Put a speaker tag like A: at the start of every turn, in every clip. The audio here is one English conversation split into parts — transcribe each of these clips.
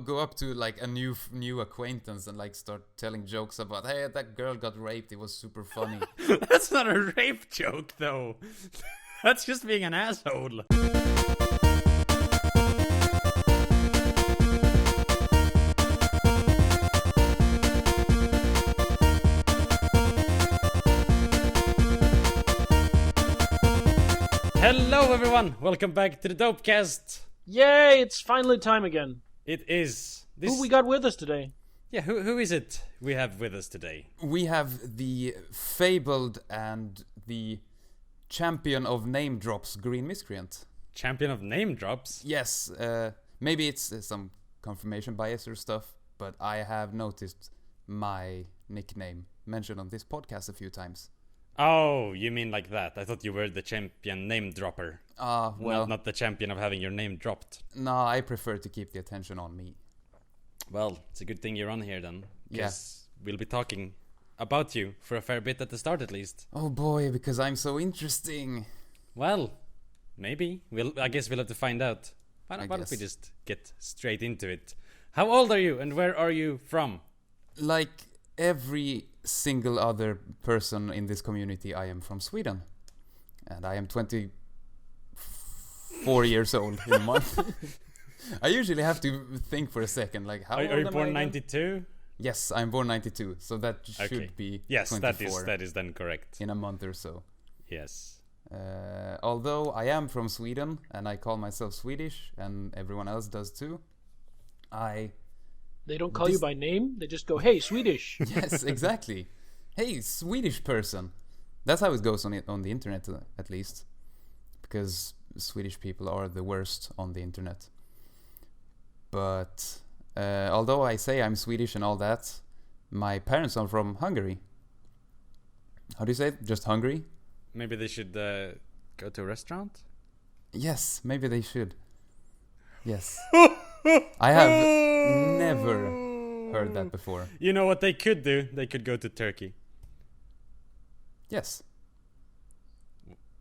A: go up to like a new acquaintance and like start telling jokes about, hey, that girl got raped, it was super funny.
B: That's not a rape joke, though. That's just being an asshole. Hello, everyone. Welcome back to the Dopecast.
C: Yay! It's finally time again.
B: It is.
C: Who we got with us today?
B: Yeah, who is it we have with us today?
A: We have the fabled and the champion of name drops, GreenMiscreant.
B: Champion of name drops?
A: Yes, maybe it's some confirmation bias or stuff, but I have noticed my nickname mentioned on this podcast a few times.
B: Oh, you mean like that? I thought you were the champion name dropper.
A: Well,
B: Not the champion of having your name dropped.
A: no, I prefer to keep the attention on me.
B: Well, it's a good thing you're on here then.
A: Yeah.
B: We'll be talking about you for a fair bit at the start at least.
A: Oh boy, because I'm so interesting.
B: Well, maybe. I guess we'll have to find out. Why don't we
A: guess.
B: just get straight into it? How old are you and where are you from?
A: Like every single other person in this community, I am from Sweden. And I am 24 years old in a month. I usually have to think for a second, like, how old
B: Are you
A: am
B: born
A: I again?
B: 92?
A: Yes, I'm born 92, so that should be
B: Yes,
A: 24
B: that is then correct.
A: in a month or so.
B: Yes.
A: Although I am from Sweden, and I call myself Swedish, and everyone else does too,
C: They don't call you by name. They just go, "Hey, Swedish."
A: Yes, exactly. Hey, Swedish person. That's how it goes on the internet, at least. Because Swedish people are the worst on the internet. But although I say I'm Swedish and all that, my parents are from Hungary. How do you say it? Just Hungary?
B: Maybe they should go to a restaurant?
A: Yes, maybe they should. Yes. I have never heard that before.
B: You know what they could do? They could go to Turkey.
A: Yes.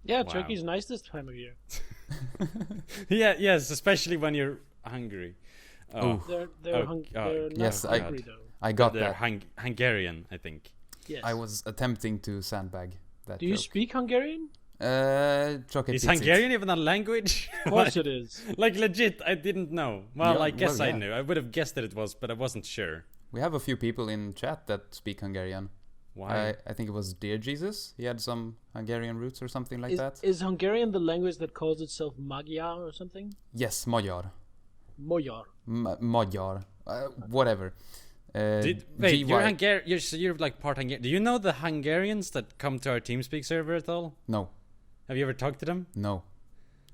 C: Yeah,
B: Wow.
C: Turkey's nice this time of year.
B: Yes, especially when you're hungry.
A: Oh.
C: They're
B: Oh,
C: they're not
A: yes,
C: hungry though.
A: I got
B: They're
A: that.
B: Hungarian, I think.
C: Yes.
A: I was attempting to sandbag that
C: Do you
A: joke.
C: speak Hungarian?
A: Chocolate
B: Is
A: pizza.
B: Hungarian even a language?
C: Of course it is.
B: Like legit, I didn't know. Well,
A: Yeah,
B: I guess
A: well,
B: I
A: yeah.
B: knew. I would have guessed that it was, but I wasn't sure.
A: We have a few people in chat that speak Hungarian.
B: Why?
A: I think it was Dear Jesus. He had some Hungarian roots or something like that.
C: Is Hungarian the language that calls itself Magyar or something?
A: Yes, Magyar.
C: Magyar.
A: Magyar. Whatever.
B: Wait, you're Hungarian. You're like part Hungarian. Do you know the Hungarians that come to our TeamSpeak server at all?
A: No.
B: Have you ever talked to them?
A: No.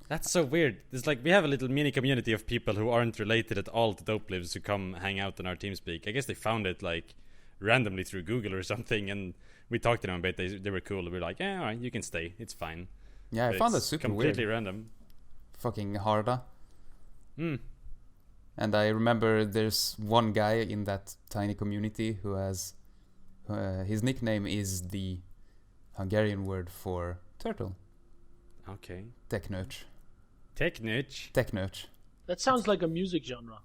B: That's so weird. It's like we have a little mini community of people who aren't related at all to Dopelives who come hang out on our TeamSpeak. I guess they found it like randomly through Google or something, and we talked to them a bit. They were cool. We were like, yeah, all right, you can stay. It's fine.
A: Yeah, I
B: But
A: found that
B: it's
A: super
B: completely
A: weird.
B: random.
A: Fucking harda.
B: Hmm.
A: And I remember there's one guy in that tiny community who has... his nickname is the Hungarian word for turtle.
B: Okay.
A: Teknőcs.
B: Teknőcs.
A: Teknőcs.
C: That sounds like a music genre.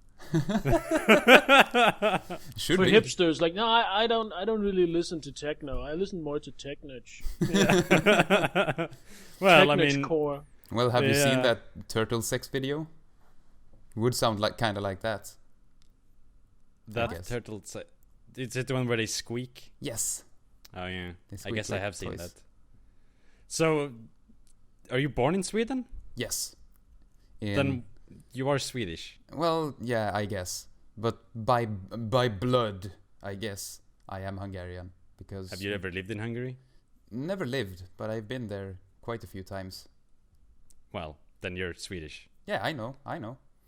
A: Should
C: For
A: be.
C: hipsters, like, no, I don't really listen to techno. I listen more to technőcs.
B: Well, I
C: Technőcs
B: mean,
C: core.
A: Well, have you seen
B: Yeah.
A: that turtle sex video? Would sound like kind of like that.
B: that
A: guess.
B: turtle. Is it the one where they squeak?
A: Yes.
B: Oh yeah.
A: They
B: I
A: squeak
B: guess I
A: like
B: have seen
A: toys.
B: that. So, are you born in Sweden?
A: Yes.
B: Then you are Swedish.
A: Well, yeah, I guess. But by blood, I guess I am Hungarian because
B: Have you ever lived in Hungary?
A: never lived, but I've been there quite a few times.
B: Well, then you're Swedish.
A: Yeah, I know.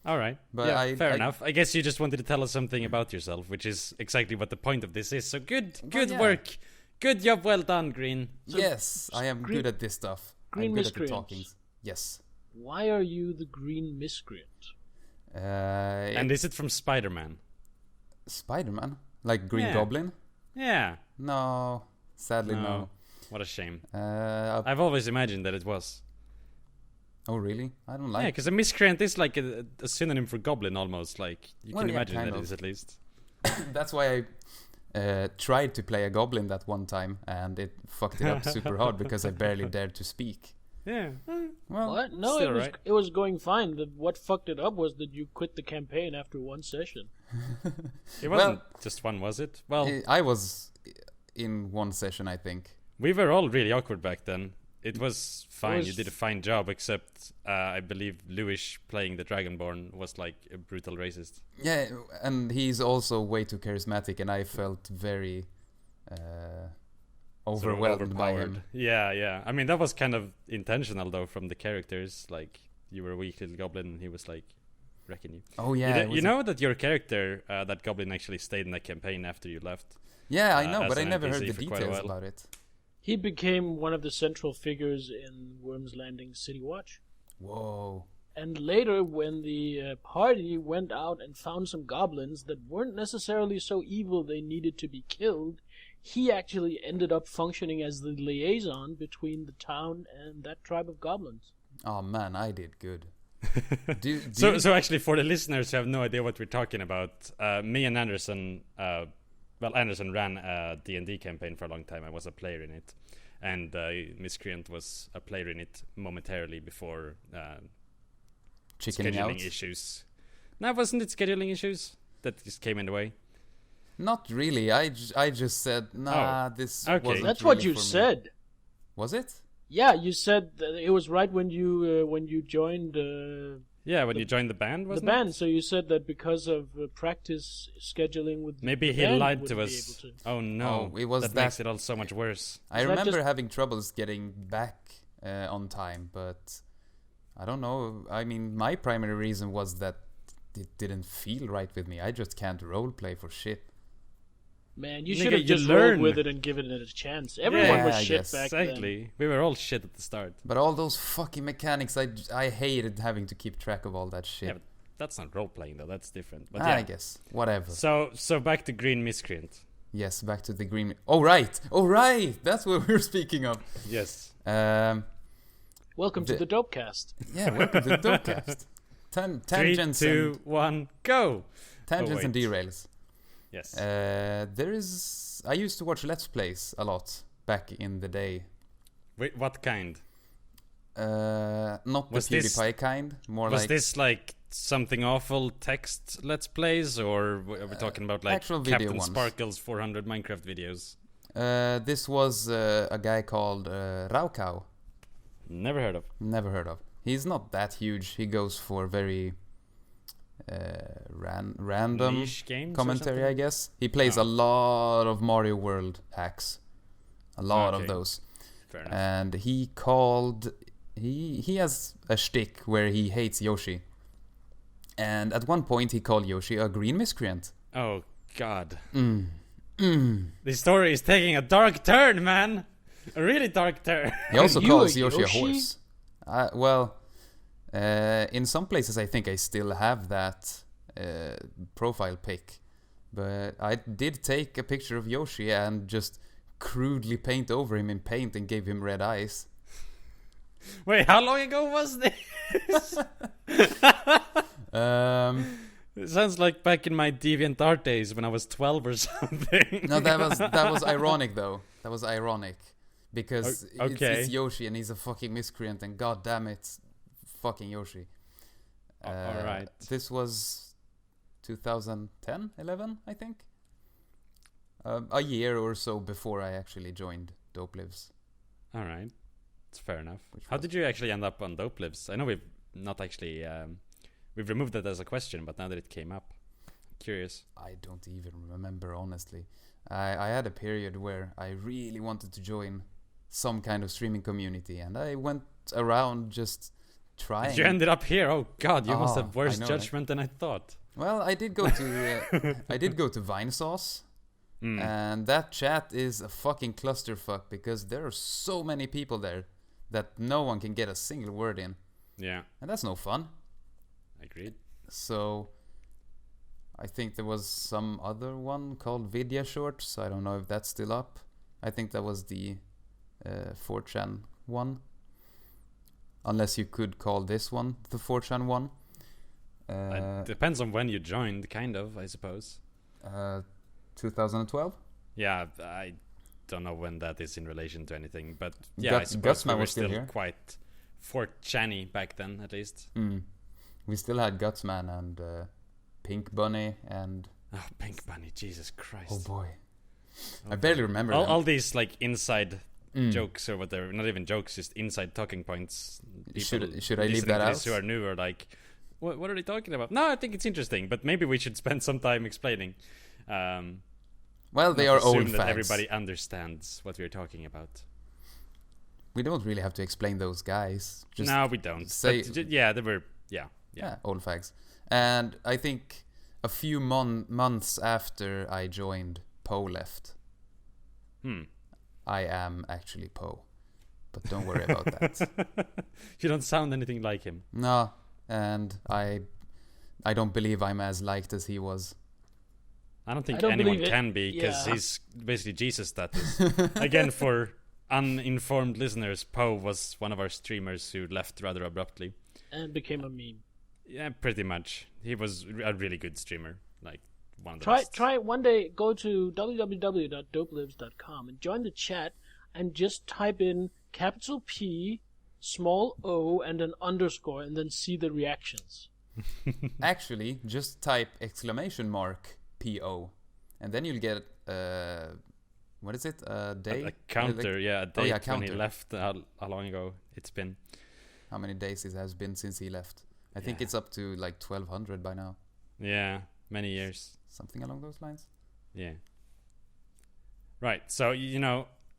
B: All right.
A: But
B: yeah, fair
A: I-
B: enough. I guess you just wanted to tell us something about yourself, which is exactly what the point of this is. So good
A: yeah.
B: work. Good job, well done, Greene.
C: So,
A: yes, I am good at this stuff. I'm good at the
C: GreenMiscreant.
A: talking. Yes.
C: Why are you the GreenMiscreant?
B: And is it from Spider-Man?
A: Spider-Man? Like Green
B: Yeah.
A: Goblin?
B: Yeah.
A: No. Sadly, no.
B: What a shame.
A: Uh,
B: I've always imagined that it was.
A: Oh, really? I don't
B: Yeah,
A: like.
B: because a miscreant is like a synonym for goblin almost. Like you
A: Well,
B: can
A: yeah,
B: imagine
A: kind
B: that
A: of.
B: is at least.
A: That's why I tried to play a goblin that one time, and it fucked it up super hard because I barely dared to speak.
B: Yeah.
A: Well,
C: What? No,
B: still
C: it was
B: right.
C: it was going fine. What fucked it up was that you quit the campaign after one session.
B: It wasn't just one, was it? Well,
A: I was in one session, I think.
B: we were all really awkward back then. It was fine.
C: was
B: You did a fine job, except I believe Lewis playing the Dragonborn was like a brutal racist.
A: Yeah, and he's also way too charismatic, and I felt very
B: Sort of
A: overwhelmed by
B: overpowered.
A: him.
B: Yeah. I mean, that was kind of intentional though from the characters. Like you were a weak little goblin, and he was like wrecking you.
A: Oh yeah,
B: you know that your character, that goblin, actually stayed in that campaign after you left.
A: Yeah, I know,
B: as
A: but I
B: an
A: never
B: NPC
A: heard the
B: for quite a
A: details
B: while.
A: about it.
C: He became one of the central figures in Worm's Landing City Watch.
A: Whoa.
C: And later, when the party went out and found some goblins that weren't necessarily so evil they needed to be killed, he actually ended up functioning as the liaison between the town and that tribe of goblins.
A: Oh man, I did good. do
B: So actually, for the listeners who have no idea what we're talking about, me and Andersen, Andersen ran a D&D campaign for a long time. I was a player in it, and Miscreant was a player in it momentarily before
A: chickening
B: scheduling
A: out?
B: issues. No, wasn't it scheduling issues that just came in the way?
A: Not really. I just said, nah, this
B: okay.
A: wasn't
C: That's
A: really
C: what you
A: for me.
C: said.
A: Was it?
C: Yeah, you said that it was right when you joined
B: Yeah, when you joined the band,
C: the
B: wasn't
C: band.
B: it?
C: So you said that because of practice scheduling with
B: Maybe
C: the
B: he
C: band
B: lied
C: wouldn't
B: to
C: be
B: us.
C: able to.
B: Oh no,
A: Oh, it was
B: that
A: that-
B: makes it all so much worse.
A: I
C: Is that
A: remember
C: just-
A: having troubles getting back on time, but I don't know. I mean, my primary reason was that it didn't feel right with me. I just can't roleplay for shit.
C: Man, you
B: Nigga,
C: should have
B: you
C: just
B: learn.
C: rolled with it and given it a chance. Everyone
A: Yeah,
C: was
A: I
C: shit
A: guess.
C: back then.
B: Exactly. We were all shit at the start.
A: But all those fucking mechanics, I hated having to keep track of all that shit.
B: Yeah, but that's not role playing though. That's different. But
A: I
B: yeah.
A: guess. Whatever.
B: So back to GreenMiscreant.
A: Yes, back to the Green... Oh, right! Oh, right! That's what we were speaking of.
B: Yes.
C: Welcome to
A: The-
C: the Dopecast.
A: Yeah, welcome to the Dopecast. Tangents
B: 3, 2, 1, go.
A: Tangents
B: Oh,
A: and
B: wait.
A: derails.
B: Yes.
A: There is... I used to watch Let's Plays a lot back in the day.
B: Wait, what kind?
A: Not the
B: Was this-
A: PewDiePie kind. More
B: Was
A: like...
B: this like something awful text let's plays, or are we talking about like
A: actual video
B: Captain
A: ones.
B: Sparkle's 400 Minecraft videos?
A: This was a guy called Raukau.
B: Never heard of.
A: Never heard of. He's not that huge. He goes for very random
B: Niche games or
A: commentary, I
B: something?
A: guess. He plays
B: Oh.
A: a lot of Mario World hacks. A lot of
B: Okay.
A: those.
B: Fair enough.
A: And he called... He has a shtick where he hates Yoshi. And at one point he called Yoshi a green miscreant.
B: Oh God.
A: Mm.
B: This story is taking a dark turn, man. A really dark turn.
A: He also
C: you
A: calls
C: a
A: Yoshi a
C: Yoshi?
A: horse. In some places I think I still have that profile pic. But I did take a picture of Yoshi and just crudely paint over him in paint and gave him red eyes.
B: Wait, how long ago was this? It sounds like back in my DeviantArt days when I was 12 or something.
A: No, that was ironic though. That was ironic because
B: okay.
A: it's Yoshi and he's a fucking miscreant and god damn it, fucking Yoshi.
B: All right.
A: This was 2010, 11, I think. A year or so before I actually joined Dopelives.
B: All right. It's fair enough.
A: Which
B: How
A: was-
B: did you actually end up on Dopelives? I know we've not actually we've removed that as a question, but now that it came up, curious.
A: I don't even remember, honestly. I had a period where I really wanted to join some kind of streaming community, and I went around just trying.
B: You ended up here. Oh God, you must
A: Oh,
B: have worse
A: I know,
B: judgment than I thought.
A: Well, I did go to I did go to Vinesauce, and that chat is a fucking clusterfuck because there are so many people there that no one can get a single word in,
B: Yeah,
A: and that's no fun.
B: agreed.
A: So I think there was some other one called Vidya Shorts. I don't know if that's still up. I think that was the 4chan one. unless you could call this one the 4chan one.
B: Depends on when you joined, kind of, I suppose.
A: 2012.
B: Yeah, I don't know when that is in relation to anything, but yeah, I suppose
A: Gutsman
B: we were
A: was still
B: still
A: here.
B: quite 4chan-y back then, at least.
A: We still had Gutsman and Pink Bunny and...
B: Oh, Pink Bunny, Jesus Christ.
A: Oh boy.
B: Oh,
A: I barely remember them.
B: all these like inside jokes or whatever, not even jokes, just inside talking points.
A: Should I leave that out?
B: Who are new are like, what are they talking about? No, I think it's interesting, but maybe we should spend some time explaining.
A: Well, they are old
B: that
A: fags.
B: Everybody understands what we're talking about.
A: We don't really have to explain those guys. Just
B: no, we don't.
A: Say,
B: yeah, they were. Yeah,
A: old fags. And I think a few months after I joined, Poe left. I am actually Poe, but don't worry about that.
B: You don't sound anything like him.
A: No, and I don't believe I'm as liked as he was.
B: I don't think anyone can be, because he's basically Jesus status. Again, for uninformed listeners, Poe was one of our streamers who left rather abruptly.
C: And became a meme.
B: Yeah, pretty much. He was a really good streamer. Like, one of the best.
C: Try one day, go to www.dopelives.com and join the chat and just type in capital P, small O, and an underscore, and then see the reactions.
A: Actually, just type !PO, and then you'll get what is it? A day?
B: A counter, a date when
A: counter.
B: he left. How long ago it's been?
A: How many days it has been since he left? I think it's up to like 1200 by now.
B: Yeah, many years.
A: Something along those lines.
B: Yeah. Right. So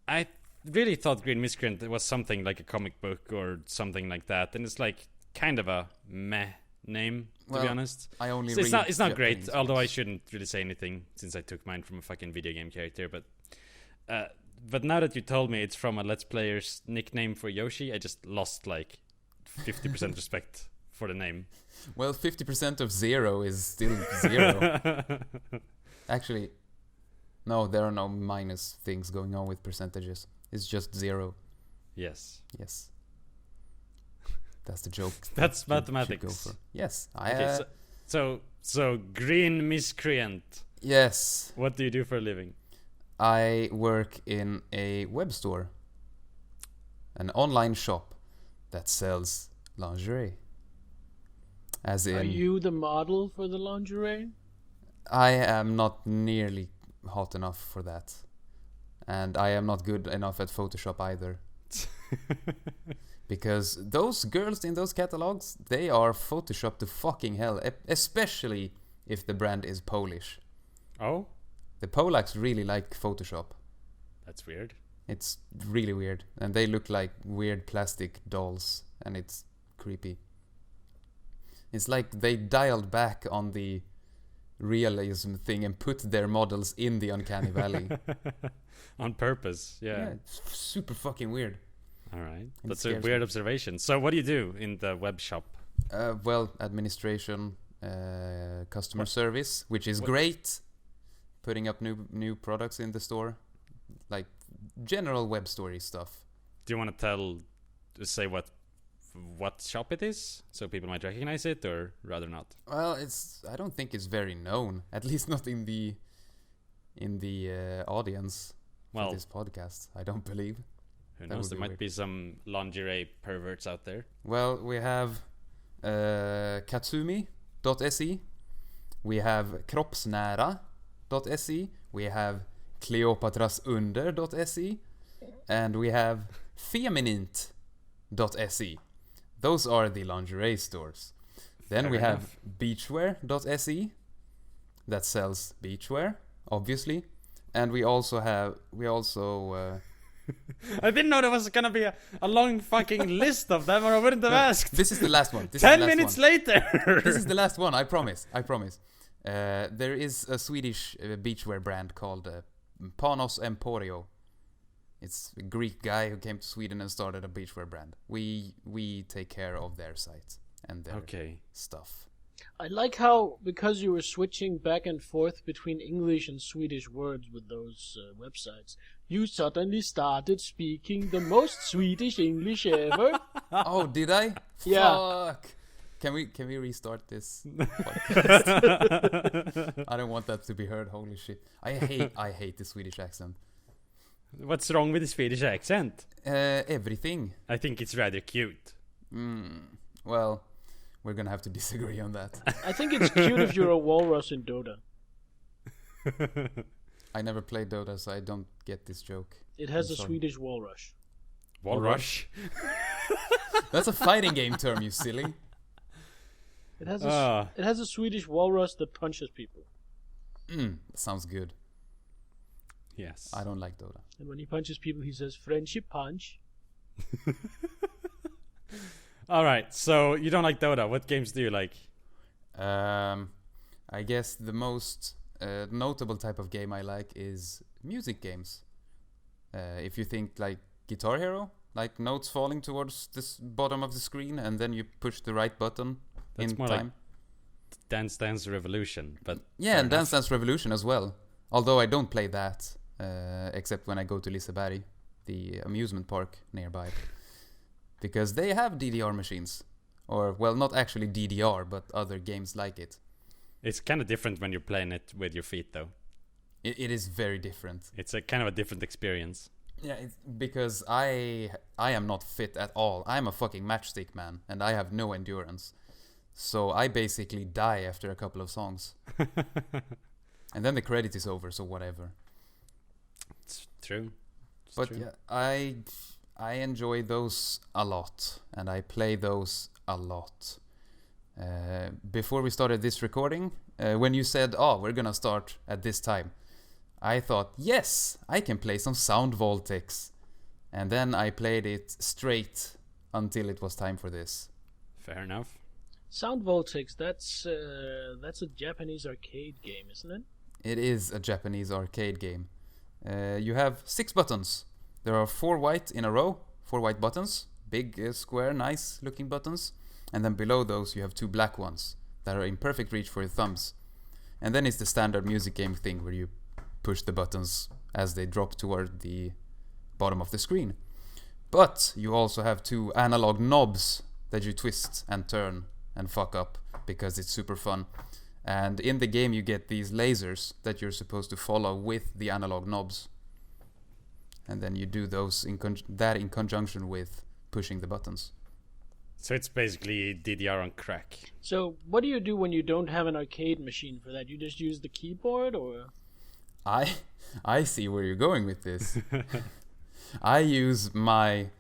B: I really thought GreenMiscreant was something like a comic book or something like that, and it's like kind of a meh name, to be honest.
A: I only
B: so
A: read
B: it's not great,
A: Japanese
B: although
A: books.
B: I shouldn't really say anything since I took mine from a fucking video game character. But now that you told me it's from a Let's Player's nickname for Yoshi, I just lost like 50% respect for the name.
A: Well, 50% of 0 is still 0. Actually, no, there are no minus things going on with percentages. It's just 0.
B: Yes.
A: That's the joke.
B: That's
A: you
B: mathematics.
A: should go for. Yes.
B: Okay, so GreenMiscreant.
A: Yes.
B: What do you do for a living?
A: I work in a web store. An online shop that sells lingerie. As in...
C: Are you the model for the lingerie?
A: I am not nearly hot enough for that. And I am not good enough at Photoshop either. Because those girls in those catalogs, they are Photoshopped to fucking hell. Especially if the brand is Polish.
B: Oh?
A: The Polacks really like Photoshop.
B: That's weird.
A: It's really weird. And they look like weird plastic dolls. And it's creepy. It's like they dialed back on the realism thing and put their models in the Uncanny Valley.
B: On purpose, yeah.
A: It's super fucking weird.
B: All right.
A: It
B: That's a
A: scares
B: weird
A: me.
B: observation. So what do you do in the web shop?
A: Well, administration, customer service, which is great. Putting up new products in the store. Like general web story stuff.
B: Do you want to say what shop it is, so people might recognize it, or rather not?
A: Well, I don't think it's very known, at least not in the audience for this podcast. I don't believe.
B: Who knows? There might be some lingerie perverts out there.
A: Well, we have katsumi.se, we have kroppsnära.se, we have kleopatrasunder.se, and we have feminint.se. Those are the lingerie stores. Then we have beachwear.se that sells beachwear, obviously. And we also
B: I didn't know there was gonna be a long fucking list of them, or I wouldn't have asked.
A: This is the last one.
B: 10 minutes later.
A: This is the last one, I promise. There is a Swedish beachwear brand called Panos Emporio. It's a Greek guy who came to Sweden and started a beachwear brand. We take care of their site and their stuff.
C: I like how, because you were switching back and forth between English and Swedish words with those websites, you suddenly started speaking the most Swedish English ever.
A: Oh, did I?
C: Yeah.
A: Fuck. Can we restart this podcast? I don't want that to be heard. Holy shit. I hate the Swedish accent.
B: What's wrong with the Swedish accent?
A: Everything.
B: I think it's rather cute.
A: Well, we're gonna have to disagree on that.
C: I think it's cute if you're a walrus in Dota.
A: I never played Dota, so I don't get this joke.
C: It has
A: I'm
C: a
A: sorry.
C: Swedish walrus.
B: Walrush?
A: That's a fighting game term, you silly.
C: It has a Swedish walrus that punches people.
A: Sounds good.
B: Yes.
A: I don't like Dota.
C: And when he punches people, he says, "Friendship punch."
B: Alright, so you don't like Dota. What games do you like?
A: I guess the most notable type of game I like is music games. If you think like Guitar Hero, like notes falling towards the bottom of the screen and then you push the right button
B: That's
A: in
B: more
A: time.
B: like Dance Dance Revolution, but
A: Yeah, and Dance Dance Revolution as well. Although I don't play that, except when I go to Liseberg, the amusement park nearby. Because they have DDR machines. Or, well, not actually DDR, but other games like it.
B: it's kind of different when you're playing it with your feet, though.
A: It is very different.
B: It's a kind of a different experience.
A: Yeah, because I am not fit at all. I'm a fucking matchstick man, and I have no endurance. So I basically die after a couple of songs. And then the credit is over, so whatever.
B: It's true. It's
A: But
B: true.
A: yeah, I enjoy those a lot, and I play those a lot. Before we started this recording, when you said, "Oh, we're gonna start at this time," I thought, yes, I can play some Sound Voltex. And then I played it straight until it was time for this.
B: Fair enough.
C: Sound Voltex, that's a Japanese arcade game, isn't it?
A: It is a Japanese arcade game. You have 6 buttons. There are 4 white in a row, 4 white buttons, big, square, nice looking buttons. And then below those you have 2 black ones that are in perfect reach for your thumbs. And then it's the standard music game thing where you push the buttons as they drop toward the bottom of the screen. But you also have 2 analog knobs that you twist and turn and fuck up because it's super fun. And in the game you get these lasers that you're supposed to follow with the analog knobs. And then you do those in conjunction with pushing the buttons.
B: So it's basically DDR on crack.
C: So what do you do when you don't have an arcade machine for that? You just use the keyboard, or?
A: I see where you're going with this. I use my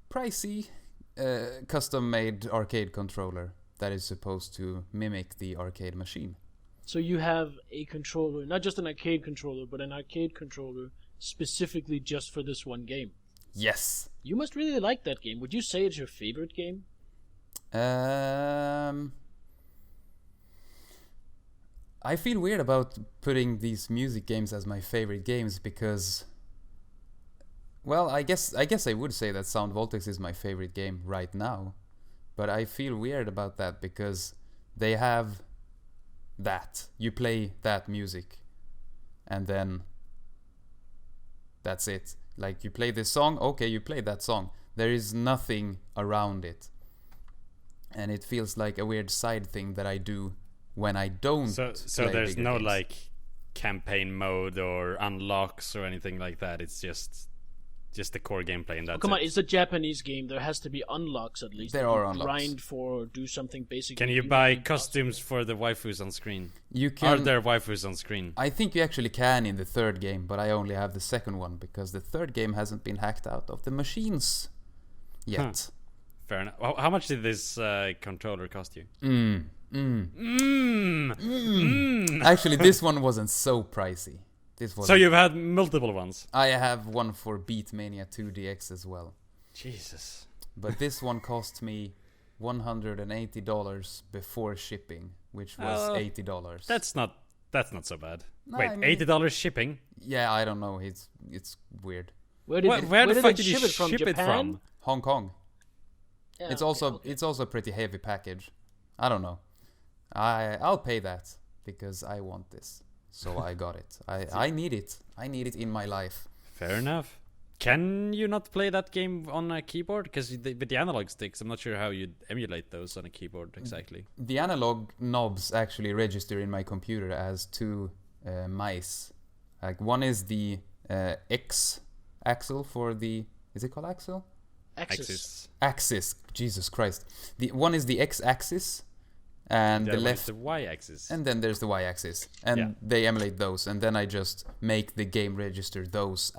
A: pricey custom-made arcade controller that is supposed to mimic the arcade machine.
C: So you have a controller, not just an arcade controller, but an arcade controller specifically just for this one game.
A: Yes.
C: You must really like that game. Would you say it's your favorite game?
A: I feel weird about putting these music games as my favorite games because, well, I guess I would say that Sound Voltex is my favorite game right now, but I feel weird about that because they have that. You play that music, and then that's it. Like, you play this song, okay, you play that song. There is nothing around it. And it feels like a weird side thing that I do when I don't
B: So
A: play
B: there's
A: bigger
B: no
A: games.
B: like campaign mode or unlocks or anything like that. It's just the core gameplay, and that's
C: Come on,
B: it.
C: it's a Japanese game. There has to be unlocks at least.
A: There
C: that
A: are
C: you
A: unlocks.
C: grind for or do something basic.
B: Can you buy costumes for the waifus on screen?
A: You
B: Are
A: can.
B: there waifus on screen?
A: I think you actually can in the third game, but I only have the second one because the third game hasn't been hacked out of the machines yet.
B: Fair enough. How much did this controller cost you?
A: Actually, this one wasn't so pricey. This was.
B: So you've had multiple ones.
A: I have one for Beatmania 2DX as well,
B: Jesus.
A: but this one cost me $180 before shipping, which was
B: Oh,
A: $80.
B: That's not so bad.
A: No,
B: Wait,
A: I mean-
B: $80 shipping?
A: Yeah, I don't know. It's weird.
C: Where did
B: Where the fuck
C: it
B: did you
C: ship it from?
B: ship it
C: Japan?
B: from?
A: Hong Kong.
C: Yeah,
A: It's
C: okay,
A: also
C: okay.
A: it's also a pretty heavy package. I don't know. I'll pay that because I want this. So I got it. I need it. I need it in my life.
B: Fair enough. Can you not play that game on a keyboard? Because with the analog sticks, I'm not sure how you'd emulate those on a keyboard exactly.
A: The analog knobs actually register in my computer as two mice. Like one is the X axle for the... Is it called axle? Axis. Jesus Christ. The one is the X-axis, and the left
B: the Y-axis.
A: and then there's the Y-axis, and they emulate those, and then I just make the game register those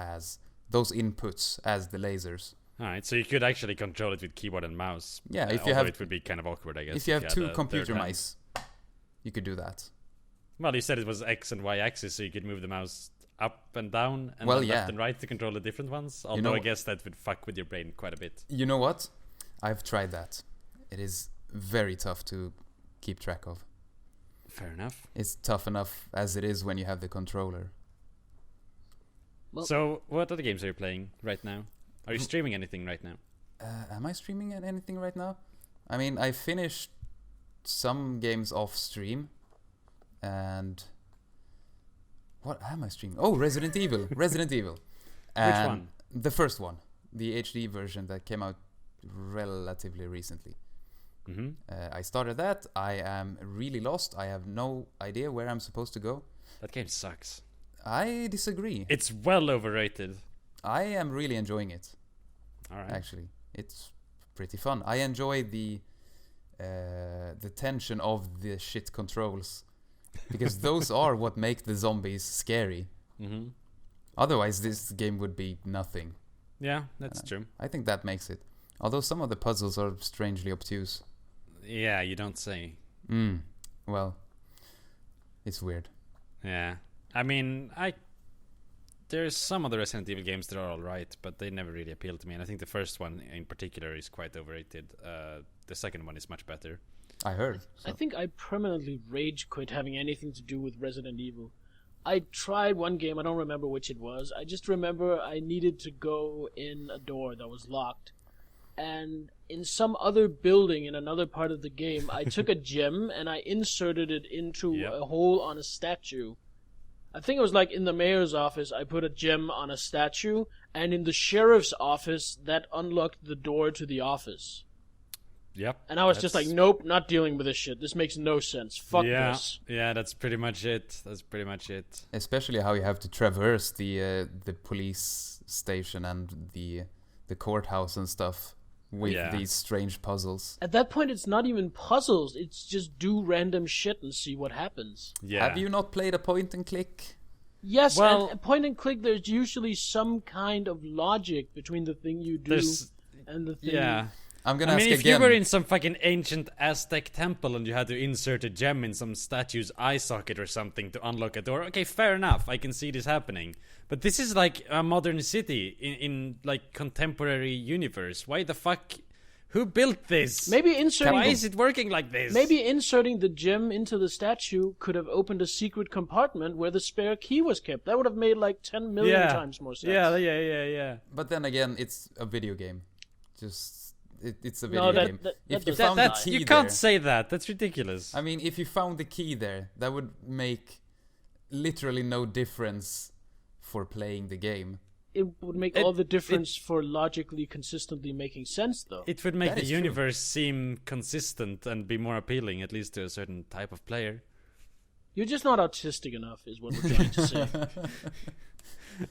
A: inputs as the lasers.
B: Alright, so you could actually control it with keyboard and mouse.
A: Yeah, if you
B: although
A: have...
B: it would be kind of awkward, I guess.
A: If you have
B: had
A: two
B: a
A: computer
B: third hand.
A: mice, you could do that.
B: Well, you said it was X and Y axis, so you could move the mouse up and down and
A: Well,
B: then left
A: yeah.
B: and right to control the different ones. Although
A: know-
B: I guess that would fuck with your brain quite a bit.
A: You know what? I've tried that. It is very tough to keep track of.
B: Fair enough.
A: It's tough enough as it is when you have the controller.
C: Well-
B: So, what other games are you playing right now? Are you streaming anything right now?
A: Am I streaming anything right now? I mean, I finished some games off stream, and what am I streaming? Oh, Resident Evil. Resident Evil.
B: Which one?
A: The first one, the HD version that came out relatively recently.
B: Mm-hmm.
A: I started that. I am really lost. I have no idea where I'm supposed to go.
B: That game sucks.
A: I disagree.
B: It's well overrated.
A: I am really enjoying it.
B: Alright.
A: Actually, it's pretty fun. I enjoy the tension of the shit controls, because those are what make the zombies scary.
B: Mm-hmm.
A: Otherwise, this game would be nothing.
B: Yeah, that's true.
A: I think that makes it. Although some of the puzzles are strangely obtuse.
B: Yeah, you don't say.
A: Well, it's weird.
B: Yeah. I mean, there's some of the Resident Evil games that are alright, but they never really appeal to me. And I think the first one in particular is quite overrated. The second one is much better.
A: I heard.
C: I think I permanently rage quit having anything to do with Resident Evil. I tried one game, I don't remember which it was. I just remember I needed to go in a door that was locked. And in some other building in another part of the game, I took a gem and I inserted it into a hole on a statue. I think it was like in the mayor's office, I put a gem on a statue, and in the sheriff's office, that unlocked the door to the office.
B: Yep.
C: And I was just like, nope, not dealing with this shit. This makes no sense. Fuck this.
B: Yeah, that's pretty much it.
A: Especially how you have to traverse the police station and the courthouse and stuff with these strange puzzles.
C: At that point, it's not even puzzles. It's just do random shit and see what happens.
B: Yeah.
A: Have you not played a point and click?
C: Yes,
B: Well-
C: and point and click, there's usually some kind of logic between the thing you do and the thing...
B: Yeah.
A: I'm gonna
B: I
A: ask
B: mean, if
A: again.
B: you were in some fucking ancient Aztec temple and you had to insert a gem in some statue's eye socket or something to unlock a door, okay, fair enough. I can see this happening. But this is like a modern city in like contemporary universe. Why the fuck? Who built this?
C: Maybe inserting
B: Why
C: the-
B: is it working like this?
C: Maybe inserting the gem into the statue could have opened a secret compartment where the spare key was kept. That would have made like 10 million times more sense.
B: Yeah.
A: But then again, it's a video game. It's a
C: No,
A: video game. If you found the key
B: you
A: there,
B: can't say that. That's ridiculous.
A: I mean, if you found the key there, that would make literally no difference for playing the game.
C: It would make all the difference for logically, consistently making sense, though.
B: It would make
A: That
B: the
A: is true.
B: universe seem consistent and be more appealing, at least to a certain type of player.
C: You're just not autistic enough, is what we're trying to say.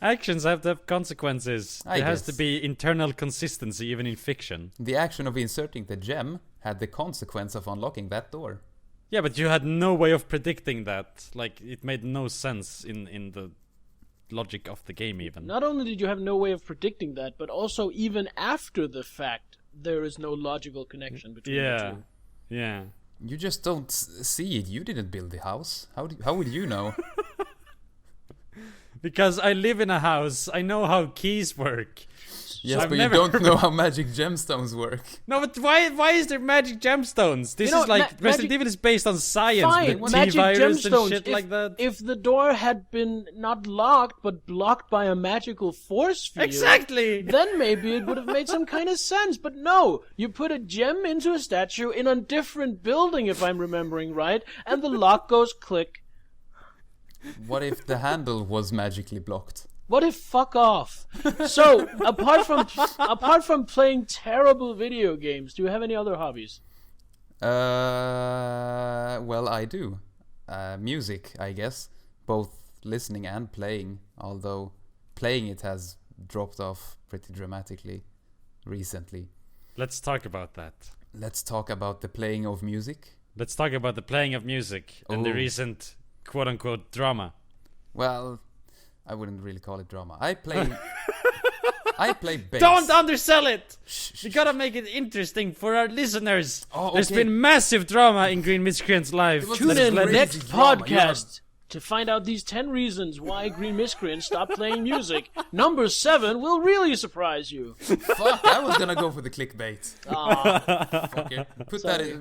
B: Actions have to have consequences.
A: I
B: There has to
A: guess.
B: be internal consistency, even in fiction.
A: The action of inserting the gem had the consequence of unlocking that door.
B: Yeah, but you had no way of predicting that. Like, it made no sense in the logic of the game, even.
C: Not only did you have no way of predicting that, but also even after the fact, there is no logical connection between the two.
B: Yeah.
A: You just don't see it. You didn't build the house. How would you know?
B: Because I live in a house, I know how keys work.
A: Yes,
B: I've
A: but
B: never
A: you don't
B: heard
A: know
B: of-
A: how magic gemstones work.
B: No, but why is there magic gemstones? This
C: You know,
B: is like
C: magic-
B: Resident Evil is based on science,
C: Fine,
B: with
C: magic
B: T-virus and
C: gemstones.
B: shit like that.
C: If the door had been not locked, but blocked by a magical force field,
B: Exactly.
C: then maybe it would have made some kind of sense. But no, you put a gem into a statue in a different building, if I'm remembering right, and the lock goes click.
A: What if the handle was magically blocked?
C: What if fuck off? So, apart from playing terrible video games, do you have any other hobbies?
A: Well, I do. Music, I guess. Both listening and playing, although playing it has dropped off pretty dramatically recently.
B: Let's talk about that.
A: Let's talk about the playing of music.
B: Let's talk about the playing of music and the
A: Oh.
B: recent quote-unquote drama.
A: Well, I wouldn't really call it drama. I play bass.
B: Don't undersell it!
A: Shh,
B: We gotta make it interesting for our listeners.
A: Oh,
B: There's
A: okay.
B: been massive drama in Green Miscreants Live.
A: It was
C: Tune
A: That's
C: in
A: crazy
C: next
A: drama,
C: podcast to find out these 10 reasons why Green Miscreant stopped playing music. Number 7 will really surprise you.
A: Fuck, I was gonna go for the clickbait.
C: Ah,
A: Fuck it.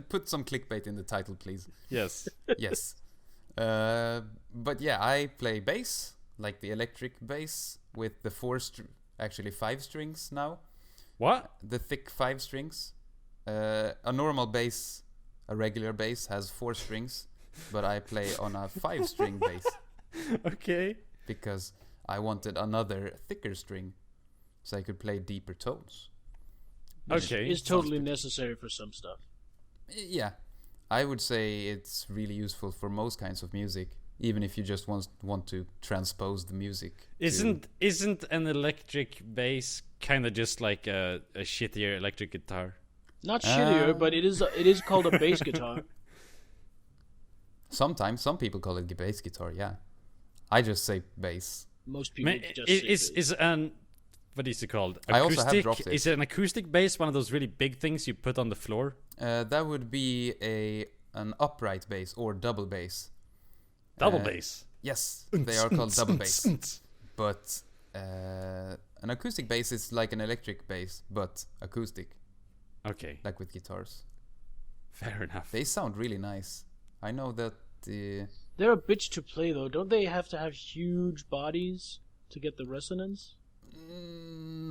A: Put some clickbait in the title, please.
B: Yes.
A: Yes. But yeah, I play bass, like the electric bass with the 5 strings now.
B: What?
A: The thick 5 strings. A normal bass, a regular bass has 4 strings, but I play on a 5-string bass
B: Okay.
A: because I wanted another thicker string so I could play deeper tones.
B: Okay.
C: is totally necessary for some stuff.
A: Yeah, I would say it's really useful for most kinds of music, even if you just want to transpose the music.
B: Isn't an electric bass kind of just like a shittier electric guitar?
C: Not shittier, but it is called a bass guitar.
A: Sometimes some people call it bass guitar. Yeah, I just say bass.
C: Most people just say
B: Is an what is it called?
A: I also have dropped it.
B: Is it an acoustic bass? One of those really big things you put on the floor?
A: That would be an upright bass or double bass.
B: Double bass.
A: Yes, they are called double bass. But an acoustic bass is like an electric bass, but acoustic,
B: Okay,
A: like with guitars.
B: fair enough.
A: They sound really nice. I know that
C: They're a bitch to play though. Don't they have to have huge bodies to get the resonance?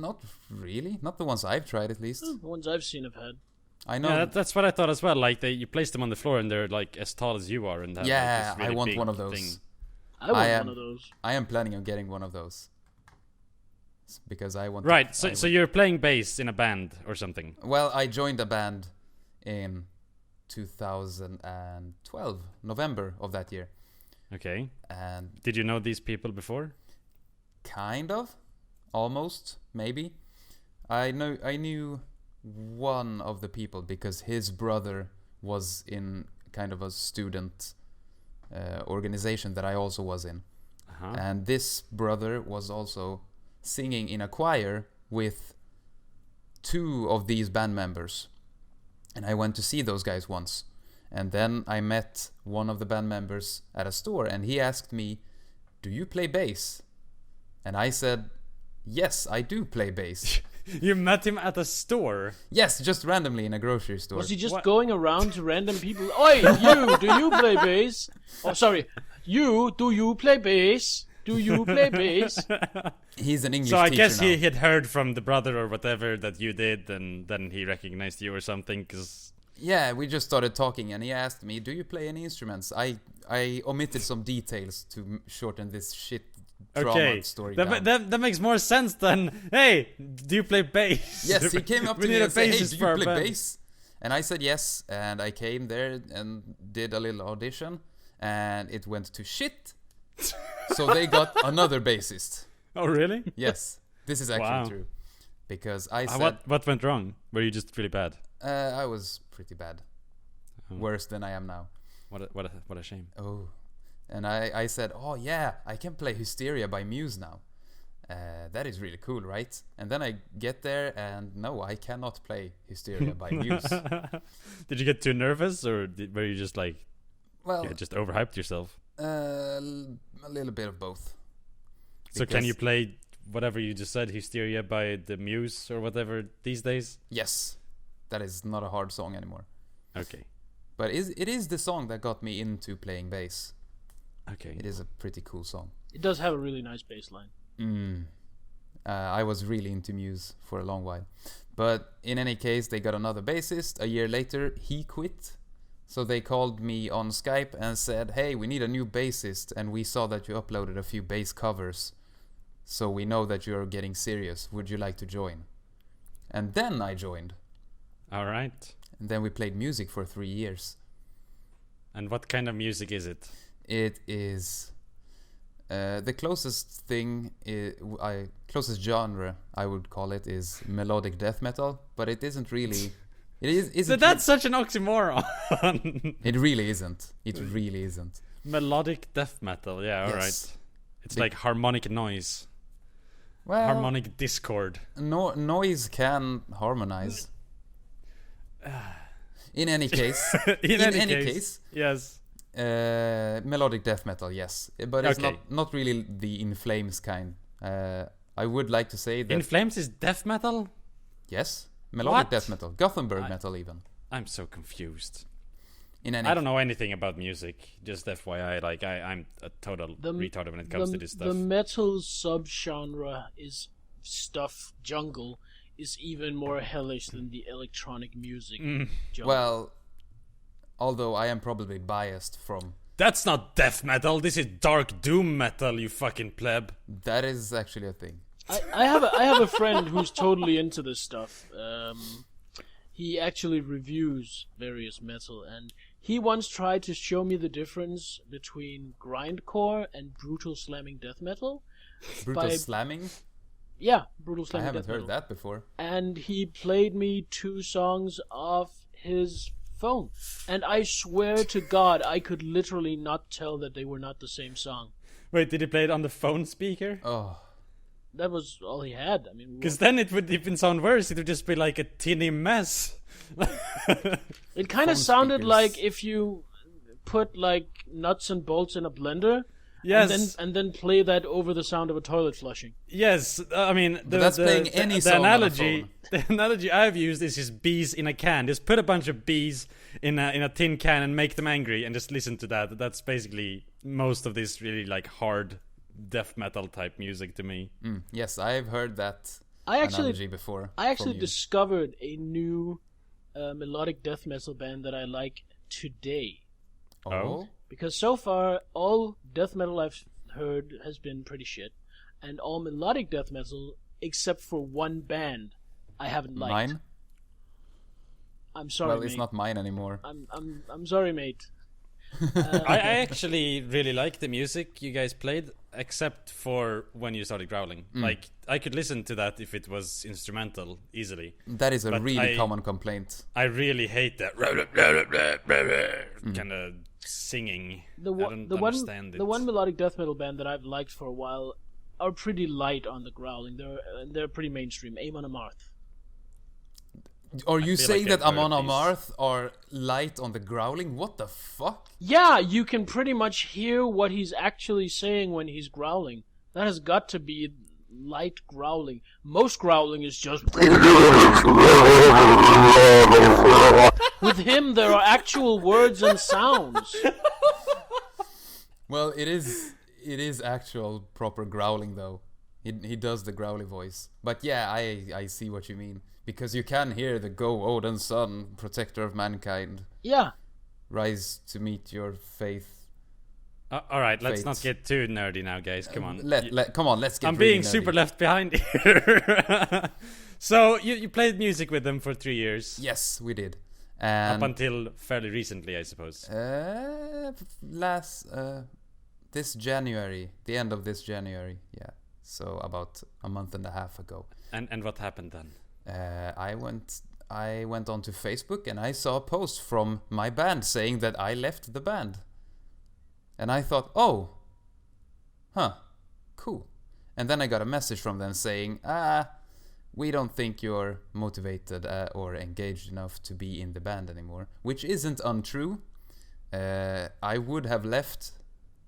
A: not really, not the ones I've tried at least.
C: The ones I've seen have had.
A: I know.
B: Yeah, that's what I thought as well. Like you place them on the floor and they're like as tall as you are, and have,
A: Yeah,
B: like, this really
A: I want
B: big
A: one of those.
B: thing.
C: I want
A: am-
C: one of those.
A: I am planning on getting one of those because I want.
B: Right. So you're playing bass in a band or something.
A: Well, I joined a band in 2012, November of that year,
B: Okay.
A: and
B: Did you know these people before?
A: kind of, almost, maybe. I knew one of the people because his brother was in kind of a student organization that I also was in.
B: Uh-huh.
A: And this brother was also singing in a choir with 2 of these band members. And I went to see those guys once. And then I met one of the band members at a store and he asked me, "Do you play bass?" And I said, "Yes, I do play bass."
B: You met him at a store.
A: Yes, just randomly in a grocery store.
C: Was he just
B: What?
C: going around to random people? Oi, you, do you play bass? Oh, sorry. You, do you play bass? Do you play bass?
A: He's an English
B: So I
A: teacher
B: guess
A: now.
B: he had heard from the brother or whatever that you did, and then he recognized you or something. Cause
A: Yeah, we just started talking and he asked me, "Do you play any instruments?" I omitted some details to shorten this shit drama
B: okay,
A: story down.
B: that makes more sense than hey, do you play bass?
A: Yes, he came up
B: We
A: to me
B: need a
A: and said, "Hey,
B: bassist
A: do
B: for
A: you
B: our
A: play
B: band."
A: bass?" And I said yes, and I came there and did a little audition, and it went to shit. So they got another bassist.
B: Oh really?
A: Yes, this is actually
B: Wow.
A: true. Because I said
B: What went wrong? Were you just really bad?
A: I was pretty bad.
B: Oh.
A: Worse than I am now.
B: What a shame.
A: Oh. And I said, "Oh yeah, I can play Hysteria by Muse now. That is really cool, right?" And then I get there and no, I cannot play Hysteria by Muse.
B: Did you get too nervous, or were you just like
A: Well,
B: just overhyped yourself?
A: a little bit of both.
B: So can
A: Because-
B: you play whatever you just said, Hysteria by the Muse or whatever these days?
A: Yes, that is not a hard song anymore.
B: Okay.
A: But it is the song that got me into playing bass.
B: Okay.
A: It is a pretty cool song.
C: It does have a really nice bass line.
A: I was really into Muse for a long while. But in any case, they got another bassist. A year later, he quit. So they called me on Skype and said, hey, we need a new bassist. And we saw that you uploaded a few bass covers. So we know that you're getting serious. Would you like to join? And then I joined.
B: All right.
A: And then we played music for 3 years.
B: And what kind of music is it?
A: It is the closest thing, closest genre I would call it is melodic death metal, but it isn't really. It isn't.
B: So that's such an oxymoron.
A: It really isn't. It really isn't.
B: Melodic death metal, yeah, all right. It's like harmonic noise.
A: Well,
B: harmonic discord.
A: Noise can harmonize. In any case, in any case,
B: yes.
A: Melodic death metal, yes, but it's not really the In Flames kind. I would like to say that
B: In Flames is death metal.
A: Yes, melodic death metal, Gothenburg metal even.
B: I'm so confused.
A: I
B: don't know anything about music. Just FYI, like I'm a total retard when it comes to this stuff.
C: The metal subgenre is stuff jungle is even more hellish than the electronic music jungle.
A: Well, although I am probably biased from...
B: That's not death metal, this is dark doom metal, you fucking pleb.
A: That is actually a thing.
C: I have a friend who's totally into this stuff. He actually reviews various metal, and he once tried to show me the difference between grindcore and brutal slamming death metal.
A: Brutal slamming?
C: Yeah, brutal slamming
A: death metal. I
C: death
A: haven't heard that before.
C: And he played me 2 songs off his phone, and I swear to God, I could literally not tell that they were not the same song.
B: Wait, did he play it on the phone speaker?
A: Oh,
C: that was all he had. I mean,
B: because then it would even sound worse. It would just be like a tinny mess.
C: It kind of sounded like if you put like nuts and bolts in a blender.
B: Yes,
C: and then play that over the sound of a toilet flushing.
B: Yes, I mean
A: that's playing any song
B: analogy.
A: On
B: the analogy I've used is just bees in a can. Just put a bunch of bees in a tin can and make them angry, and just listen to that. That's basically most of this really like hard death metal type music to me.
A: Yes, I've heard that analogy before.
C: I actually discovered a new melodic death metal band that I like today.
A: Oh.
C: Because so far, all death metal I've heard has been pretty shit, and all melodic death metal, except for one band, I haven't liked.
A: Mine?
C: I'm sorry,
A: well,
C: mate.
A: it's not mine anymore.
C: I'm sorry, mate.
B: I actually really like the music you guys played, except for when you started growling. Like, I could listen to that if it was instrumental easily.
A: That is a really common complaint.
B: I really hate that kind of singing. I don't understand it.
C: The one melodic death metal band that I've liked for a while are pretty light on the growling. They're pretty mainstream. Amon Amarth.
A: Are you saying that Amon Amarth are light on the growling? What the fuck?
C: Yeah, you can pretty much hear what he's actually saying when he's growling. That has got to be light growling. Most growling is just... With him, there are actual words and sounds.
A: Well, it is actual proper growling, though. He does the growly voice. But yeah, I see what you mean. Because you can hear the "Go Odin's son, protector of mankind."
C: Yeah.
A: Rise to meet your faith.
B: All right, let's not get too nerdy now, guys. Come on.
A: Come on, let's get.
B: I'm
A: really
B: being
A: nerdy.
B: super left behind here. So you played music with them for 3 years.
A: Yes, we did. And
B: up until fairly recently, I suppose.
A: This January, the end of this January, yeah. So about a month and a half ago.
B: And what happened then?
A: I went onto Facebook and I saw a post from my band saying that I left the band. And I thought, oh, cool. And then I got a message from them saying, we don't think you're motivated or engaged enough to be in the band anymore. Which isn't untrue. I would have left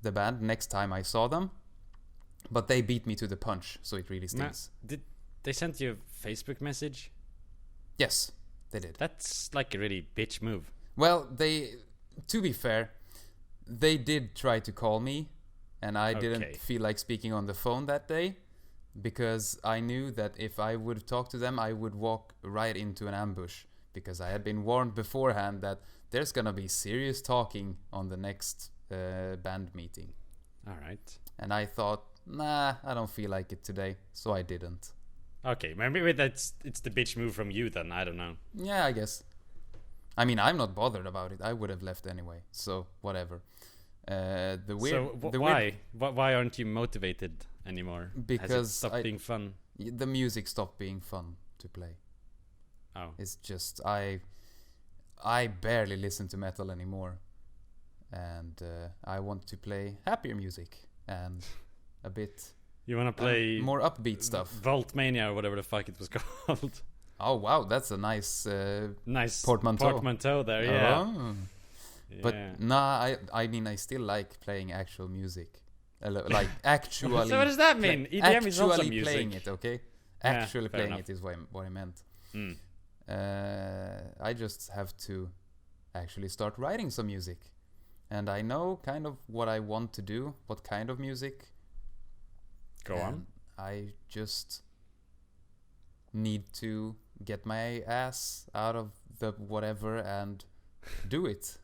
A: the band next time I saw them. But they beat me to the punch, so it really stings.
B: Did they send you a Facebook message?
A: Yes, they did.
B: That's like a really bitch move.
A: Well, to be fair, they did try to call me, and I didn't feel like speaking on the phone that day, because I knew that if I would talk to them, I would walk right into an ambush, because I had been warned beforehand that there's gonna be serious talking on the next band meeting.
B: All right.
A: And I thought, nah, I don't feel like it today, so I didn't.
B: Okay, maybe it's the bitch move from you then. I don't know.
A: Yeah, I guess. I mean, I'm not bothered about it. I would have left anyway, so whatever.
B: Why aren't you motivated anymore?
A: Because
B: has it stopped being fun?
A: The music stopped being fun to play.
B: Oh,
A: it's just I barely listen to metal anymore, and I want to play happier music and a bit.
B: You want to play
A: more upbeat stuff?
B: Voltmania or whatever the fuck it was called.
A: Oh wow, that's a nice
B: nice
A: portmanteau
B: there. Yeah.
A: Oh. But nah, I mean I still like playing actual music, like actually.
B: So what does that mean? EDM is also music.
A: Playing it, okay? Actually playing it is what I meant.
B: Mm.
A: I just have to actually start writing some music, and I know kind of what I want to do, what kind of music.
B: Go on.
A: I just need to get my ass out of the whatever and do it.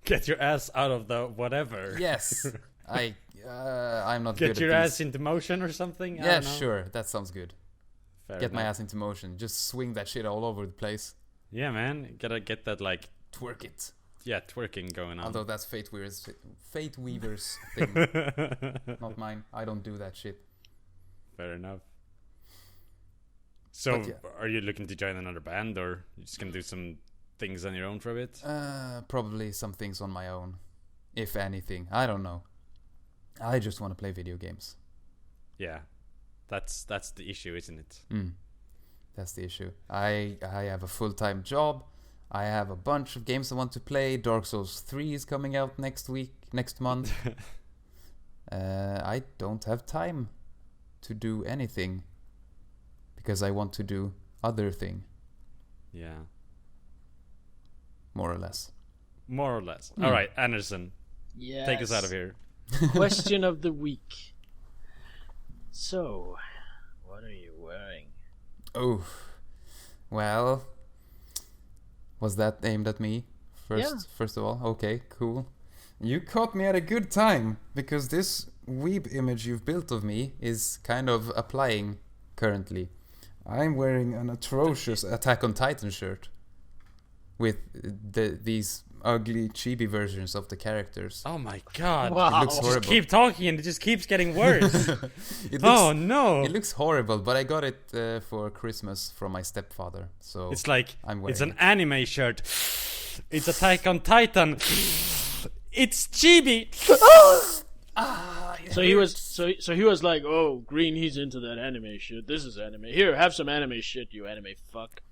B: Get your ass out of the whatever.
A: Yes. I'm not
B: get
A: good
B: your
A: at
B: ass into motion or something.
A: Yeah, sure. That sounds good.
B: Fair
A: get
B: enough.
A: my ass into motion. Just swing that shit all over the place.
B: Yeah, man. Gotta get that like
A: twerk it.
B: Yeah, twerking going on.
A: Although that's Fate Weaver's thing, not mine. I don't do that shit.
B: Fair enough. So, are you looking to join another band, or you just gonna do some things on your own for a bit?
A: Probably some things on my own, if anything. I don't know. I just want to play video games.
B: Yeah, that's the issue, isn't it?
A: That's the issue. I have a full-time job. I have a bunch of games I want to play. Dark Souls 3 is coming out next month. I don't have time to do anything because I want to do other thing.
B: Yeah.
A: More or less.
B: All right, Andersen.
C: Yes.
B: Take us out of here.
C: Question of the week. So, what are you wearing?
A: Oh, well, was that aimed at me first of all? Okay, cool. You caught me at a good time, because this weeb image you've built of me is kind of applying currently. I'm wearing an atrocious Attack on Titan shirt with these ugly chibi versions of the characters.
B: Oh my god.
C: Wow.
A: It looks horrible.
B: Just keep talking and it just keeps getting worse. No.
A: It looks horrible, but I got it for Christmas from my stepfather. So
B: it's like
A: I'm wearing
B: it's an anime shirt. It's Attack on Titan. It's chibi.
C: So he was like, "Oh, Greene, he's into that anime shit. This is anime. Here, have some anime shit, you anime fuck."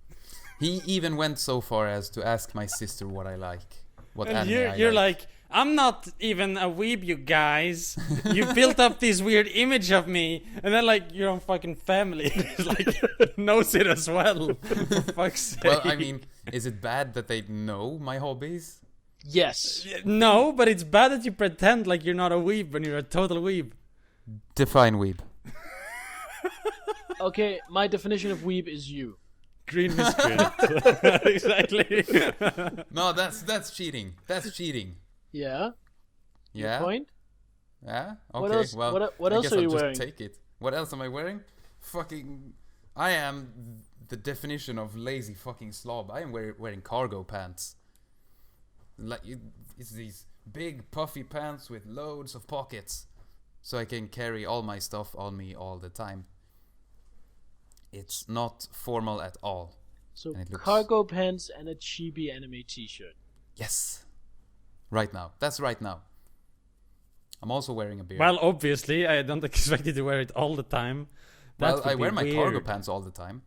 A: He even went so far as to ask my sister what I like. What
B: and
A: anime
B: you're
A: I like.
B: I'm not even a weeb, you guys. You built up this weird image of me, and then like your own fucking family like knows it as well. For fuck's sake.
A: Well, I mean, is it bad that they know my hobbies?
C: Yes.
B: No, but it's bad that you pretend like you're not a weeb when you're a total weeb.
A: Define weeb.
C: Okay, my definition of weeb is you.
B: GreenMiscreant. Exactly.
A: No, that's cheating. That's cheating.
C: Yeah.
A: Yeah.
C: Your point?
A: Yeah. Okay.
C: What else?
A: Well,
C: What
A: I
C: else
A: guess
C: are
A: I'll
C: you
A: just
C: wearing?
A: take it. What else am I wearing? Fucking. I am the definition of lazy fucking slob. I am wearing cargo pants. Like it's these big puffy pants with loads of pockets, so I can carry all my stuff on me all the time. It's not formal at all.
C: So
A: And it looks-
C: cargo pants and a chibi anime t-shirt.
A: Yes. Right now. That's right now. I'm also wearing a beard.
B: Well, obviously, I don't expect you to wear it all the time. That
A: Well, I
B: would
A: wear
B: be
A: my
B: weird.
A: cargo pants all the time.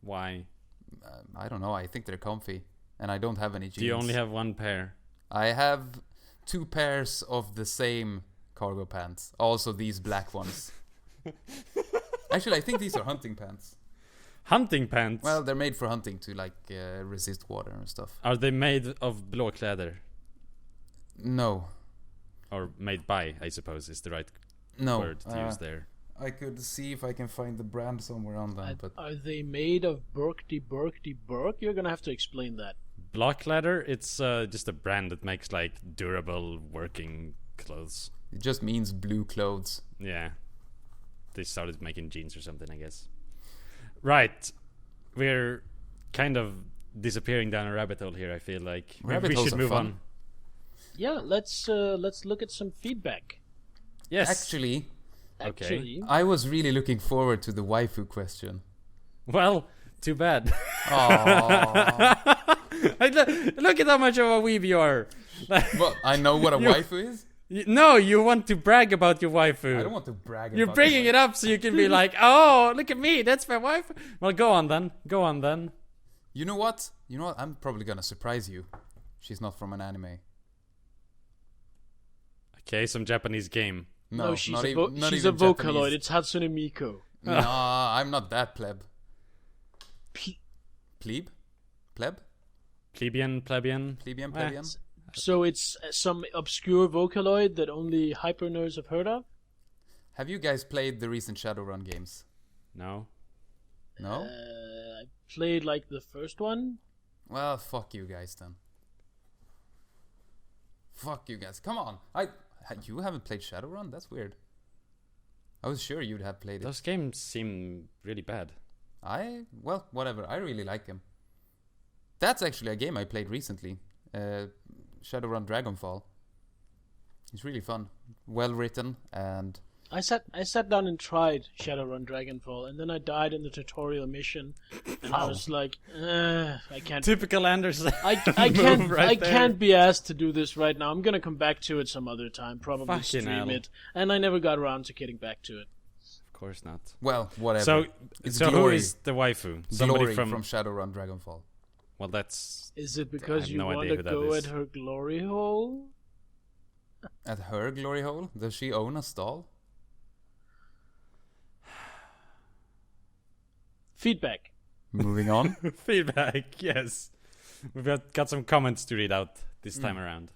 B: Why?
A: I don't know. I think they're comfy, and I don't have any jeans.
B: Do you only have one pair?
A: I have 2 pairs of the same cargo pants. Also these black ones. Actually, I think these are hunting pants.
B: Hunting pants?
A: Well, they're made for hunting to like resist water and stuff.
B: Are they made of blåkläder?
A: No.
B: Or made by, I suppose, is the right word to use there.
A: I could see if I can find the brand somewhere on them, but
C: Are they made of Berkty? You're gonna have to explain that.
B: Blåkläder, it's just a brand that makes like durable working clothes.
A: it just means blue clothes.
B: Yeah. They started making jeans or something, I guess. Right. We're kind of disappearing down a rabbit hole here, I feel like.
A: Rabbit
B: we
A: holes
B: should
A: are
B: move
A: fun.
B: on.
C: Yeah, let's look at some feedback.
B: Yes.
A: Actually,
C: Actually,
A: I was really looking forward to the waifu question.
B: Well, too bad.
A: Aww.
B: Look at how much of a weeb you are.
A: Well, I know what a waifu is.
B: No, you want to brag about your waifu.
A: I don't want to brag about
B: You're bringing it up so you can be like, oh, look at me, that's my wife. Well, go on then.
A: You know what? I'm probably gonna surprise you. She's not from an anime.
B: Okay, some Japanese game.
A: No,
C: she's
A: not
C: a
A: even
C: Vocaloid.
A: Japanese.
C: It's Hatsune Miku.
A: No, I'm not that pleb.
C: P-
A: Plebe? Pleb?
B: Plebeian.
A: Plebeian?
C: So it's some obscure Vocaloid that only hyper nerds have heard of?
A: Have you guys played the recent Shadowrun games?
B: No.
A: No?
C: I played like the first one.
A: Well, fuck you guys then. Fuck you guys. Come on. You haven't played Shadowrun? That's weird. I was sure you'd have played it.
B: Those games seem really bad.
A: Well, whatever. I really like them. That's actually a game I played recently. Shadowrun Dragonfall. It's really fun. Well written and...
C: I sat down and tried Shadowrun Dragonfall, and then I died in the tutorial mission, and I was like, I can't.
B: Typical Andersen.
C: I can't.
B: Right
C: I
B: there.
C: can't be asked to do this right now. I'm gonna come back to it some other time, probably
B: Fucking
C: stream
B: hell.
C: it, and I never got around to getting back to it.
B: Of course not.
A: Well, whatever.
B: So
A: It's
B: who
A: Glory.
B: is the waifu? Somebody
A: Glory
B: from...
A: from Shadowrun Dragonfall.
B: Well, that's...
C: Is it
B: I
C: because
B: have
C: you
B: no
C: want
B: idea
C: to
B: who that
C: go
B: is.
C: at her glory hole?
A: At her glory hole? Does she own a stall?
C: Feedback.
A: Moving on.
B: Feedback, yes. We've got some comments to read out this time around.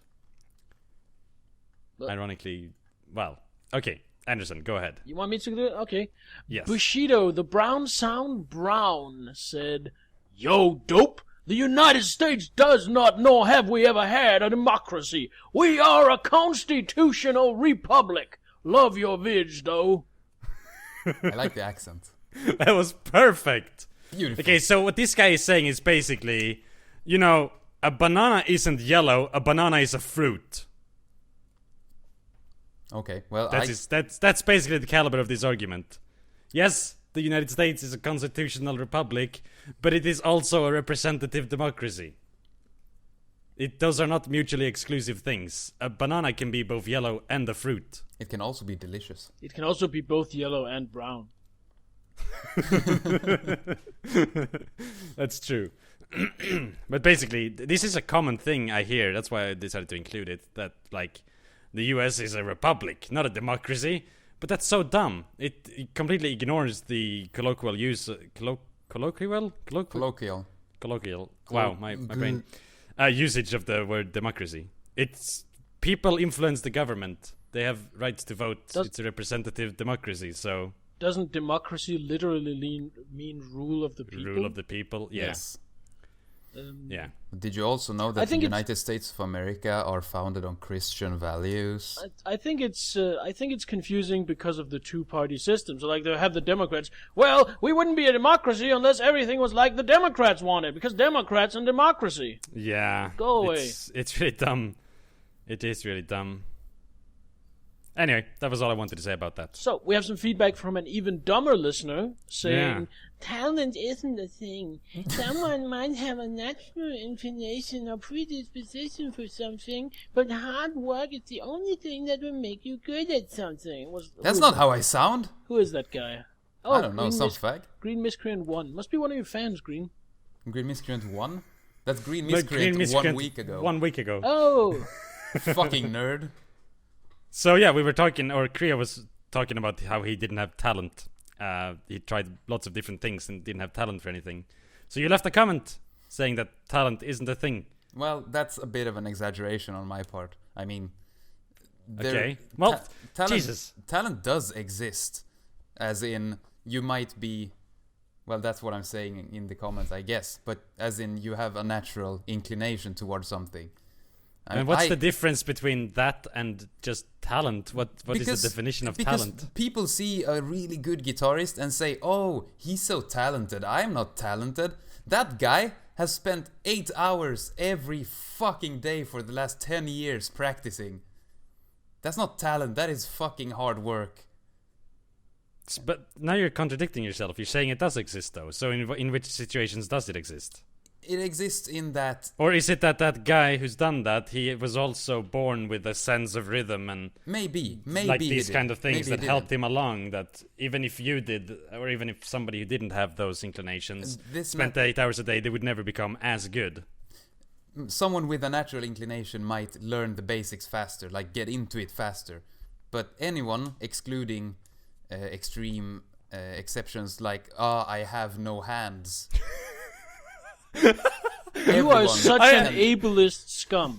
C: But-
B: Ironically, well, okay. Andersen, go ahead.
C: You want me to do it? Okay.
B: Yes.
C: Bushido, the Brown Sound Brown, said, Yo, dope! The United States does not nor have we ever had a democracy. We are a constitutional republic. Love your vids, though.
A: I like the accent.
B: That was perfect.
A: Beautiful.
B: Okay, so what this guy is saying is basically, a banana isn't yellow, a banana is a fruit.
A: Okay, well,
B: That's basically the caliber of this argument. Yes, the United States is a constitutional republic, but it is also a representative democracy. Those are not mutually exclusive things. A banana can be both yellow and a fruit.
A: it can also be delicious.
C: It can also be both yellow and brown.
B: That's true. But basically, this is a common thing I hear. That's why I decided to include it. That, like, the US is a republic, not a democracy. But that's so dumb. It completely ignores the colloquial use... Colloquial? Wow, my brain. Usage of the word democracy. It's... People influence the government. They have rights to vote. It's a representative democracy, so...
C: Doesn't democracy literally mean rule of the people?
B: Rule of the people, yes. Yeah.
A: Did you also know
C: I
A: that the
C: think
A: United States of America are founded on Christian values?
C: I think it's confusing because of the two-party system. So, like, they have the Democrats. Well, we wouldn't be a democracy unless everything was like the Democrats wanted, because Democrats and democracy.
B: Yeah.
C: Go away.
B: It's really dumb. It is really dumb. Anyway, that was all I wanted to say about that.
C: So, we have some feedback from an even dumber listener saying,
B: Yeah.
D: Talent isn't a thing. Someone might have a natural inclination or predisposition for something, but hard work is the only thing that will make you good at something.
A: That's not how I sound.
C: Who is that guy? Oh,
A: I don't know, some fag.
C: GreenMiscreant 1. Must be one of your fans, Green.
A: GreenMiscreant 1? That's
B: No,
A: GreenMiscreant 1 week ago.
B: 1 week ago.
C: Oh!
A: Fucking nerd.
B: So yeah, we were talking, or Kriya was talking about how he didn't have talent. He tried lots of different things and didn't have talent for anything. So you left a comment saying that talent isn't a thing.
A: Well, that's a bit of an exaggeration on my part. I mean,
B: Okay. Well,
A: talent,
B: Jesus.
A: talent does exist, as in you might be. Well, that's what I'm saying in the comments, I guess. But as in, you have a natural inclination towards something.
B: And what's the difference between that and just talent? What is the definition of talent?
A: People see a really good guitarist and say, "Oh, he's so talented. I'm not talented." That guy has spent 8 hours every fucking day for the last 10 years practicing. That's not talent. That is fucking hard work.
B: But now you're contradicting yourself. You're saying it does exist, though. So in which situations does it exist?
A: It exists in that...
B: Or is it that guy who's done that, he was also born with a sense of rhythm and...
A: Maybe
B: like these kind of things
A: maybe
B: that helped him along, that even if you did, or even if somebody who didn't have those inclinations spent 8 hours a day, they would never become as good.
A: Someone with a natural inclination might learn the basics faster, like get into it faster. But anyone, excluding extreme exceptions like, I have no hands...
C: You are such an ableist scum.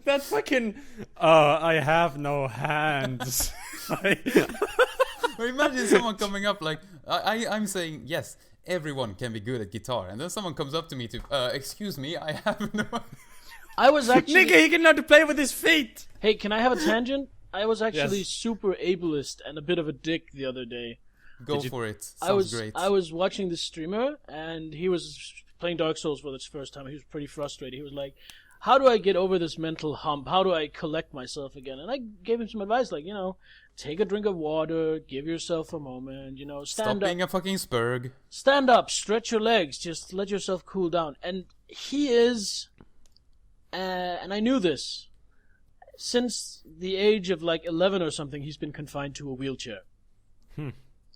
B: That fucking I have no hands.
A: Well, imagine someone coming up like I'm saying yes, everyone can be good at guitar, and then someone comes up to me to excuse me, I have no...
C: I was actually...
B: Nigga, he can learn to play with his feet.
C: Hey, can I have a tangent? I was actually
B: Yes.
C: super ableist and a bit of a dick the other day.
A: Go for it. Sounds great.
C: I was watching this streamer, and he was playing Dark Souls for the first time. He was pretty frustrated. He was like, how do I get over this mental hump? How do I collect myself again? And I gave him some advice, like, take a drink of water, give yourself a moment, stand
A: Stop
C: up.
A: being a fucking spurg.
C: Stand up, stretch your legs, just let yourself cool down. And he is, and I knew this, since the age of like 11 or something, he's been confined to a wheelchair.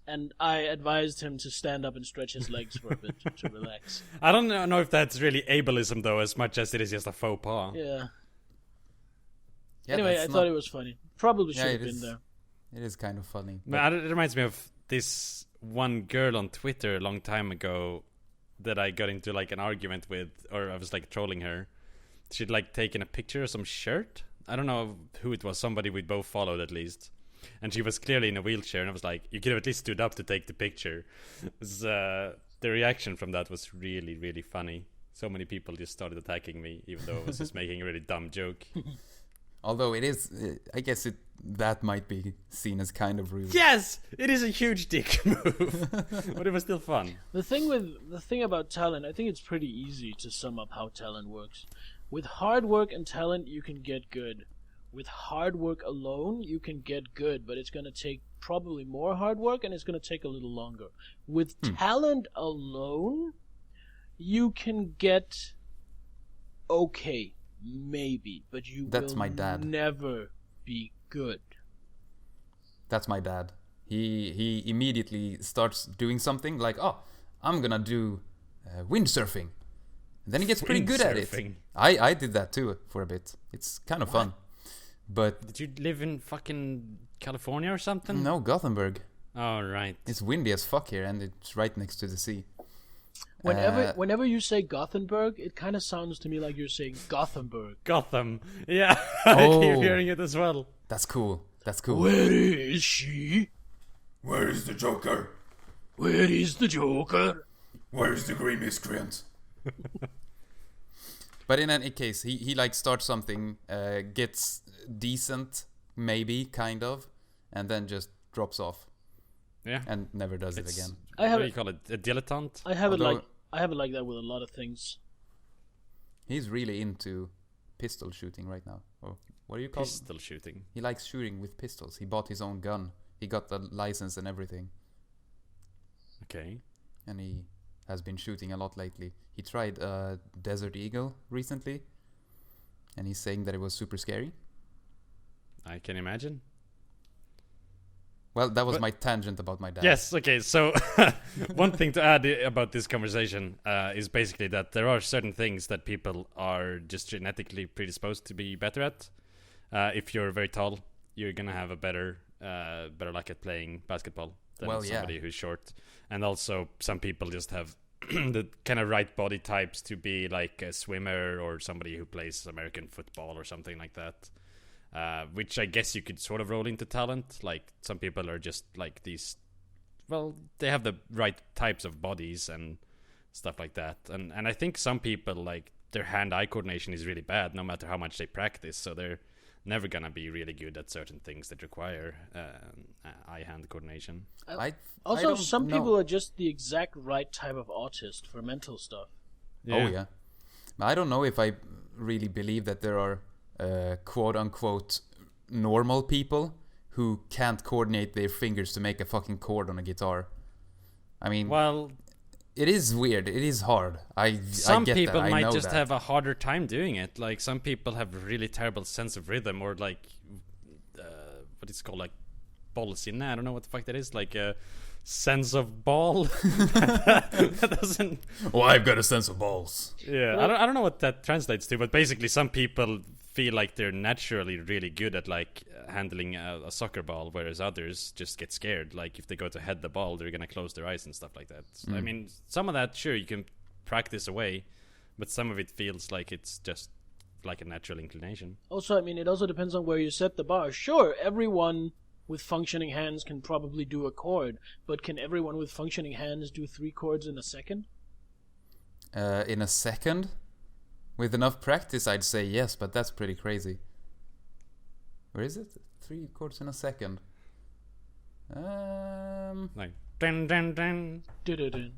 C: And I advised him to stand up and stretch his legs for a bit to relax.
B: I don't know if that's really ableism, though, as much as it is just a faux pas.
C: Yeah.
A: Yeah,
C: Anyway, I thought it was funny. Probably should have
A: it
C: been
A: is.
C: there.
A: It is kind of funny.
B: But it reminds me of this one girl on Twitter a long time ago that I got into like an argument with, or I was like trolling her. She'd like taken a picture of some shirt. I don't know who it was, somebody we both followed at least. And she was clearly in a wheelchair, and I was like, you could have at least stood up to take the picture. The reaction from that was really, really funny. So many people just started attacking me, even though I was just making a really dumb joke.
A: Although it is, I guess that might be seen as kind of rude.
B: Yes! It is a huge dick move. But it was still fun.
C: The thing about talent, I think it's pretty easy to sum up how talent works. With hard work and talent, you can get good. With hard work alone, you can get good, but it's going to take probably more hard work, and it's going to take a little longer. With talent alone, you can get okay, maybe, but you
A: That's
C: will
A: my dad.
C: never be good.
A: That's my dad. He immediately starts doing something like, I'm gonna do windsurfing. And then he gets pretty good at it.
B: Windsurfing.
A: I did that too for a bit. It's kind of fun. But
B: Did you live in fucking California or something?
A: no, Gothenburg.
B: Oh, right.
A: It's windy as fuck here, and it's right next to the sea.
C: Whenever you say Gothenburg, it kind of sounds to me like you're saying Gothenburg.
B: Gotham. Yeah,
A: Oh.
B: I keep hearing it as well.
A: That's cool. That's cool.
C: Where is she?
A: Where is the Joker?
C: Where is the Joker?
A: Where is the GreenMiscreant? But in any case, he like starts something, gets decent, maybe, kind of, and then just drops off
B: Yeah.
A: and never does it
B: It's-
A: again.
C: I have
B: what do
C: it-
B: you call it? A dilettante?
C: I have it
A: Although-
C: like that with a lot of things.
A: He's really into pistol shooting right now. Or what do you call it?
B: Pistol shooting.
A: He likes shooting with pistols. He bought his own gun. He got the license and everything.
B: Okay.
A: And he has been shooting a lot lately. He tried Desert Eagle recently. And he's saying that it was super scary.
B: I can imagine.
A: Well, that was
B: But-
A: my tangent about my dad.
B: Yes, okay, so one thing to add about this conversation is basically that there are certain things that people are just genetically predisposed to be better at. If you're very tall, you're gonna have a better better luck at playing basketball than
A: Well, yeah.
B: somebody who's short. And also, some people just have the kind of right body types to be like a swimmer or somebody who plays American football or something like that. Which I guess you could sort of roll into talent. Like, some people are just like these. Well, they have the right types of bodies and stuff like that. And I think some people, like, their hand-eye coordination is really bad no matter how much they practice. So they're never gonna be really good at certain things that require eye-hand coordination.
C: Also, some people are just the exact right type of autist for mental stuff.
A: Yeah. Oh, yeah. I don't know if I really believe that there are quote-unquote normal people who can't coordinate their fingers to make a fucking chord on a guitar. I mean,
B: well,
A: it is weird. It is hard.
B: Some
A: I get
B: people
A: that.
B: might just have a harder time doing it. Like, some people have a really terrible sense of rhythm, or like, what it's called, like bollsinne. I don't know what the fuck that is. Like a sense of ball. That doesn't.
A: Oh, I've got a sense of balls.
B: Yeah, I don't know what that translates to, but basically, some people feel like they're naturally really good at like handling a soccer ball, whereas others just get scared. Like, if they go to head the ball, they're gonna close their eyes and stuff like that. I mean, some of that, sure, you can practice away, but some of it feels like it's just like a natural inclination.
C: Also, I mean, it also depends on where you set the bar. Sure, everyone with functioning hands can probably do a chord, but can everyone with functioning hands do 3 chords in a second?
A: In a second? With enough practice, I'd say yes, but that's pretty crazy. Where is it? 3 chords in a second.
B: Like dun dun dun.
C: Du-du-dun.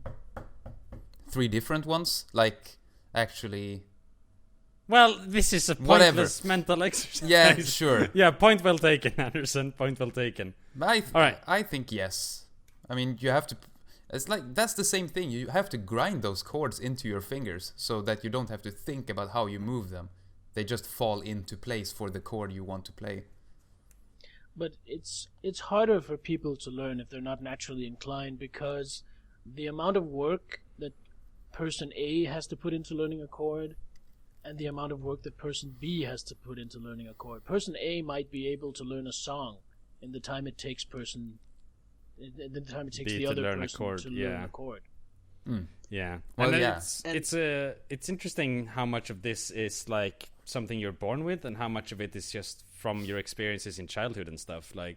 A: 3 different ones? Like, actually...
B: Well, this is a pointless mental exercise.
A: Yeah, sure.
B: Yeah, point well taken, Anderson. Point well taken.
A: All
B: right.
A: I think yes. I mean, you have to... It's like, that's the same thing. You have to grind those chords into your fingers so that you don't have to think about how you move them. They just fall into place for the chord you want to play.
C: But it's harder for people to learn if they're not naturally inclined, because the amount of work that person A has to put into learning a chord and the amount of work that person B has to put into learning a chord. Person A might be able to learn a song in the time it takes the other person to learn a chord.
B: Yeah.
A: Well,
B: and
A: yeah.
B: It's interesting how much of this is like something you're born with and how much of it is just from your experiences in childhood and stuff. Like,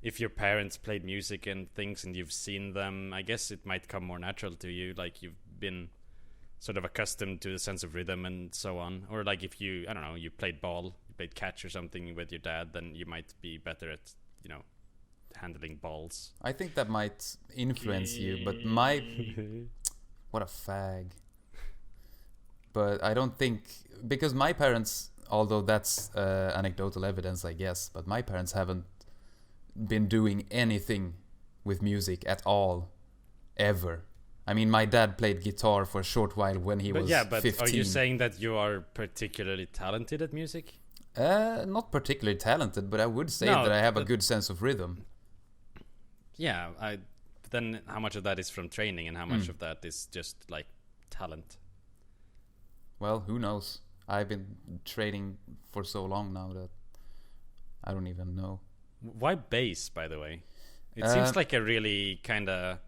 B: if your parents played music and things and you've seen them, I guess it might come more natural to you. Like, you've been sort of accustomed to the sense of rhythm and so on. Or like, if you, I don't know, you played ball, you played catch or something with your dad, then you might be better at, handling balls.
A: I think that might influence you, but what a fag. But I don't think, because my parents, although that's anecdotal evidence, I guess, but my parents haven't been doing anything with music at all, ever. I mean, my dad played guitar for a short while when he was 15.
B: Are you saying that you are particularly talented at music?
A: Not particularly talented, but I would say that I have a good sense of rhythm.
B: Yeah, then how much of that is from training and how much of that is just like talent?
A: Well, who knows? I've been training for so long now that I don't even know.
B: Why bass, by the way? It seems like a really kind of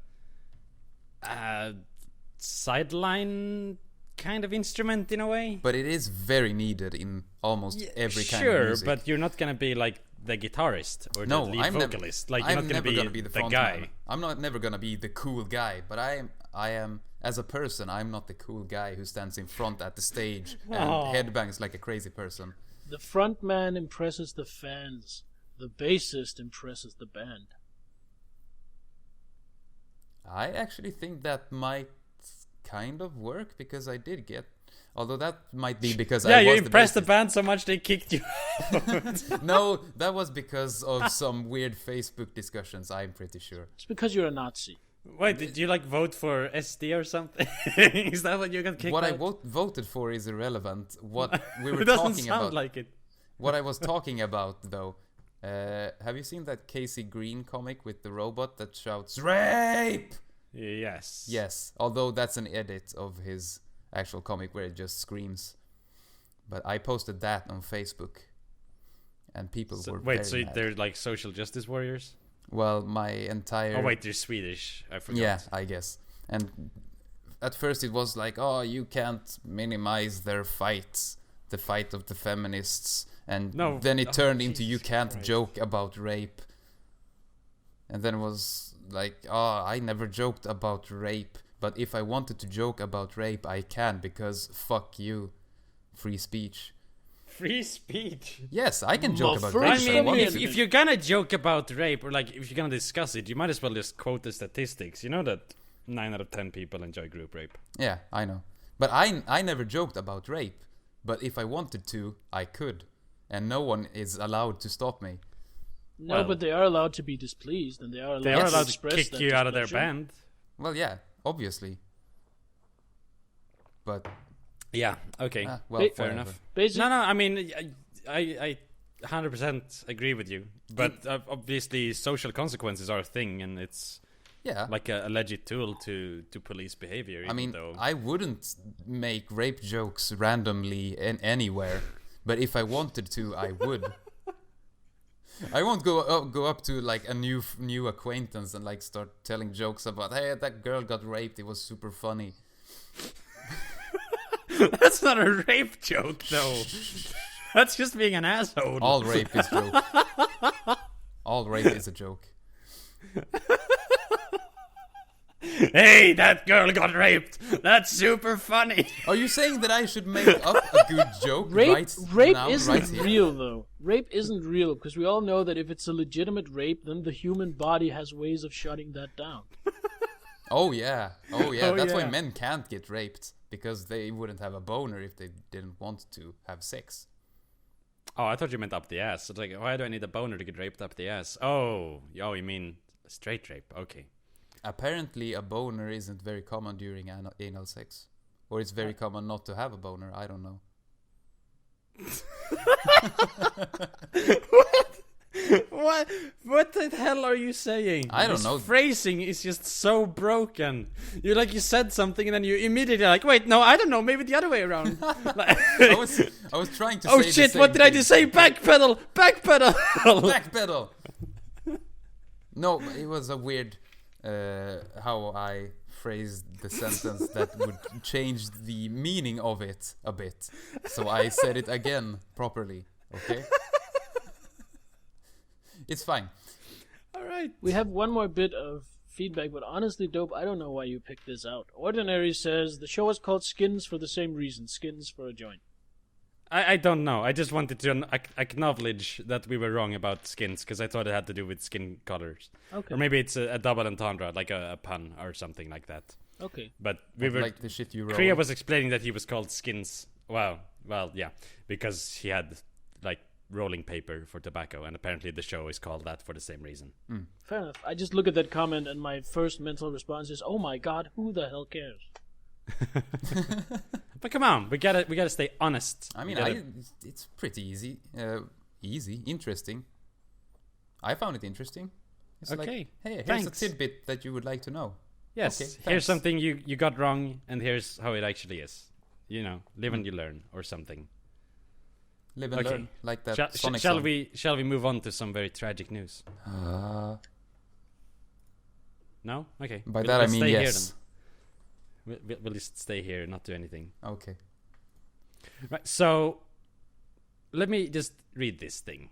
B: sideline kind of instrument in a way.
A: But it is very needed in almost every kind of music.
B: Sure, but you're not gonna be like the guitarist or the lead vocalist. You're not gonna be the guy.
A: Man. I'm never gonna be the cool guy, but I am as a person. I'm not the cool guy who stands in front at the stage and headbangs like a crazy person.
C: The front man impresses the fans. The bassist impresses the band.
A: I actually think that might kind of work, because I did get... Although that might be because I was
B: you impressed the band so much they kicked you out.
A: No, that was because of some weird Facebook discussions, I'm pretty sure.
C: It's because you're a Nazi.
B: Wait, did you like vote for SD or something? Is that what you got kicked
A: out?
B: What
A: I voted for is irrelevant. What we were
B: it doesn't
A: talking
B: sound
A: about...
B: like it.
A: What I was talking about, though... have you seen that Casey Greene comic with the robot that shouts RAPE?
B: Yes.
A: Yes, although that's an edit of his actual comic where it just screams. But I posted that on Facebook. and people were
B: Wait,
A: very
B: so
A: mad.
B: they're like social justice warriors?
A: Well, my entire...
B: Oh wait, they're Swedish. I forgot.
A: Yeah, I guess. And at first it was like, oh, you can't minimize their fights, the fight of the feminists. And
B: No.
A: then it turned into, you
B: Jesus
A: can't
B: Christ.
A: joke about rape. And then it was like, oh, I never joked about rape. But if I wanted to joke about rape, I can, because fuck you. Free speech.
B: Free speech.
A: Yes, I can joke
C: My
A: about
C: first
A: rape.
B: I
A: if
B: mean,
A: wanted
B: if,
A: to.
B: if you're gonna joke about rape, or like if you're gonna discuss it, you might as well just quote the statistics. You know that 9 out of 10 people enjoy group rape.
A: Yeah, I know. But I never joked about rape. But if I wanted to, I could. And no one is allowed to stop me.
C: No,
B: Well-
C: but they are allowed to be displeased, and they are allowed,
B: They are
C: to,
B: allowed to
C: express
B: kick
C: that
B: you out of their
C: displeasure.
B: band.
A: Well, yeah, obviously. But,
B: Yeah. Okay.
A: well,
C: Hey,
B: fair
A: whatever.
B: enough.
C: Basically,
B: No, I mean, I 100% agree with you. But obviously, social consequences are a thing, and it's
A: Yeah.
B: like a legit tool to police behavior.
A: I
B: even
A: mean,
B: though...
A: I wouldn't make rape jokes randomly anywhere, but if I wanted to, I would. I won't go up to like a new acquaintance and like start telling jokes about, hey, that girl got raped. It was super funny.
B: That's not a rape joke, though. That's just being an asshole.
A: All rape is joke. All rape is a joke.
B: Hey, that girl got raped. That's super funny.
A: Are you saying that I should make up a good joke
C: rape
A: now,
C: isn't
A: right here?
C: real, though. Rape isn't real, because we all know that if it's a legitimate rape, then the human body has ways of shutting that down.
A: Oh yeah.
B: Oh,
A: That's why
B: yeah.
A: men can't get raped, because they wouldn't have a boner if they didn't want to have sex.
B: Oh, I thought you meant up the ass. It's like, why do I need a boner to get raped up the ass? Oh, you mean straight rape? Okay.
A: Apparently, a boner isn't very common during anal sex, or it's very common not to have a boner. I don't know.
B: What the hell are you saying?
A: I don't
B: This
A: know.
B: Phrasing is just so broken. You said something and then you immediately like, wait, no, I don't know, maybe the other way around. Like-
A: I was trying to.
B: oh
A: say the
B: shit!
A: same
B: What did I
A: thing.
B: just say? Backpedal, backpedal.
A: Backpedal. No, it was a weird how I phrased the sentence that would change the meaning of it a bit. So I said it again properly. Okay. It's fine.
B: All right.
C: We have one more bit of feedback, but honestly, Dope, I don't know why you picked this out. Ordinary says, the show is called Skins for the same reason. Skins for a joint.
B: I don't know. I just wanted to acknowledge that we were wrong about skins because I thought it had to do with skin colors.
C: Okay.
B: Or maybe it's a double entendre, like a pun or something like that.
C: Okay.
B: But we were
A: Like the shit you wrote.
B: Kriya was explaining that he was called Skins. Well, yeah, because he had like rolling paper for tobacco, and apparently the show is called that for the same reason.
C: Fair enough. I just look at that comment and my first mental response is, oh my god, who the hell cares?
B: But come on, we gotta stay honest.
A: I mean,
B: We gotta-
A: it's pretty easy. Interesting. I found it interesting. It's
B: Okay,
A: like, hey, here's
B: thanks.
A: a tidbit that you would like to know.
B: yes.
A: okay,
B: Here's
A: thanks.
B: something you got wrong, and here's how it actually is. You know, live and you learn, or something.
A: Live and
B: Okay.
A: learn, like that
B: Shall
A: Sonic
B: shall
A: song.
B: we move on to some very tragic news? No? Okay.
A: By
B: We'll-
A: that I
B: we'll
A: mean
B: stay here
A: yes.
B: then. We'll just stay here, not do anything.
A: Okay.
B: Right, so let me just read this thing.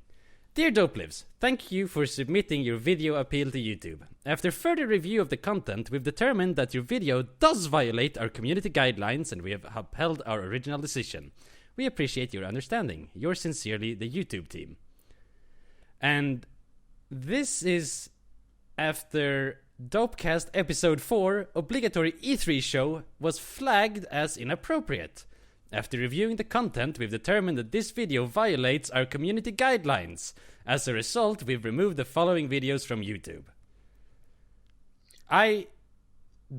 B: Dear Dopelives, thank you for submitting your video appeal to YouTube. After further review of the content, we've determined that your video does violate our community guidelines and we have upheld our original decision. We appreciate your understanding. Yours sincerely, the YouTube team. And this is after Dopecast episode 4, obligatory E3 show, was flagged as inappropriate. After reviewing the content, we've determined that this video violates our community guidelines. As a result, we've removed the following videos from YouTube. I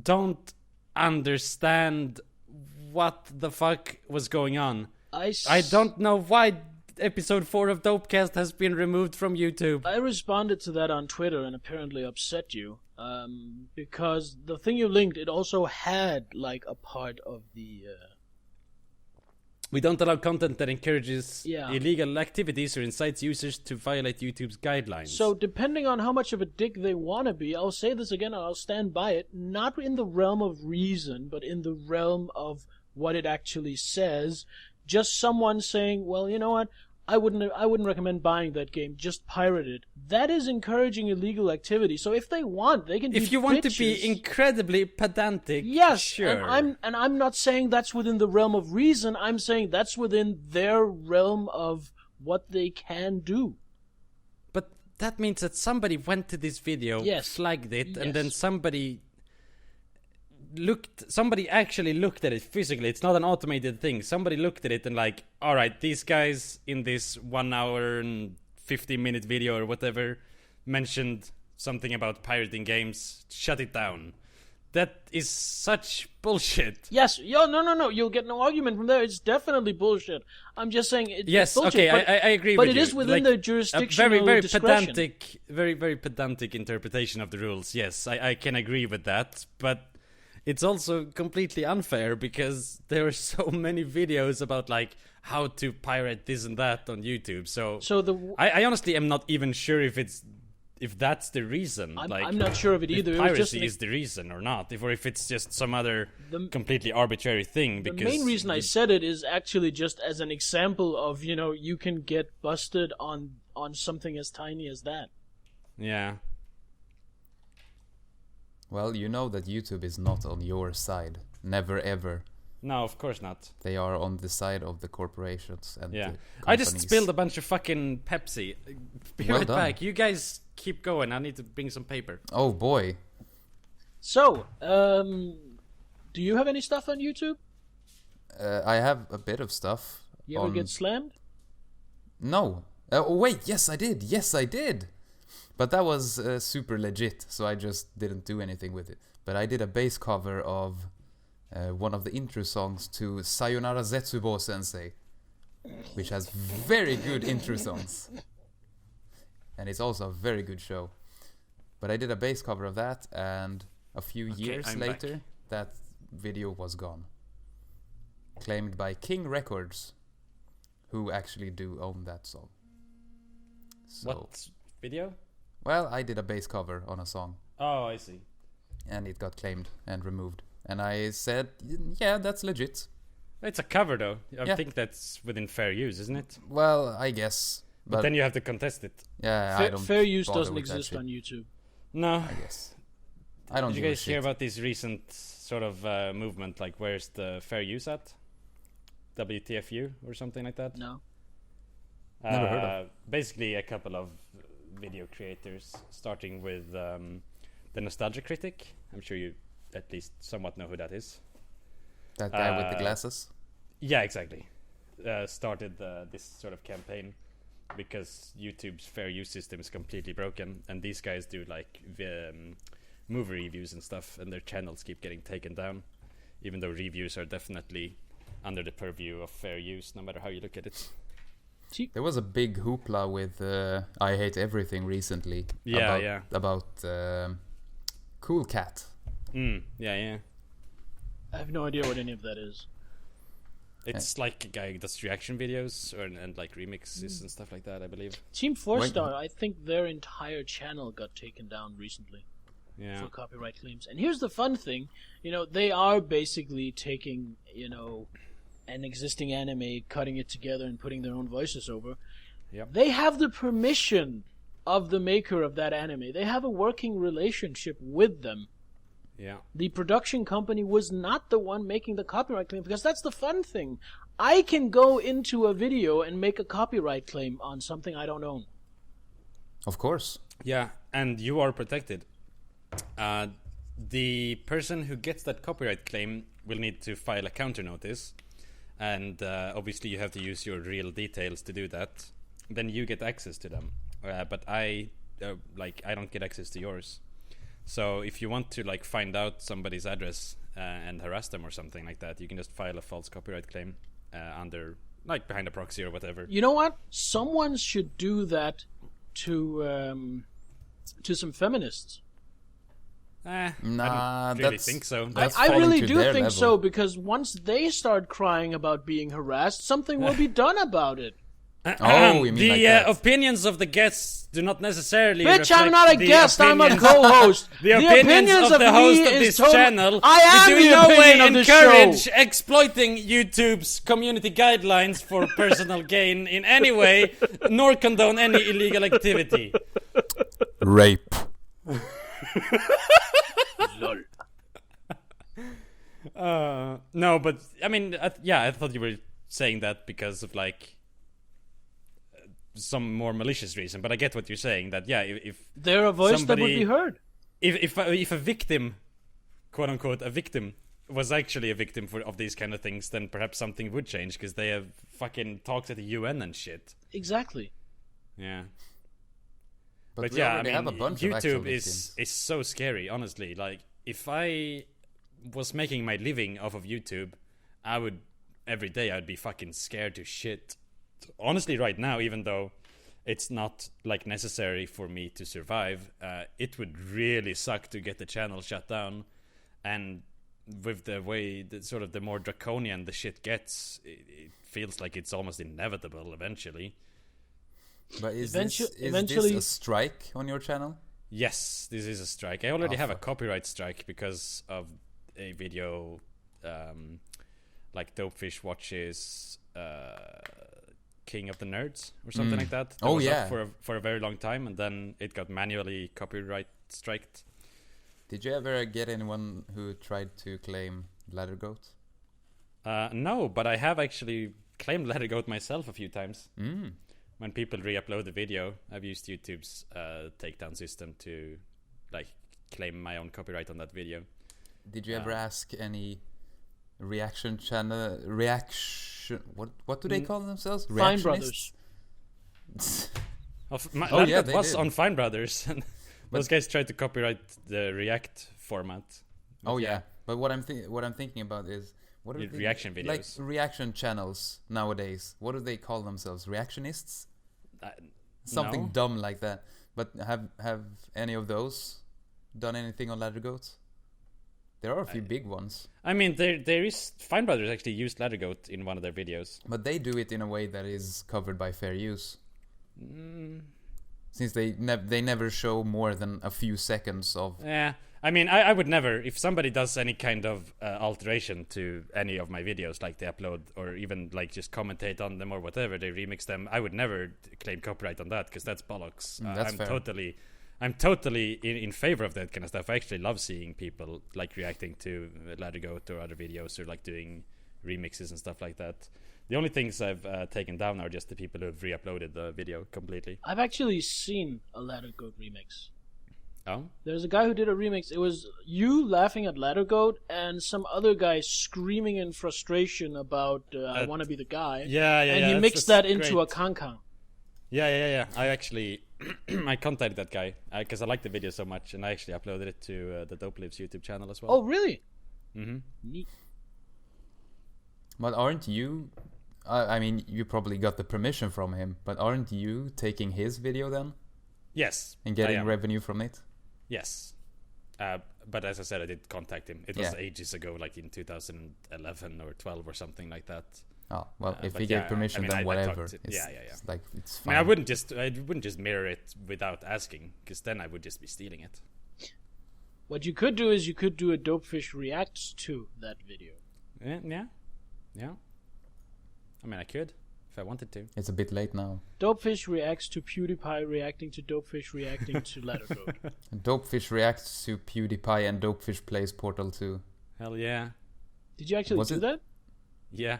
B: don't understand what the fuck was going on. I don't know why episode 4 of Dopecast has been removed from YouTube.
C: I responded to that on Twitter and apparently upset you. Because the thing you linked, it also had like a part of the
B: We don't allow content that encourages
C: Yeah.
B: illegal activities or incites users to violate YouTube's guidelines.
C: So depending on how much of a dick they want to be, I'll say this again and I'll stand by it, not in the realm of reason, but in the realm of what it actually says. Just someone saying, well, you know what, I wouldn't recommend buying that game, just pirate it. That is encouraging illegal activity. So if they want, they can be
B: if you want
C: bitches.
B: to be incredibly pedantic,
C: Yes,
B: sure.
C: and I'm not saying that's within the realm of reason. I'm saying that's within their realm of what they can do.
B: But that means that somebody went to this video,
C: Yes.
B: flagged it,
C: Yes.
B: and then somebody actually looked at it physically. It's not an automated thing. Somebody looked at it and like, all right, these guys in this 1 hour and 50-minute video or whatever mentioned something about pirating games. Shut it down. That is such bullshit.
C: Yes, no. You'll get no argument from there. It's definitely bullshit. I'm just saying it's
B: Yes,
C: bullshit.
B: okay,
C: but,
B: I agree
C: but
B: with you.
C: it is within
B: Like,
C: their
B: a
C: jurisdictional
B: very
C: discretion.
B: pedantic, very pedantic interpretation of the rules. Yes, I can agree with that, but it's also completely unfair because there are so many videos about like how to pirate this and that on YouTube. So I honestly am not even sure if that's the reason.
C: I'm not sure of it either.
B: If
C: It was
B: piracy
C: just
B: is the reason or not, or if it's just some other completely arbitrary thing.
C: the
B: Because
C: main reason I said it is actually just as an example of, you know, you can get busted on something as tiny as that.
B: Yeah.
A: Well, you know that YouTube is not on your side. Never ever.
B: No, of course not.
A: They are on the side of the corporations and
B: Yeah.
A: the
B: I just
A: companies.
B: spilled a bunch of fucking Pepsi. Be
A: Well
B: right
A: done.
B: back. You guys keep going. I need to bring some paper.
A: Oh boy.
C: So, do you have any stuff on YouTube?
A: I have a bit of stuff.
C: You ever get slammed?
A: No. Oh wait, yes I did. But that was super legit, so I just didn't do anything with it. But I did a bass cover of one of the intro songs to Sayonara Zetsubo Sensei, which has very good intro songs. And it's also a very good show. But I did a bass cover of that, and a few years
B: I'm
A: later,
B: back.
A: that video was gone. Claimed by King Records, who actually do own that song. So,
B: What video?
A: well, I did a bass cover on a song,
B: Oh, I see.
A: and it got claimed and removed. And I said, yeah, that's legit.
B: It's a cover though. I
A: Yeah.
B: think that's within fair use, isn't it?
A: Well, I guess.
B: But then you have to contest it.
A: yeah, I don't
C: Fair use
A: bother
C: doesn't
A: with that
C: exist
A: shit,
C: on YouTube.
B: No.
A: I guess. I don't
B: Did you
A: give a
B: guys hear
A: shit.
B: about this recent sort of movement? Like, where's the fair use at? WTFU or something like that?
C: No.
A: Never heard of.
B: Basically, a couple of video creators, starting with the Nostalgia Critic. I'm sure you at least somewhat know who that is.
A: That guy with the glasses?
B: Yeah, exactly. Started this sort of campaign because YouTube's fair use system is completely broken, and these guys do like movie reviews and stuff, and their channels keep getting taken down, even though reviews are definitely under the purview of fair use, no matter how you look at it.
A: There was a big hoopla with I Hate Everything recently.
B: Yeah,
A: About Cool Cat.
B: Yeah.
C: I have no idea what any of that is.
B: It's like a guy who does reaction videos and like remixes and stuff like that, I believe.
C: Team 4
A: Wait.
C: Star, I think their entire channel got taken down recently
B: Yeah.
C: for copyright claims. And here's the fun thing, you know, they are basically taking, you know, an existing anime, cutting it together and putting their own voices over.
B: Yep.
C: They have the permission of the maker of that anime. They have a working relationship with them.
B: Yeah.
C: The production company was not the one making the copyright claim, because that's the fun thing. I can go into a video and make a copyright claim on something I don't own.
A: Of course.
B: Yeah, and you are protected. The person who gets that copyright claim will need to file a counter notice, and obviously you have to use your real details to do that. Then you get access to them, but I don't get access to yours. So if you want to like find out somebody's address and harass them or something like that, you can just file a false copyright claim under like behind a proxy or whatever.
C: You know what? Someone should do that to some feminists.
B: I
A: Nah,
B: don't really
A: that's-
B: think so.
A: that's
C: I
A: falling
C: really
A: to
C: do
A: their
C: think
A: level.
C: so, because once they start crying about being harassed, something will be done about it.
A: Oh, you mean
B: the
A: like that?
B: opinions of the guests do not necessarily
C: Bitch,
B: reflect
C: I'm not a
B: the
C: guest, I'm a
B: opinions-
C: co-host.
B: The opinions of the host of this channel
C: I am
B: do
C: the
B: in no way
C: opinion of the
B: encourage
C: show.
B: exploiting YouTube's community guidelines for personal gain in any way, nor condone any illegal activity.
A: Rape.
B: No, but I mean, I thought you were saying that because of like some more malicious reason. But I get what you're saying. That if
C: They're a voice that would
B: somebody-
C: be heard.
B: if a victim, quote unquote, a victim was actually a victim of these kind of things, then perhaps something would change because they have fucking talks at the UN and shit.
C: Exactly.
B: Yeah.
A: But we
B: yeah, I
A: already
B: mean,
A: have a bunch of actual
B: YouTube
A: victims.
B: is so scary, honestly. Like, if I was making my living off of YouTube, every day I'd be fucking scared to shit. Honestly, right now, even though it's not like necessary for me to survive, it would really suck to get the channel shut down. And with the way that sort of the more draconian the shit gets, it feels like it's almost inevitable eventually.
A: But is
C: eventually-
A: this a strike on your channel?
B: Yes, this is a strike. I already
A: Oh,
B: have a
A: fuck.
B: copyright strike because of a video, like Dopefish watches King of the Nerds or something like that. That
A: Oh,
B: was up
A: yeah.
B: for a very long time, and then it got manually copyright striked.
A: Did you ever get anyone who tried to claim Ladder Goat?
B: No, but I have actually claimed Letter Goat myself a few times.
A: Mm.
B: When people re-upload the video, I've used YouTube's takedown system to like claim my own copyright on that video.
A: Did you ever ask any reaction channel what do they call themselves?
C: Fine
A: Reactionists?
B: Oh,
A: yeah,
B: that
A: they
B: was
A: did.
B: on Fine Brothers. Those guys tried to copyright the React format.
A: Oh yeah, but what I'm thinking about is what are
B: Reaction
A: like
B: videos.
A: reaction channels nowadays. What do they call themselves? Reactionists? Something
B: No.
A: dumb like that. But have any of those done anything on Ladder Goats? There are a few big ones,
B: I mean, there is Fine Brothers actually used Ladder Goat in one of their videos.
A: but they do it in a way that is covered by fair use. Since they never show more than a few seconds of.
B: Yeah, I mean, I would never, if somebody does any kind of alteration to any of my videos, like they upload or even like just commentate on them or whatever, they remix them, I would never claim copyright on that because that's bollocks.
A: That's fair.
B: I'm totally in favor of that kind of stuff. I actually love seeing people like reacting to Ladder Goat or other videos or like doing remixes and stuff like that. The only things I've taken down are just the people who have re-uploaded the video completely.
C: I've actually seen a Ladder Goat remix.
B: Oh?
C: There's a guy who did a remix. It was you laughing at Ladder Goat and some other guy screaming in frustration about I want to be the guy.
B: Yeah.
C: And he mixed that into a cancan.
B: Yeah. I actually I contacted that guy because I liked the video so much, and I actually uploaded it to the Dopelives YouTube channel as well.
C: Oh, really?
B: Mm-hmm.
C: Neat.
A: But aren't you? I mean, you probably got the permission from him, but aren't you taking his video then
B: Yes.
A: and
B: I
A: getting
B: am.
A: revenue from it?
B: Yes. But as I said, I did contact him. It was
A: Yeah.
B: ages ago, like in 2011 or 12 or something like that.
A: Oh well, if
B: but
A: he
B: yeah,
A: gave permission,
B: I mean,
A: then
B: I
A: whatever.
B: talked to-
A: It's,
B: yeah.
A: It's like it's
B: I
A: fine.
B: mean, I wouldn't just mirror it without asking, because then I would just be stealing it.
C: What you could do is you could do a Dopefish reacts to that video.
B: Yeah. I mean, I could if I wanted to.
A: It's a bit late now.
C: Dopefish reacts to PewDiePie reacting to Dopefish reacting to Ladder Goat.
A: Dopefish reacts to PewDiePie and Dopefish plays Portal 2.
B: Hell yeah.
C: Did you actually
A: Was
C: do
A: it-
C: that?
B: Yeah.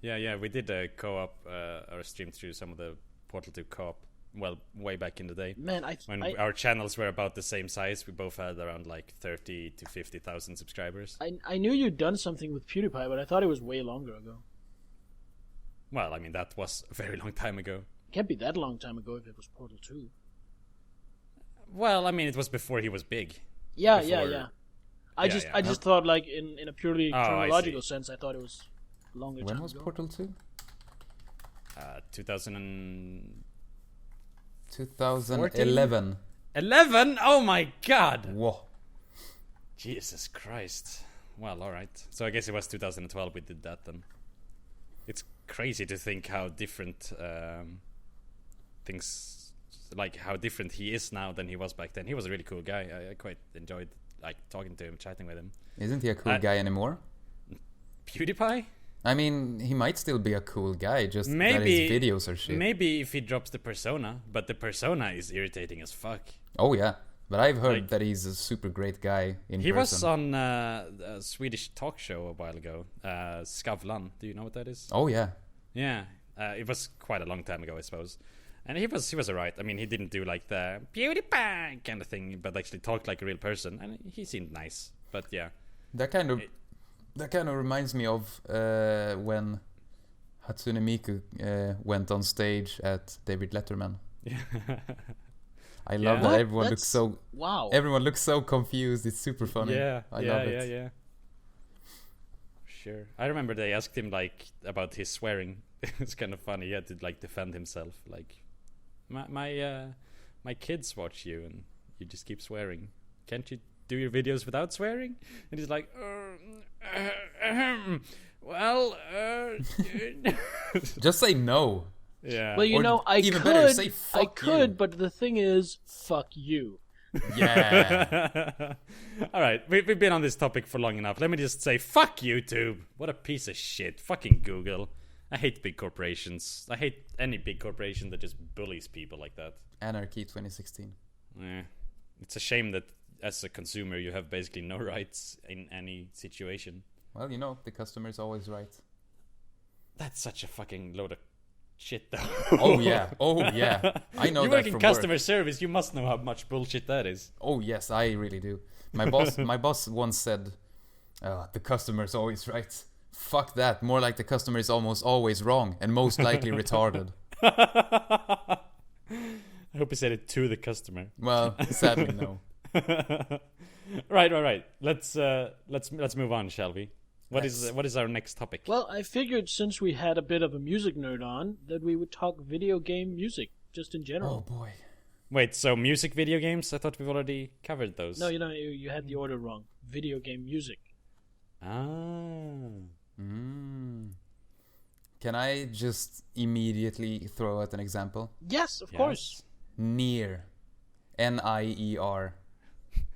B: We did a co-op or stream through some of the Portal 2 co-op. Well, way back in the day.
C: Man,
B: When our channels were about the same size, we both had around like 30 to 50,000 subscribers.
C: I knew you'd done something with PewDiePie, but I thought it was way longer ago.
B: Well, I mean, that was a very long time ago.
C: Can't be that long time ago if it was Portal 2.
B: Well, I mean, it was before he was big.
C: Yeah.
B: Before-
C: I just thought like in a purely
B: Oh, I
C: chronological
B: see.
C: sense, I thought it was longer
A: When
C: time
A: was
C: ago.
A: Portal 2?
B: 2011?
A: 2011.
B: Oh my god!
A: Whoa.
B: Jesus Christ. Well, alright. So I guess it was 2012 we did that then. It's crazy to think how different things, like how different he is now than he was back then. He was a really cool guy. I quite enjoyed like talking to him, chatting with him.
A: Isn't he a cool guy anymore?
B: PewDiePie?
A: I mean, he might still be a cool guy, just that his videos are shit.
B: Maybe if he drops the persona, but the persona is irritating as fuck.
A: Oh yeah, but I've heard that he's a super great guy in person.
B: He was on a Swedish talk show a while ago, Skavlan. Do you know what that is?
A: Oh yeah.
B: Yeah, it was quite a long time ago, I suppose. And he was alright. I mean, he didn't do like the PewDiePie kind of thing, but actually talked like a real person, and he seemed nice. But yeah,
A: that kind of reminds me of when Hatsune Miku went on stage at David Letterman.
B: Yeah.
A: I love that everyone looks so
C: wow.
A: Everyone looks so confused. It's super funny.
B: Yeah,
A: I love it.
B: Yeah. Sure. I remember they asked him like about his swearing. It's kind of funny. He had to like defend himself. Like, my kids watch you and you just keep swearing. Can't you do your videos without swearing? And he's like, well,
A: just say no.
B: Yeah.
C: Well, you know, I
A: even
C: could,
A: better, say fuck you.
C: but the thing is, fuck you.
A: Yeah.
B: All right, we've been on this topic for long enough. Let me just say, fuck YouTube. What a piece of shit. Fucking Google. I hate big corporations. I hate any big corporation that just bullies people like that.
A: Anarchy 2016.
B: Yeah. It's a shame that as a consumer you have basically no rights in any situation.
A: Well, you know, the customer is always right.
B: That's such a fucking load of shit, though.
A: Oh yeah, I know
B: you
A: that
B: work in
A: from
B: customer
A: work.
B: service. You must know how much bullshit that is.
A: Oh yes, I really do. My boss once said, "The customer is always right." Fuck that. More like the customer is almost always wrong and most likely retarded.
B: I hope he said it to the customer.
A: Well, sadly no.
B: Right. Let's move on, shall we? What is our next topic?
C: Well, I figured since we had a bit of a music nerd on, that we would talk video game music, just in general.
A: Oh boy.
B: Wait, so music video games? I thought we've already covered those.
C: No, you had the order wrong. Video game music.
B: Ah.
A: Can I just immediately throw out an example?
C: Yes, of course.
A: Nier. Nier.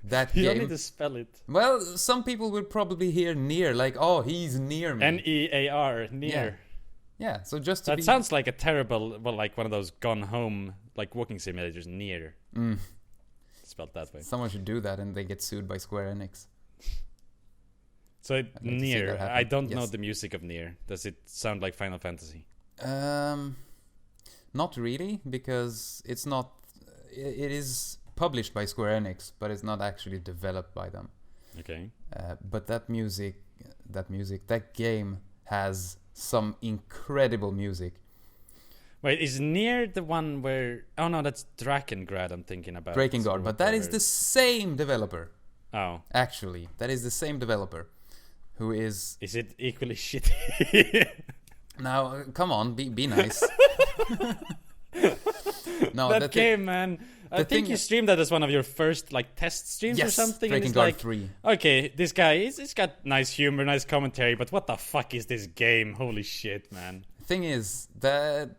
A: That
B: You
A: game.
B: don't need to spell it.
A: Well, some people will probably hear near, like, oh, he's near me.
B: Near. Near.
A: Yeah, so just to
B: That
A: be...
B: sounds like a terrible, well, like one of those gone home, like walking simulators. Near. Spelled that way.
A: Someone should do that and they get sued by Square Enix.
B: So
A: like to see
B: Near.
A: that happen.
B: I don't
A: Yes.
B: know the music of Near. Does it sound like Final Fantasy?
A: Not really, because it's not... It is published by Square Enix, but it's not actually developed by them.
B: Okay.
A: But that game has some incredible music.
B: Wait, is Near the one where... Oh no, that's Drakengard I'm thinking about.
A: Drakengard, but that is the same developer.
B: Oh.
A: Actually, that is the same developer. Who is...
B: Is it equally shitty?
A: Now, come on, be nice. No,
B: that game, man. I think you streamed that as one of your first like test streams or something.
A: Drakengard
B: and it's like,
A: 3.
B: okay, this guy, he's got nice humor, nice commentary, but what the fuck is this game? Holy shit, man.
A: Thing is that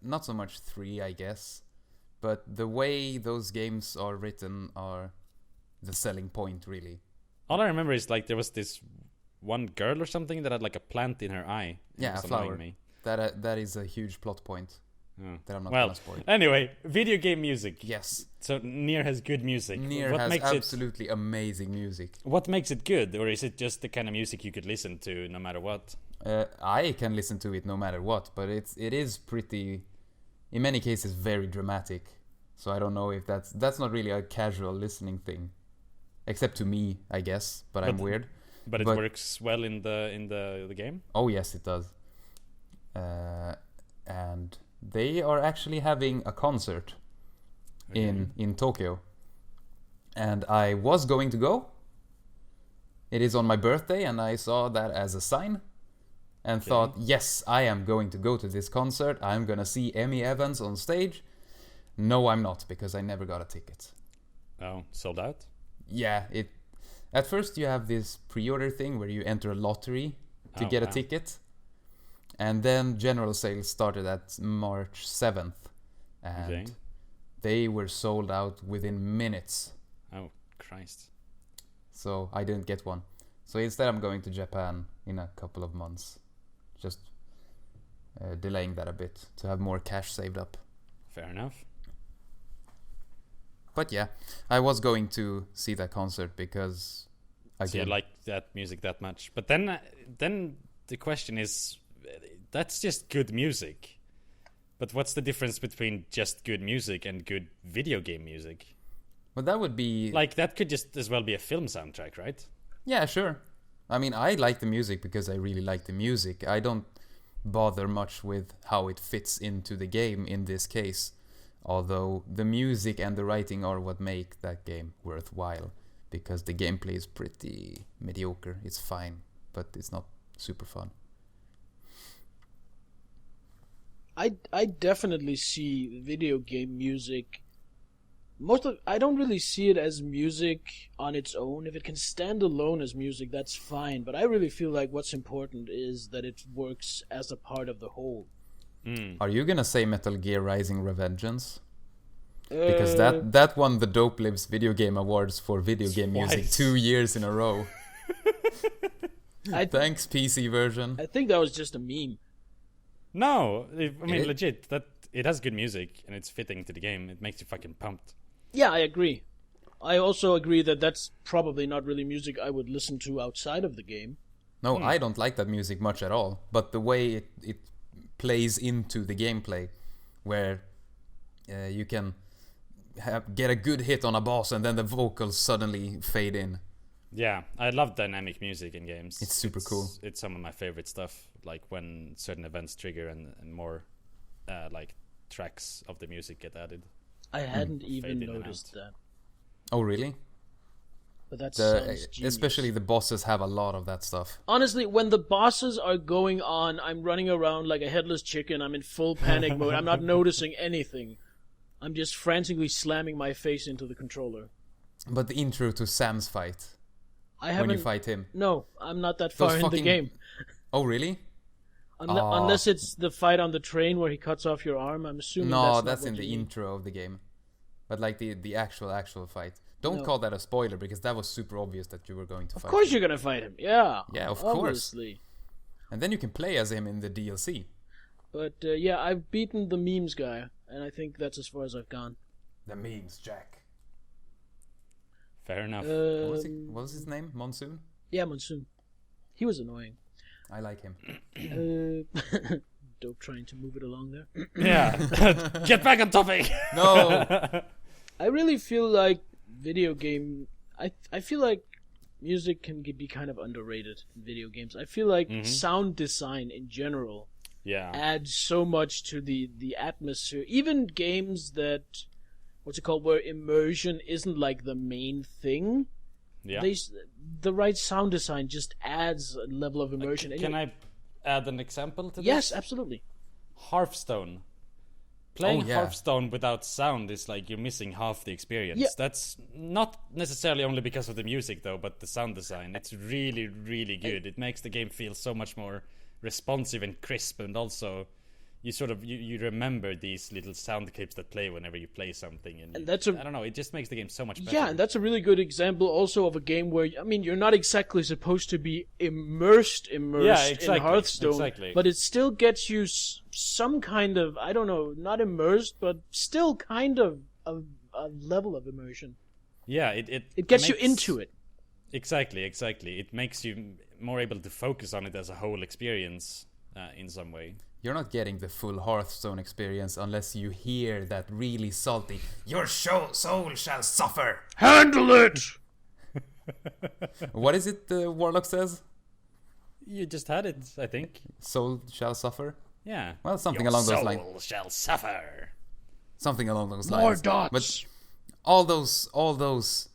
A: not so much 3, I guess, but the way those games are written are the selling point, really.
B: All I remember is like there was this one girl or something that had like a plant in her eye.
A: Yeah, a flower. Me. That is a huge plot point.
B: Oh.
A: That I'm not gonna spoil.
B: Anyway, video game music.
A: Yes.
B: So Nier has good music.
A: Nier has absolutely amazing music.
B: What makes it good, or is it just the kind of music you could listen to no matter what?
A: I can listen to it no matter what, but it is pretty, in many cases, very dramatic. So I don't know if that's not really a casual listening thing, except to me, I guess. But I'm weird.
B: But it works well in the game.
A: Oh yes, it does. And they are actually having a concert in Tokyo, and I was going to go. It is on my birthday, and I saw that as a sign, and thought, yes, I am going to go to this concert. I'm gonna see Emmy Evans on stage. No, I'm not, because I never got a ticket.
B: Oh, sold out?
A: Yeah, at first you have this pre-order thing where you enter a lottery to get a ticket. And then general sales started at March 7th. And they were sold out within minutes.
B: Oh, Christ.
A: So I didn't get one. So instead I'm going to Japan in a couple of months. Just delaying that a bit to have more cash saved up.
B: Fair enough.
A: But yeah, I was going to see that concert because
B: I like that music that much. But then the question is, that's just good music. But what's the difference between just good music and good video game music?
A: Well, that would be...
B: Like, that could just as well be a film soundtrack, right?
A: Yeah, sure. I mean, I like the music because I really like the music. I don't bother much with how it fits into the game in this case. Although the music and the writing are what make that game worthwhile. Because the gameplay is pretty mediocre. It's fine, but it's not super fun.
C: I definitely see video game music. I don't really see it as music on its own. If it can stand alone as music, that's fine. But I really feel like what's important is that it works as a part of the whole.
A: Are you gonna say Metal Gear Rising: Revengeance? Because that won the Dopelives Video Game Awards for video game music 2 years in a row. Thanks, PC version.
C: I think that was just a meme.
B: No, I mean, legit, that it has good music and it's fitting to the game. It makes you fucking pumped.
C: Yeah, I agree. I also agree that that's probably not really music I would listen to outside of the game.
A: No, I don't like that music much at all. But the way it plays into the gameplay, where you can get a good hit on a boss and then the vocals suddenly fade in.
B: Yeah, I love dynamic music in games.
A: It's super cool.
B: It's some of my favorite stuff, like when certain events trigger and more like tracks of the music get added.
C: I hadn't even noticed that.
A: Oh, really?
C: But that sounds genius.
A: Especially the bosses have a lot of that stuff.
C: Honestly, when the bosses are going on, I'm running around like a headless chicken. I'm in full panic mode. I'm not noticing anything. I'm just frantically slamming my face into the controller.
A: But the intro to Sam's fight, when you fight him.
C: No, I'm not that far in the game.
A: Oh, really?
C: Unless it's the fight on the train where he cuts off your arm, I'm assuming
A: that's in the intro of the game. But like the actual fight. Don't call that a spoiler, because that was super obvious that you were going to fight him.
C: Of course you're going to fight him, yeah.
A: Yeah, of
C: obviously.
A: Course. And then you can play as him in the DLC.
C: But yeah, I've beaten the memes guy, and I think that's as far as I've gone.
A: The memes, Jack.
B: Fair enough.
A: What was his name? Monsoon?
C: Yeah, Monsoon. He was annoying.
A: I like him.
C: Dope trying to move it along there.
B: Yeah. Get back on topic!
A: No!
C: I really feel like video game... I feel like music can be kind of underrated in video games. I feel like sound design in general adds so much to the atmosphere. Even games that... where immersion isn't like the main thing. Yeah. The right sound design just adds a level of immersion.
B: Can I add an example to this?
C: Yes, absolutely.
B: Hearthstone. Playing Hearthstone without sound is like you're missing half the experience. Yeah. That's not necessarily only because of the music though, but the sound design. It's really, really good. It makes the game feel so much more responsive and crisp, and also you sort of you remember these little sound clips that play whenever you play something, and that's I don't know, it just makes the game so much better.
C: Yeah, and that's a really good example also of a game where, I mean, you're not exactly supposed to be immersed in Hearthstone, but it still gets you some kind of, I don't know, not immersed, but still kind of a level of immersion.
B: Yeah, it
C: gets you into it.
B: Exactly. It makes you more able to focus on it as a whole experience in some way.
A: You're not getting the full Hearthstone experience unless you hear that really salty "Your soul shall suffer."
C: Handle it!
A: What is it the Warlock says?
B: You just had it, I think.
A: Soul shall suffer?
B: Yeah.
A: Well, something along those lines.
B: Your soul shall suffer.
A: Something along those lines.
C: More dots!
A: But all those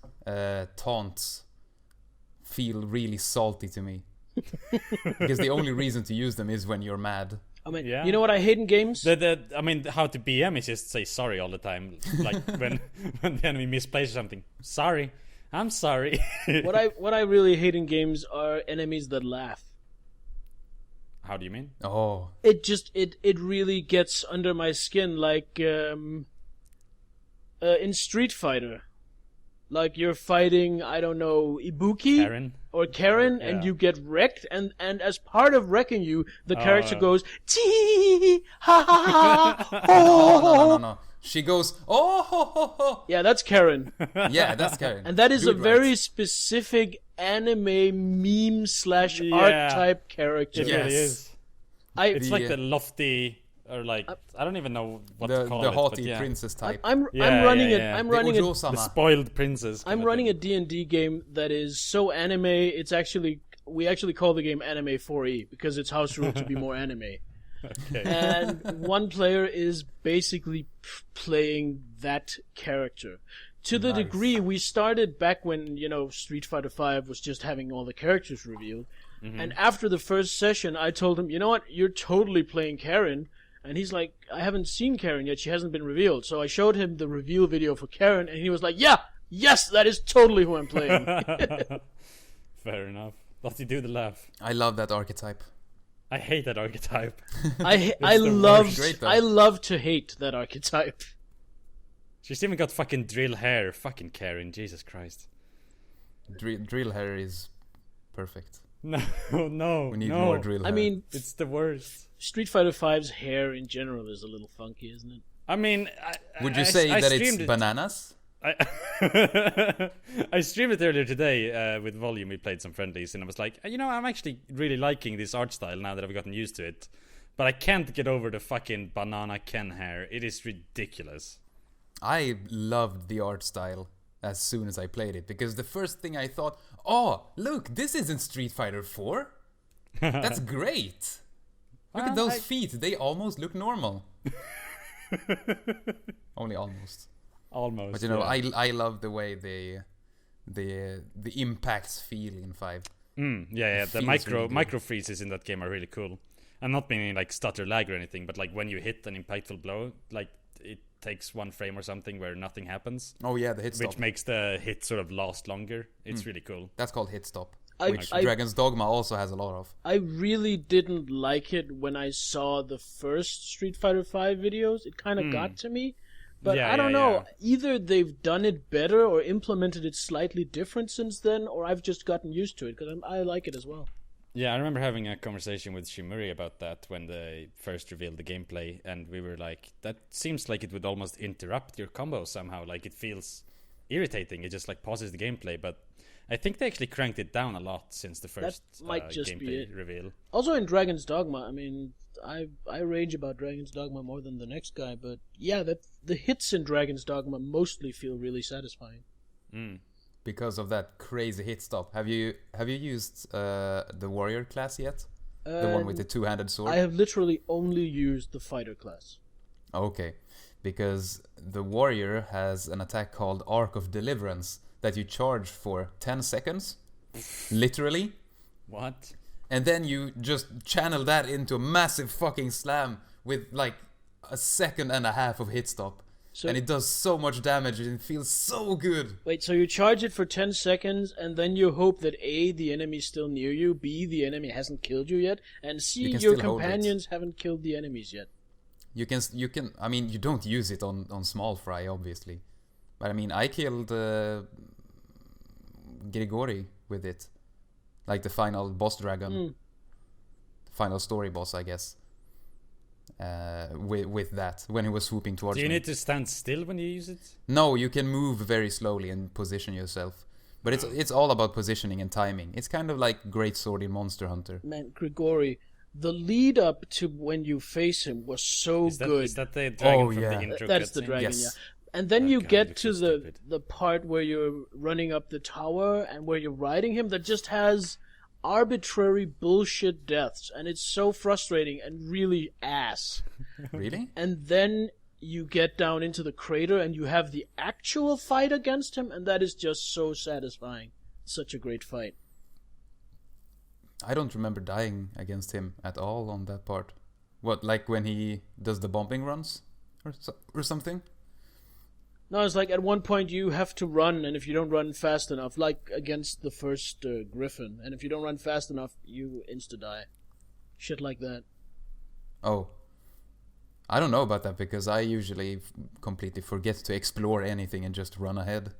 A: taunts feel really salty to me. Because the only reason to use them is when you're mad.
C: I mean, you know what I hate in games?
B: I mean, how to BM is just say sorry all the time. Like when the enemy misplaces something. Sorry. I'm sorry.
C: What I really hate in games are enemies that laugh.
B: How do you mean?
A: Oh,
C: It really gets under my skin, like in Street Fighter. Like you're fighting, I don't know, Ibuki
B: Karen?
C: or Karen,
B: Yeah.
C: and you get wrecked, and as part of wrecking you, the character
B: Oh.
C: goes tee ha ha ha
A: no.
C: oh.
A: She goes, oh, ho, ho, ho.
C: Yeah, that's Karen,
A: Yeah, that's Karen.
C: and that is
A: Do
C: a
A: it
C: very
A: right.
C: specific anime meme /
B: Yeah.
C: archetype character.
B: It
A: Yes.
B: really is.
C: I
B: It's like
A: The-
B: the lofty, or like, I don't even know what to call
A: the
B: it.
A: haughty
B: but yeah.
A: princess type.
C: I'm
B: Yeah,
C: running
B: yeah,
C: it.
B: yeah.
C: I'm
A: The
C: running it.
B: The
A: Ojo-sama.
B: spoiled princess.
C: I'm running a D&D game that is so anime. It's actually we actually call the game Anime 4E because it's house ruled to be more anime.
B: Okay.
C: And one player is basically playing that character. To the
A: Nice.
C: degree we started back when, Street Fighter V was just having all the characters revealed. And after the first session, I told him, you know what, you're totally playing Karen. And he's like, I haven't seen Karen yet, she hasn't been revealed. So I showed him the reveal video for Karen, and he was like, yes, that is totally who I'm playing.
B: Fair enough. Does he do the laugh?
A: I love that archetype.
B: I hate that archetype.
C: I
B: the
C: love
A: Great, though.
C: I love to hate that archetype.
B: She's even got fucking drill hair. Fucking Karen, Jesus Christ.
A: Drill hair is perfect.
B: No, no,
A: We need
B: no.
A: more drill hair.
C: I mean,
B: It's the worst.
C: Street Fighter V's hair in general is a little funky, isn't it?
B: I mean,
A: Would you say that it's
B: streamed it-
A: bananas?
B: I streamed it earlier today with Volume. We played some friendlies, and I was like, I'm actually really liking this art style now that I've gotten used to it. But I can't get over the fucking banana Ken hair. It is ridiculous.
A: I loved the art style as soon as I played it because the first thing I thought, oh, look, this isn't Street Fighter 4. That's great. Look at
B: Well,
A: those feet. They almost look normal. Only almost.
B: Almost.
A: But I love the way the impacts feel in 5.
B: Yeah. The
A: feels
B: micro
A: really good.
B: micro freezes in that game are really cool. I'm not meaning like stutter lag or anything, but like when you hit an impactful blow, like it takes 1 frame or something where nothing happens,
A: Oh yeah, the hit stop.
B: which makes the hit sort of last longer. It's really cool.
A: That's called hit stop.
C: I-
A: Which
C: I-
A: Dragon's Dogma also has a lot of.
C: I really didn't like it when I saw the first Street Fighter V videos. It kind of got to me. But
B: Yeah,
C: I don't
B: yeah,
C: know.
B: yeah.
C: Either they've done it better or implemented it slightly different since then, or I've just gotten used to it because I like it as well.
B: Yeah, I remember having a conversation with Shimuri about that when they first revealed the gameplay, and we were like, that seems like it would almost interrupt your combo somehow. Like, it feels irritating. It just, like, pauses the gameplay, but I think they actually cranked it down a lot since the first
C: might just be
B: gameplay
C: it.
B: reveal.
C: Also in Dragon's Dogma, I mean, I rage about Dragon's Dogma more than the next guy, but yeah, the hits in Dragon's Dogma mostly feel really satisfying.
A: Because of that crazy hit stop. Have you used the warrior class yet? The one with the two-handed sword?
C: I have literally only used the fighter class.
A: Okay. Because the warrior has an attack called Arc of Deliverance that you charge for 10 seconds. Literally.
B: What?
A: And then you just channel that into a massive fucking slam with like a second and a half of hit stop.
C: So-
A: and it does so much damage and it feels so good.
C: Wait, so you charge it for 10 seconds, and then you hope that A, the enemy's still near you, B, the enemy hasn't killed you yet, and C,
A: You can
C: your
A: still hold it.
C: companions haven't killed the enemies yet.
A: You can I mean you don't use it on small fry obviously. But I mean I killed Grigori with it. Like the final boss dragon. Final story boss I guess. With that when he was swooping towards
B: Do you
A: me.
B: need to stand still when you use it?
A: No, you can move very slowly and position yourself. But it's all about positioning and timing. It's kind of like Great Sword in Monster Hunter.
C: Man, Grigori, the lead up to when you face him was so good.
B: Is that the dragon
A: Oh,
B: from
A: yeah.
B: the intro
C: That's the
B: cutscene?
C: dragon,
A: Yes.
C: yeah. And then
B: Oh,
C: you
B: God,
C: get
B: looks
C: to
B: so
C: the
B: stupid.
C: the part where you're running up the tower and where you're riding him that just has arbitrary bullshit deaths, and it's so frustrating and really ass.
A: Really?
C: And then you get down into the crater and you have the actual fight against him, and that is just so satisfying. Such a great fight.
A: I don't remember dying against him at all on that part. What, like when he does the bombing runs or something?
C: No, it's like at one point you have to run, and if you don't run fast enough, like against the first Griffin, and if you don't run fast enough, you insta-die. Shit like that.
A: Oh. I don't know about that because I usually completely forget to explore anything and just run ahead.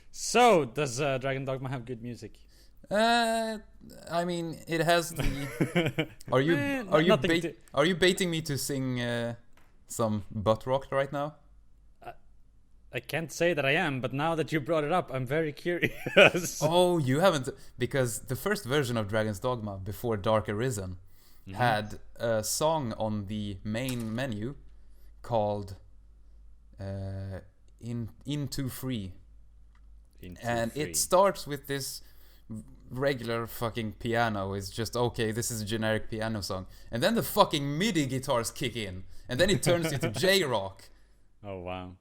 B: So, does Dragon Dogma have good music?
A: I mean, it has the. Are you baiting me to sing some butt rock right now?
B: I can't say that I am, but now that you brought it up, I'm very curious.
A: Oh, you haven't, because the first version of Dragon's Dogma before Dark Arisen had a song on the main menu called Into Free. It starts with this regular fucking piano. It's just, okay, this is a generic piano song. And then the fucking MIDI guitars kick in. And then it turns into J-Rock.
B: Oh, wow.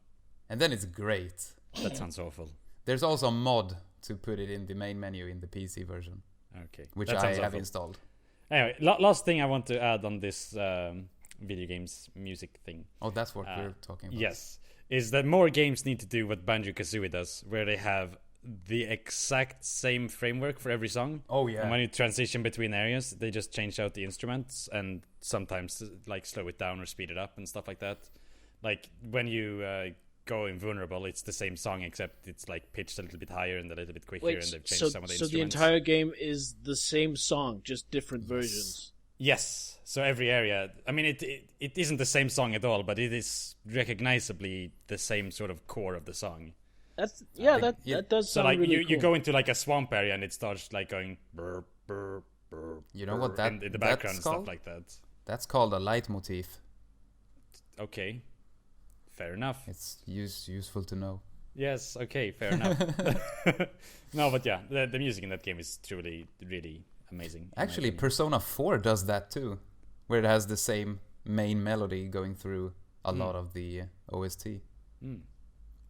A: And then it's great.
B: That sounds awful.
A: There's also a mod to put it in the main menu in the PC version.
B: Okay.
A: Which I have installed.
B: Anyway, last thing I want to add on this video games music thing.
A: Oh, that's what we're talking about.
B: Yes. Is that more games need to do what Banjo-Kazooie does, where they have the exact same framework for every song.
A: Oh, yeah.
B: And when you transition between areas, they just change out the instruments and sometimes like slow it down or speed it up and stuff like that. Like when you go invulnerable, it's the same song except it's like pitched a little bit higher and a little bit quicker, and they've changed some of the instruments.
C: So the entire game is the same song, just different versions.
B: Yes. So every area, I mean, it isn't the same song at all, but it is recognizably the same sort of core of the song.
C: That does
B: so
C: sound
B: like
C: really cool.
B: you go into like a swamp area and it starts like going brr, brr, brr,
A: you know what that
B: and in the background and stuff like that.
A: That's called a leitmotif.
B: Okay, fair enough.
A: It's useful to know.
B: Yes, okay, fair enough. No, but yeah, the music in that game is truly really amazing.
A: Actually, Persona 4 does that too, where it has the same main melody going through a lot of the OST.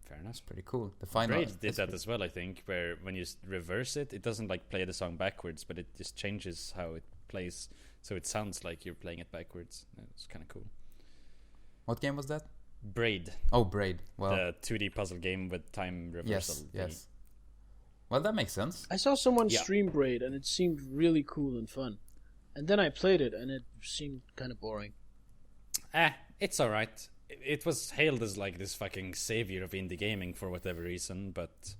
B: Fair enough.
A: It's pretty cool. The final
B: Braid did that as well, I think, where when you reverse it, it doesn't like play the song backwards, but it just changes how it plays, so it sounds like you're playing it backwards. It's kind of cool.
A: What game was that?
B: Braid.
A: Oh, Braid. Well,
B: the 2D puzzle game with time reversal.
A: Yes. Well, that makes sense.
C: I saw someone stream Braid, and it seemed really cool and fun. And then I played it, and it seemed kind of boring.
B: It's alright. It was hailed as like this fucking savior of indie gaming for whatever reason, but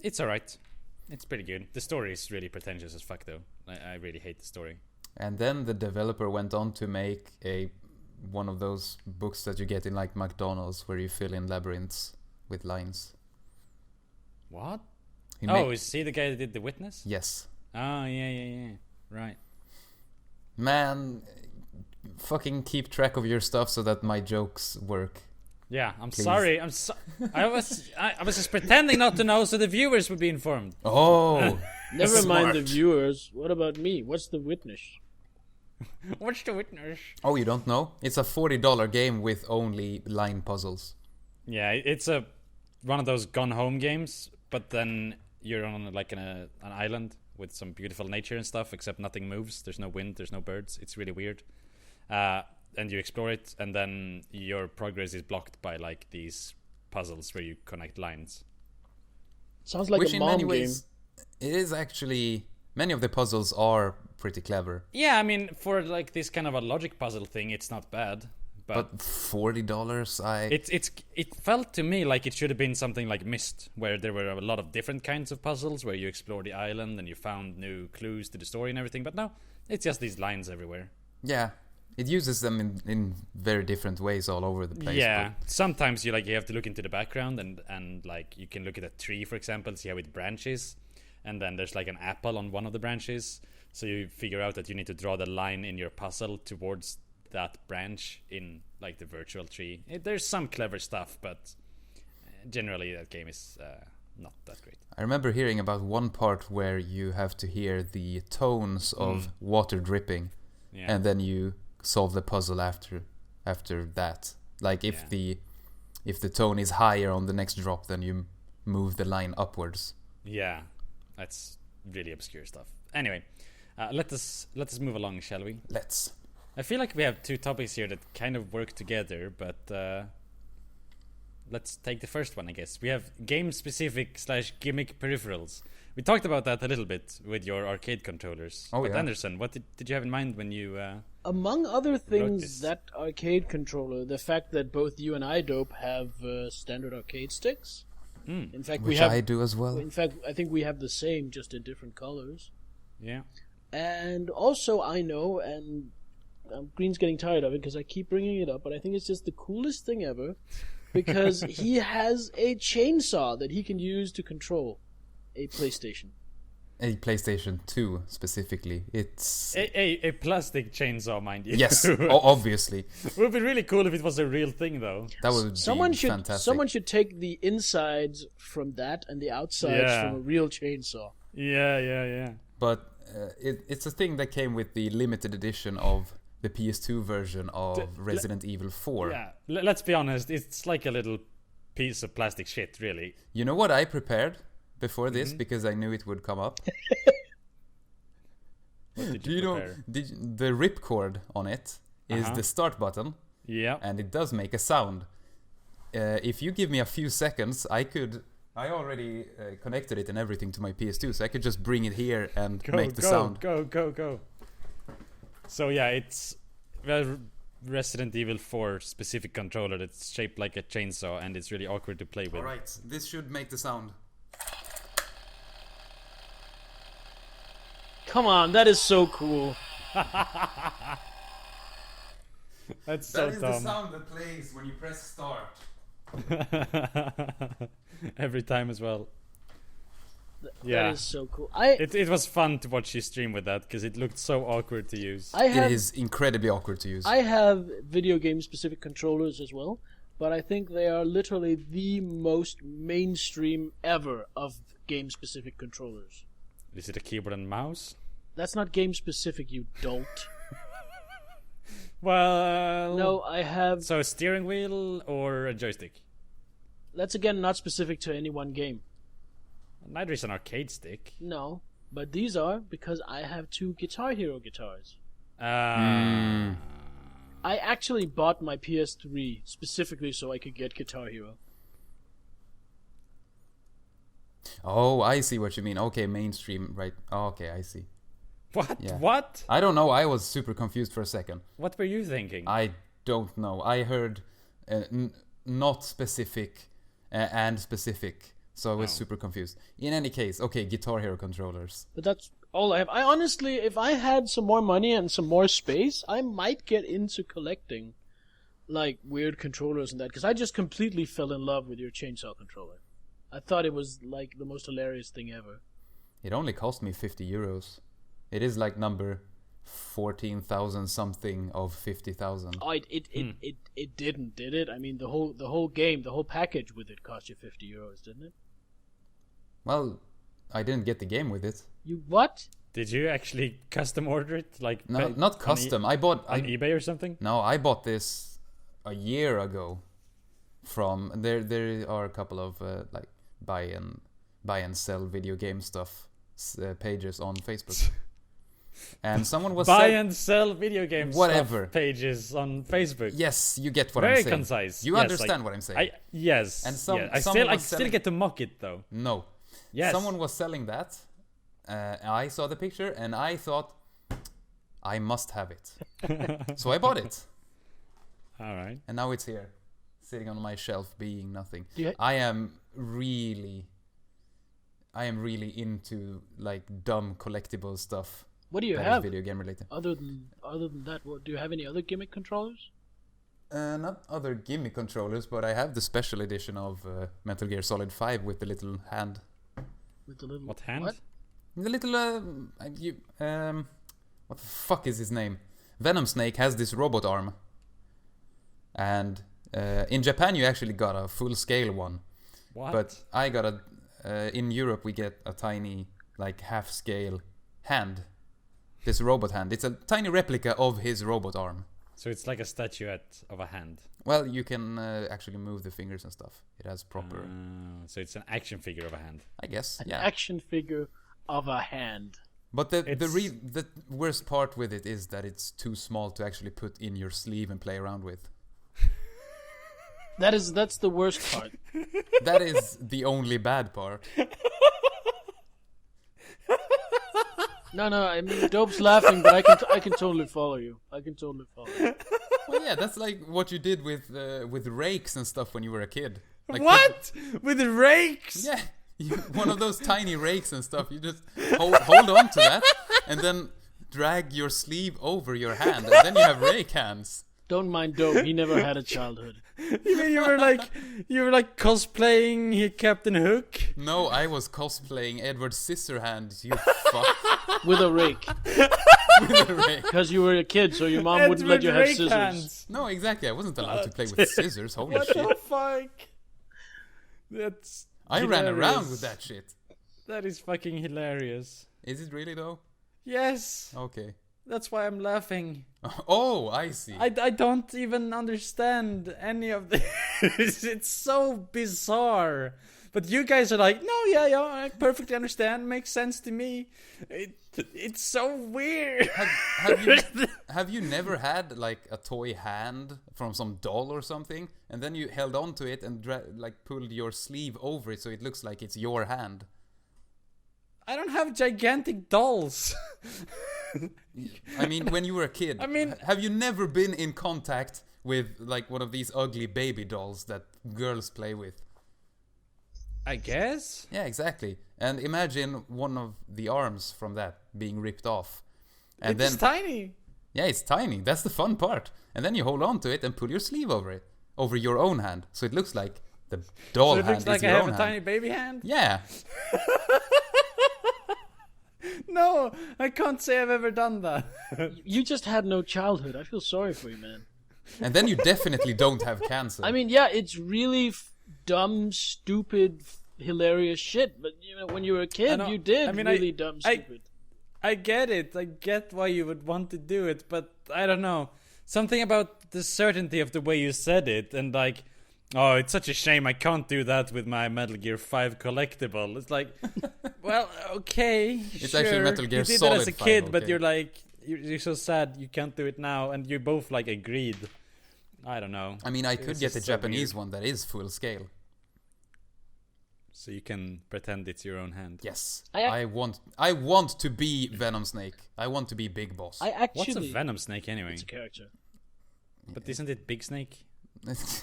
B: it's alright. It's pretty good. The story is really pretentious as fuck, though. I really hate the story.
A: And then the developer went on to make one of those books that you get in like McDonald's, where you fill in labyrinths with lines.
B: What? Is he the guy that did The Witness?
A: Yes.
B: Oh, yeah. Right.
A: Man, fucking keep track of your stuff so that my jokes work.
B: Yeah, I'm
A: Please.
B: sorry. I was just pretending not to know so the viewers would be informed.
A: Oh,
C: never mind
A: smart.
C: the viewers. What about me? What's The Witness?
B: What's The Witness?
A: Oh, you don't know? It's a $40 game with only line puzzles.
B: Yeah, it's one of those gone home games, but then you're on like an island with some beautiful nature and stuff, except nothing moves. There's no wind, there's no birds. It's really weird. And you explore it, and then your progress is blocked by like these puzzles where you connect lines.
C: Sounds like
A: Which
C: a
A: in
C: mom
A: many
C: game.
A: ways, it is actually, many of the puzzles are pretty clever.
B: Yeah, I mean, for like this kind of a logic puzzle thing, it's not bad.
A: But $40,
B: it felt to me like it should have been something like Myst, where there were a lot of different kinds of puzzles, where you explore the island and you found new clues to the story and everything. But no, it's just these lines everywhere.
A: Yeah, it uses them in very different ways all over the place.
B: Yeah, sometimes you have to look into the background and like you can look at a tree, for example, see how it branches, and then there's like an apple on one of the branches. So you figure out that you need to draw the line in your puzzle towards that branch in like the virtual tree. There's some clever stuff, but generally that game is not that great.
A: I remember hearing about one part where you have to hear the tones of water dripping, and then you solve the puzzle after that. Like if the tone is higher on the next drop, then you move the line upwards.
B: Yeah, that's really obscure stuff. Anyway, let us move along, shall we? let's take the first one, I guess. We have game-specific / gimmick peripherals. We talked about that a little bit with your arcade controllers.
A: Oh,
B: but
A: yeah.
B: Andersen, what did you have in mind when you...
C: Among other
B: this.
C: things, that arcade controller, the fact that both you and I, Dope, have standard arcade sticks. In fact,
A: Which I do as well.
C: In fact, I think we have the same, just in different colors.
B: Yeah.
C: And also, I know, and Greene's getting tired of it because I keep bringing it up, but I think it's just the coolest thing ever, because he has a chainsaw that he can use to control a PlayStation.
A: A PlayStation 2 specifically. It's
B: A plastic chainsaw, mind you.
A: yes, obviously.
B: It would be really cool if it was a real thing, though.
A: That would be fantastic.
C: Someone should take the insides from that and the outsides from a real chainsaw.
B: Yeah.
A: But it's a thing that came with the limited edition of the PS2 version of Resident Evil 4.
B: Yeah, let's be honest, it's like a little piece of plastic shit, really.
A: You know what I prepared before this because I knew it would come up?
B: What did
A: Do
B: you
A: you know
B: prepare?
A: the ripcord on it is the start button,
B: Yeah.
A: and it does make a sound. If you give me a few seconds, I already connected it and everything to my PS2, so I could just bring it here and make the sound.
B: Go. So yeah, it's a Resident Evil 4 specific controller that's shaped like a chainsaw, and it's really awkward to play with.
A: Alright, this should make the sound.
C: Come on, that is so cool.
B: That's so
A: That is
B: dumb.
A: the sound that plays when you press start.
B: Every time as well.
C: That is so cool.
B: It was fun to watch you stream with that because it looked so awkward to use.
A: It is incredibly awkward to use.
C: I have video game specific controllers as well, but I think they are literally the most mainstream ever of game specific controllers.
B: Is it a keyboard and mouse?
C: That's not game specific, you dolt.
B: Well,
C: No, I have.
B: So a steering wheel or a joystick?
C: That's again not specific to any one game.
B: Neither is an arcade stick.
C: No, but these are because I have 2 Guitar Hero guitars.
B: Uh,
C: I actually bought my PS3 specifically so I could get Guitar Hero.
A: Oh, I see what you mean. Okay, mainstream, right? Oh, okay, I see.
B: What?
A: Yeah.
B: What?
A: I don't know. I was super confused for a second.
B: What were you thinking?
A: I don't know. I heard not specific and specific, so I was super confused. In any case, okay, Guitar Hero controllers.
C: But that's all I have. I honestly, if I had some more money and some more space, I might get into collecting like weird controllers and that, because I just completely fell in love with your chainsaw controller. I thought it was like the most hilarious thing ever.
A: It only cost me 50 euros. It is like number 14,000 something of 50,000.
C: Oh, it didn't, did it? I mean, the whole game, the whole package with it cost you 50 euros, didn't it?
A: Well, I didn't get the game with it.
C: You what?
B: Did you actually custom order it? Like
A: No, not custom. I bought
B: on eBay or something?
A: No, I bought this a year ago. From there are a couple of like buy and sell video game stuff pages on Facebook. And someone was
B: buy and sell video games
A: whatever
B: pages on Facebook.
A: Yes, you get what
B: Very
A: I'm saying.
B: concise.
A: You
B: Yes,
A: understand
B: like,
A: what I'm saying.
B: Yes.
A: And
B: I
A: someone was
B: still
A: selling-
B: get to mock it though.
A: No.
B: Yes.
A: Someone was selling that. I saw the picture and I thought I must have it. So I bought it.
B: All right.
A: And now it's here, sitting on my shelf, being nothing.
C: Yeah.
A: I am really into like dumb collectible stuff.
C: What do you
A: that is
C: have?
A: video game related.
C: Other than that, what, do you have any other gimmick controllers?
A: Not other Gimmick controllers, but I have the special edition of Metal Gear Solid 5 with the little hand.
C: With the little
B: What hand?
C: What?
A: The little what the fuck is his name? Venom Snake has this robot arm, and in Japan you actually got a full scale one.
B: What?
A: But I got in Europe we get a tiny like half scale hand. This robot hand. It's a tiny replica of his robot arm.
B: So it's like a statuette of a hand.
A: Well, you can actually move the fingers and stuff. It has proper.
B: So it's an action figure of a hand.
A: I guess.
C: An
A: Yeah.
C: action figure of a hand.
A: But the worst part with it is that it's too small to actually put in your sleeve and play around with.
C: That's the worst part.
A: That is the only bad part.
C: No, I mean Dope's laughing, but I can totally follow you. I can totally follow you.
A: Well, yeah, that's like what you did with rakes and stuff when you were a kid. Like
B: What? With rakes?
A: Yeah, one of those tiny rakes and stuff. You just hold on to that, and then drag your sleeve over your hand, and then you have rake hands.
C: Don't mind Dope. He never had a childhood.
B: You mean you were like cosplaying Captain Hook?
A: No, I was cosplaying Edward Scissorhands. You fuck.
C: With a rake.
A: With a rake.
C: Because you were a kid, so your mom wouldn't let you have
B: rake
C: scissors.
B: hands.
A: No, exactly. I wasn't allowed to play with scissors. Holy
B: What
A: shit!
B: the fuck? That's
A: I ran
B: hilarious.
A: around with that shit.
B: That is fucking hilarious.
A: Is it really though?
B: Yes,
A: Okay.
B: that's why I'm laughing.
A: Oh, I see.
B: I don't even understand any of this. It's so bizarre. But you guys are like, no, yeah, I perfectly understand. Makes sense to me. It's so weird.
A: Have you never had like a toy hand from some doll or something, and then you held on to it and like pulled your sleeve over it so it looks like it's your hand?
B: I don't have gigantic dolls.
A: I mean, when you were a kid,
B: I mean-
A: have you never been in contact with like one of these ugly baby dolls that girls play with?
B: I guess.
A: Yeah, exactly. And imagine one of the arms from that being ripped off. And
B: It's
A: then
B: tiny.
A: yeah, it's tiny. That's the fun part. And then you hold on to it and pull your sleeve over it, over your own hand, so it looks like the doll
B: So it
A: hand
B: looks like
A: is
B: I
A: your
B: have
A: own
B: a
A: hand.
B: tiny baby hand.
A: Yeah.
B: No, I can't say I've ever done that.
C: You just had no childhood. I feel sorry for you, man.
A: And then you definitely don't have cancer.
C: I mean, yeah, it's really dumb, stupid, hilarious shit. But you know, when you were a kid,
B: know.
C: you did
B: I mean,
C: really dumb, stupid.
B: I get it. I get why you would want to do it, but I don't know. Something about the certainty of the way you said it, and like, oh, it's such a shame I can't do that with my Metal Gear 5 collectible. It's like, well, okay,
A: It's actually Metal Gear
B: You did
A: Solid
B: that as a
A: 5,
B: kid, but
A: okay.
B: you're like, you're so sad you can't do it now, and you both like agreed. I don't know.
A: I mean, I could
B: It's
A: get the
B: just so
A: Japanese
B: weird.
A: one that is full scale.
B: So you can pretend it's your own hand.
A: Yes.
C: I
A: I want to be Venom Snake. I want to be Big Boss.
C: I actually.
B: What's a Venom Snake anyway?
C: It's a character.
B: But isn't it Big Snake?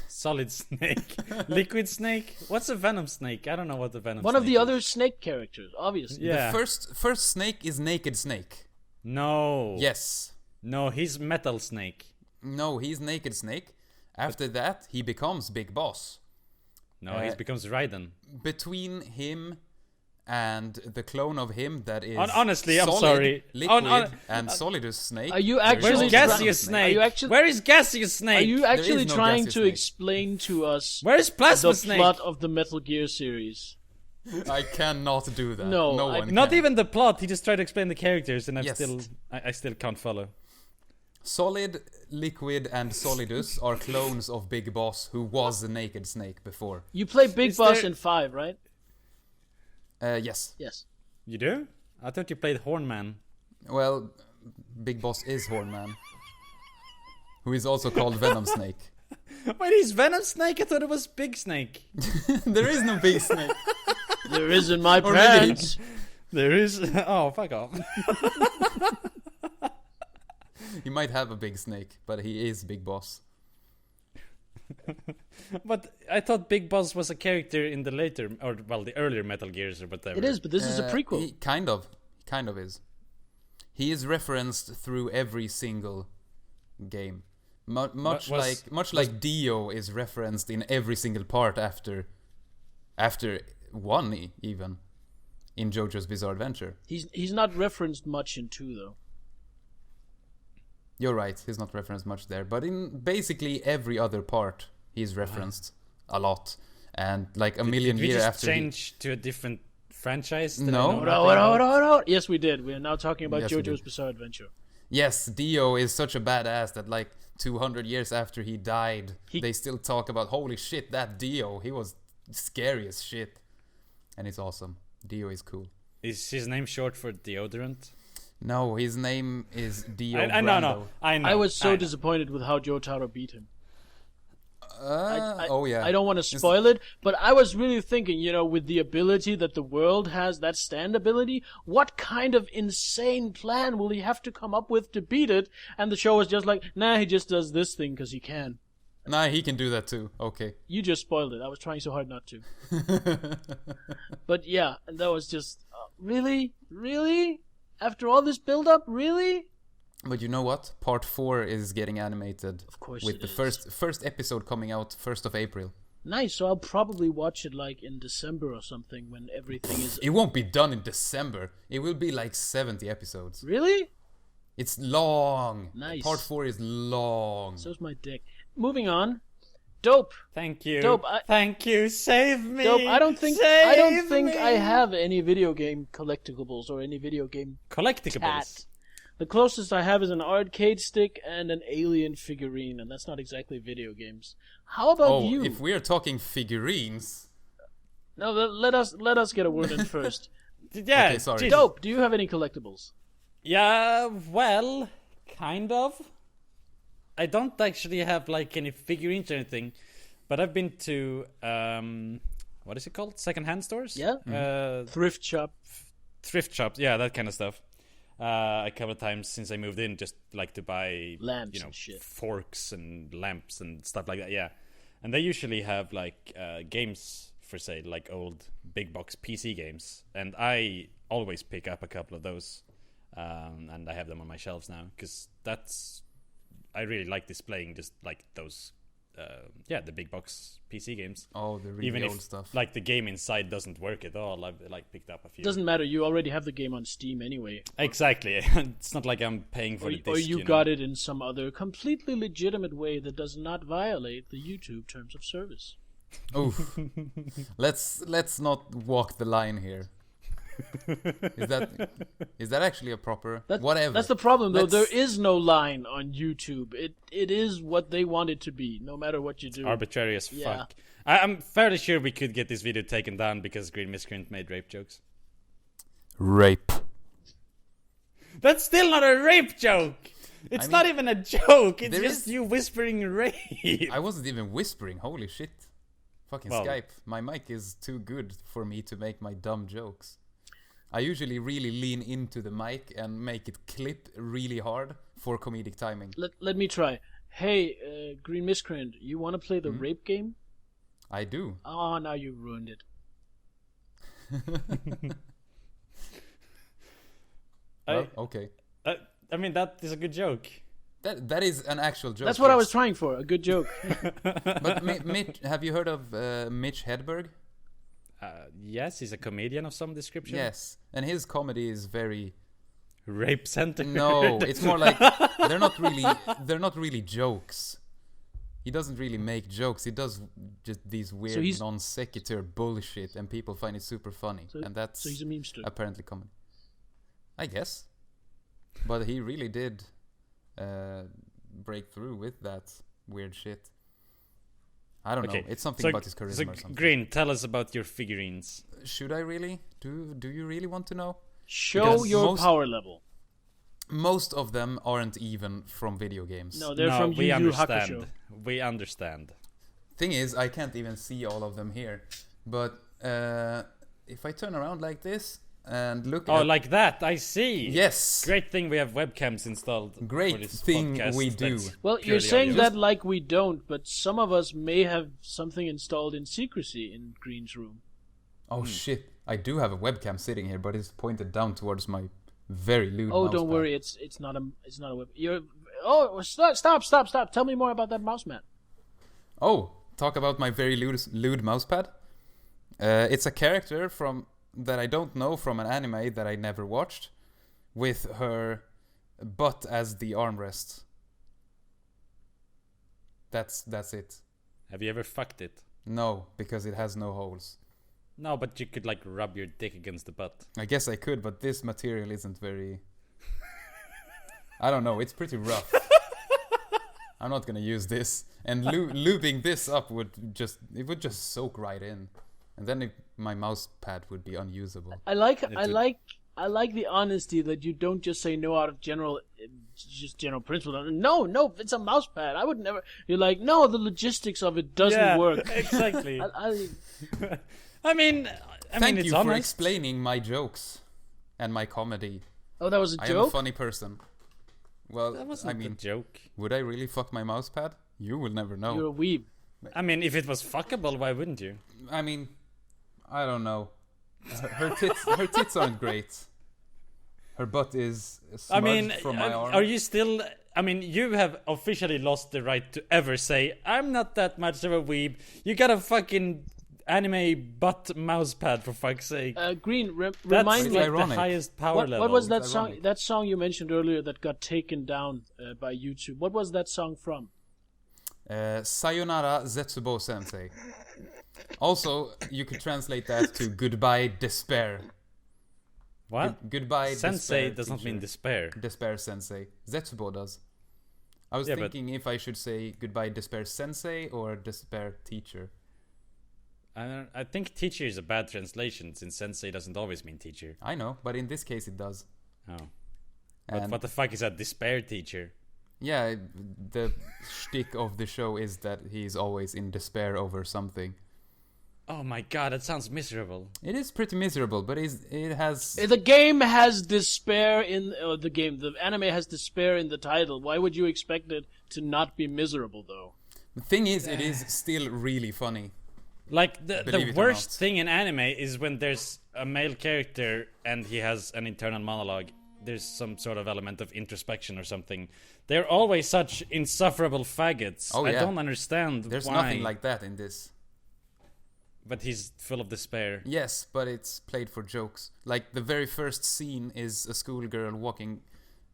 B: Solid Snake? Liquid Snake? What's a Venom Snake? I don't know what the Venom
C: One
B: Snake
C: of the
B: is.
C: other Snake characters, obviously.
B: Yeah.
A: The first snake is Naked Snake.
B: No.
A: Yes.
B: No, he's Metal Snake.
A: No, he's Naked Snake. After that, he becomes Big Boss.
B: No, he becomes Raiden.
A: Between him and the clone of him that is
B: Honestly, I'm
A: Solid,
B: sorry.
A: Liquid, and Solidus Snake.
C: Are you
A: there is
C: actually
B: Where's
A: also
C: trying-
B: Gaseous
A: Venom
B: Snake?
C: Are you actually-
B: Where is Gaseous Snake?
C: Are you actually
A: no
C: trying
A: gaseous
C: to
A: snake.
C: explain to us
B: Where is Plasma
C: the
B: Snake?
C: plot of the Metal Gear series?
A: I cannot do that.
C: No,
A: no
C: I-
A: one
B: Not
A: can.
B: even the plot. He just tried to explain the characters, and
A: Yes.
B: I still can't follow.
A: Solid, Liquid, and Solidus are clones of Big Boss, who was the Naked Snake before.
C: You play Big
B: Is
C: Boss
B: there-
C: in 5, right?
A: Yes.
C: Yes.
B: You do? I thought you played Hornman.
A: Well, Big Boss is Hornman, who is also called Venom Snake.
B: Wait, he's Venom Snake? I thought it was Big Snake.
A: There is no Big Snake.
C: There is in my
A: Or maybe-
C: pants.
B: There is. Oh, fuck off.
A: He might have a big snake, but he is Big Boss.
B: But I thought Big Boss was a character in the later, or well, the earlier Metal Gears or whatever.
C: It is, but this is a prequel.
A: He kind of is. He is referenced through every single game. Much like Dio is referenced in every single part after one even in JoJo's Bizarre Adventure.
C: He's not referenced much in 2, though.
A: You're right, he's not referenced much there, but in basically every other part he's referenced a lot. And like a million
B: Did we
A: years
B: just
A: after
B: change to a different franchise? that I
A: No.
B: know
A: Hold
B: nothing about?
C: Hold on. Yes, we did. We are now talking about
A: Yes, we
C: JoJo's
A: did.
C: Bizarre Adventure.
A: Yes, Dio is such a badass that like 200 years after he died, they still talk about, holy shit, that Dio, he was scary as shit. And it's awesome. Dio is cool.
B: Is his name short for deodorant?
A: No, his name is Dio
B: I
A: Brando.
B: know. I know.
C: I was so
B: know.
C: disappointed with how Jotaro beat him.
A: Oh yeah.
C: I don't want to spoil it, but I was really thinking, with the ability that the world has, that stand ability, what kind of insane plan will he have to come up with to beat it? And the show was just like, nah, he just does this thing because he can.
A: Nah, he can do that too. Okay.
C: You just spoiled it. I was trying so hard not to. But yeah, and that was just, really? Really? After all this build-up, really?
A: But you know what? Part 4 is getting animated.
C: Of course
A: with
C: it
A: the
C: is.
A: first episode coming out 1st of April.
C: Nice, so I'll probably watch it like in December or something when everything is...
A: It won't be done in December. It will be like 70 episodes.
C: Really?
A: It's long.
C: Nice.
A: Part 4 is long.
C: So's my dick. Moving on. Dope.
B: Thank you.
C: Dope,
B: Thank you. Save me.
C: Dope. I don't think
B: Save me.
C: I have any video game collectibles or any video game
B: Collectibles.
C: cat. The closest I have is an arcade stick and an alien figurine, and that's not exactly video games. How about you?
A: If we're talking figurines...
C: No, let us get a word in first.
B: Yeah.
A: Okay, sorry.
B: Jesus.
C: Dope. Do you have any collectibles?
B: Yeah. Well, kind of. I don't actually have like any figurines or anything, but I've been to what is it called? Secondhand stores?
C: Yeah. Thrift shop.
B: Thrift shops. Yeah, that kind of stuff. A couple of times since I moved in, just like to buy
C: Lamps and shit.
B: forks and lamps and stuff like that. Yeah, and they usually have like games for sale, like old big box PC games, and I always pick up a couple of those, and I have them on my shelves now because I really like displaying just like those, the big box PC games.
A: Oh, the really
B: Even
A: old
B: if
A: stuff.
B: like the game inside doesn't work at all, I've like picked up a few.
C: Doesn't matter. You already have the game on Steam anyway.
B: Exactly. It's not like I'm paying for the disc.
C: Or you got it in some other completely legitimate way that does not violate the YouTube terms of service.
A: Oof. Let's not walk the line here. Is that actually a proper whatever?
C: That's the problem, though. There is no line on YouTube. It is what they want it to be, no matter what you do.
B: Arbitrary as
C: Yeah.
B: fuck. I'm fairly sure we could get this video taken down because GreenMiscreant made rape jokes.
A: Rape.
B: That's still not a rape joke! It's not even a joke! It's just you whispering rape!
A: I wasn't even whispering, holy shit. Fucking
B: Well-
A: Skype. My mic is too good for me to make my dumb jokes. I usually really lean into the mic and make it clip really hard for comedic timing.
C: Let me try. Hey, GreenMiscreant, you want to play the rape game?
A: I do.
C: Oh, now you ruined it.
A: Well, okay.
B: I mean, that is a good joke.
A: That is an actual joke.
C: That's what I
A: yes.
C: was trying for. A good joke.
A: But Mitch, have you heard of Mitch Hedberg?
B: Yes, he's a comedian of some description.
A: Yes, and his comedy is very
B: Rape center.
A: no. It's more like they're not really jokes. He doesn't really make jokes. He does just these weird non sequitur bullshit, and people find it super funny. And that's
C: so he's a memester.
A: apparently comedy, I guess. But he really did break through with that weird shit. I don't know. It's something about his charisma or something.
B: Greene, tell us about your figurines.
A: Should I really? Do you really want to know?
C: Show
A: Because
C: your power level.
A: Most of them aren't even from video games.
C: No, they're from Yu Yu Hakusho.
B: We understand.
A: Thing is, I can't even see all of them here. But if I turn around like this and look at...
B: Oh, like that, I see.
A: Yes.
B: Great thing we have webcams installed.
A: Great
B: for this
A: thing
B: podcast.
A: we do.
B: That's
C: Well, you're
B: purely
C: saying
B: audio.
C: that like we don't, but some of us may have something installed in secrecy in Greene's room.
A: Oh shit! I do have a webcam sitting here, but it's pointed down towards my very lewd.
C: Oh,
A: mouse
C: don't
A: pad.
C: worry, it's not a web. Stop! Tell me more about that mouse mat.
A: Oh, talk about my very lewd mousepad. It's a character that I don't know from an anime that I never watched, with her butt as the armrest. That's it.
B: Have you ever fucked it?
A: No, because it has no holes.
B: No, but you could like rub your dick against the butt.
A: I guess I could, but this material isn't very... I don't know, it's pretty rough. I'm not gonna use this. And lubing this up would just soak right in. And then my mouse pad would be unusable.
C: I like the honesty that you don't just say no out of general just general principle. No, it's a mouse pad. I would never. You're like, no, the logistics of it doesn't work.
B: Exactly.
C: I
B: mean,
A: Thank
B: it's
A: you
B: honest.
A: for explaining my jokes and my comedy.
C: Oh, that was a
A: I am a
C: joke?
A: funny person. Well,
B: That wasn't a joke.
A: would I really fuck my mouse pad? You will never know.
C: You're a weeb.
B: I mean, if it was fuckable, why wouldn't you?
A: I mean, I don't know. Her tits aren't great. Her butt is smudged from my arm.
B: Are you still... I mean, you have officially lost the right to ever say, I'm not that much of a weeb. You got a fucking anime butt mouse pad, for fuck's sake.
C: Greene,
B: That's
C: remind me.
B: like the highest power level.
C: What was that
A: It's
C: song?
A: ironic.
C: That song you mentioned earlier that got taken down by YouTube. What was that song from?
A: Sayonara Zetsubo Sensei. Also, you could translate that to goodbye despair.
B: What?
A: Goodbye
B: Sensei
A: despair,
B: does not
A: teacher.
B: mean despair.
A: Despair Sensei. Zetsubo does. I was
B: Yeah, but-
A: thinking if I should say goodbye despair sensei or despair teacher.
B: I think teacher is a bad translation, since sensei doesn't always mean teacher.
A: I know, but in this case it does.
B: Oh. But
A: And
B: what the fuck is a despair teacher?
A: yeah, the shtick of the show is that he's always in despair over something.
B: Oh my god, that sounds miserable.
A: It is pretty miserable, but it has...
C: The game has despair in the anime has despair in the title. Why would you expect it to not be miserable, though?
A: The thing is, it is still really funny.
B: Like, the
A: Believe it or
B: worst
A: not.
B: thing in anime is when there's a male character and he has an internal monologue. There's some sort of element of introspection or something. They're always such insufferable faggots.
A: Oh,
B: I
A: yeah.
B: don't understand
A: There's
B: why.
A: nothing like that in this.
B: But he's full of despair.
A: Yes, but it's played for jokes. Like, the very first scene is a schoolgirl walking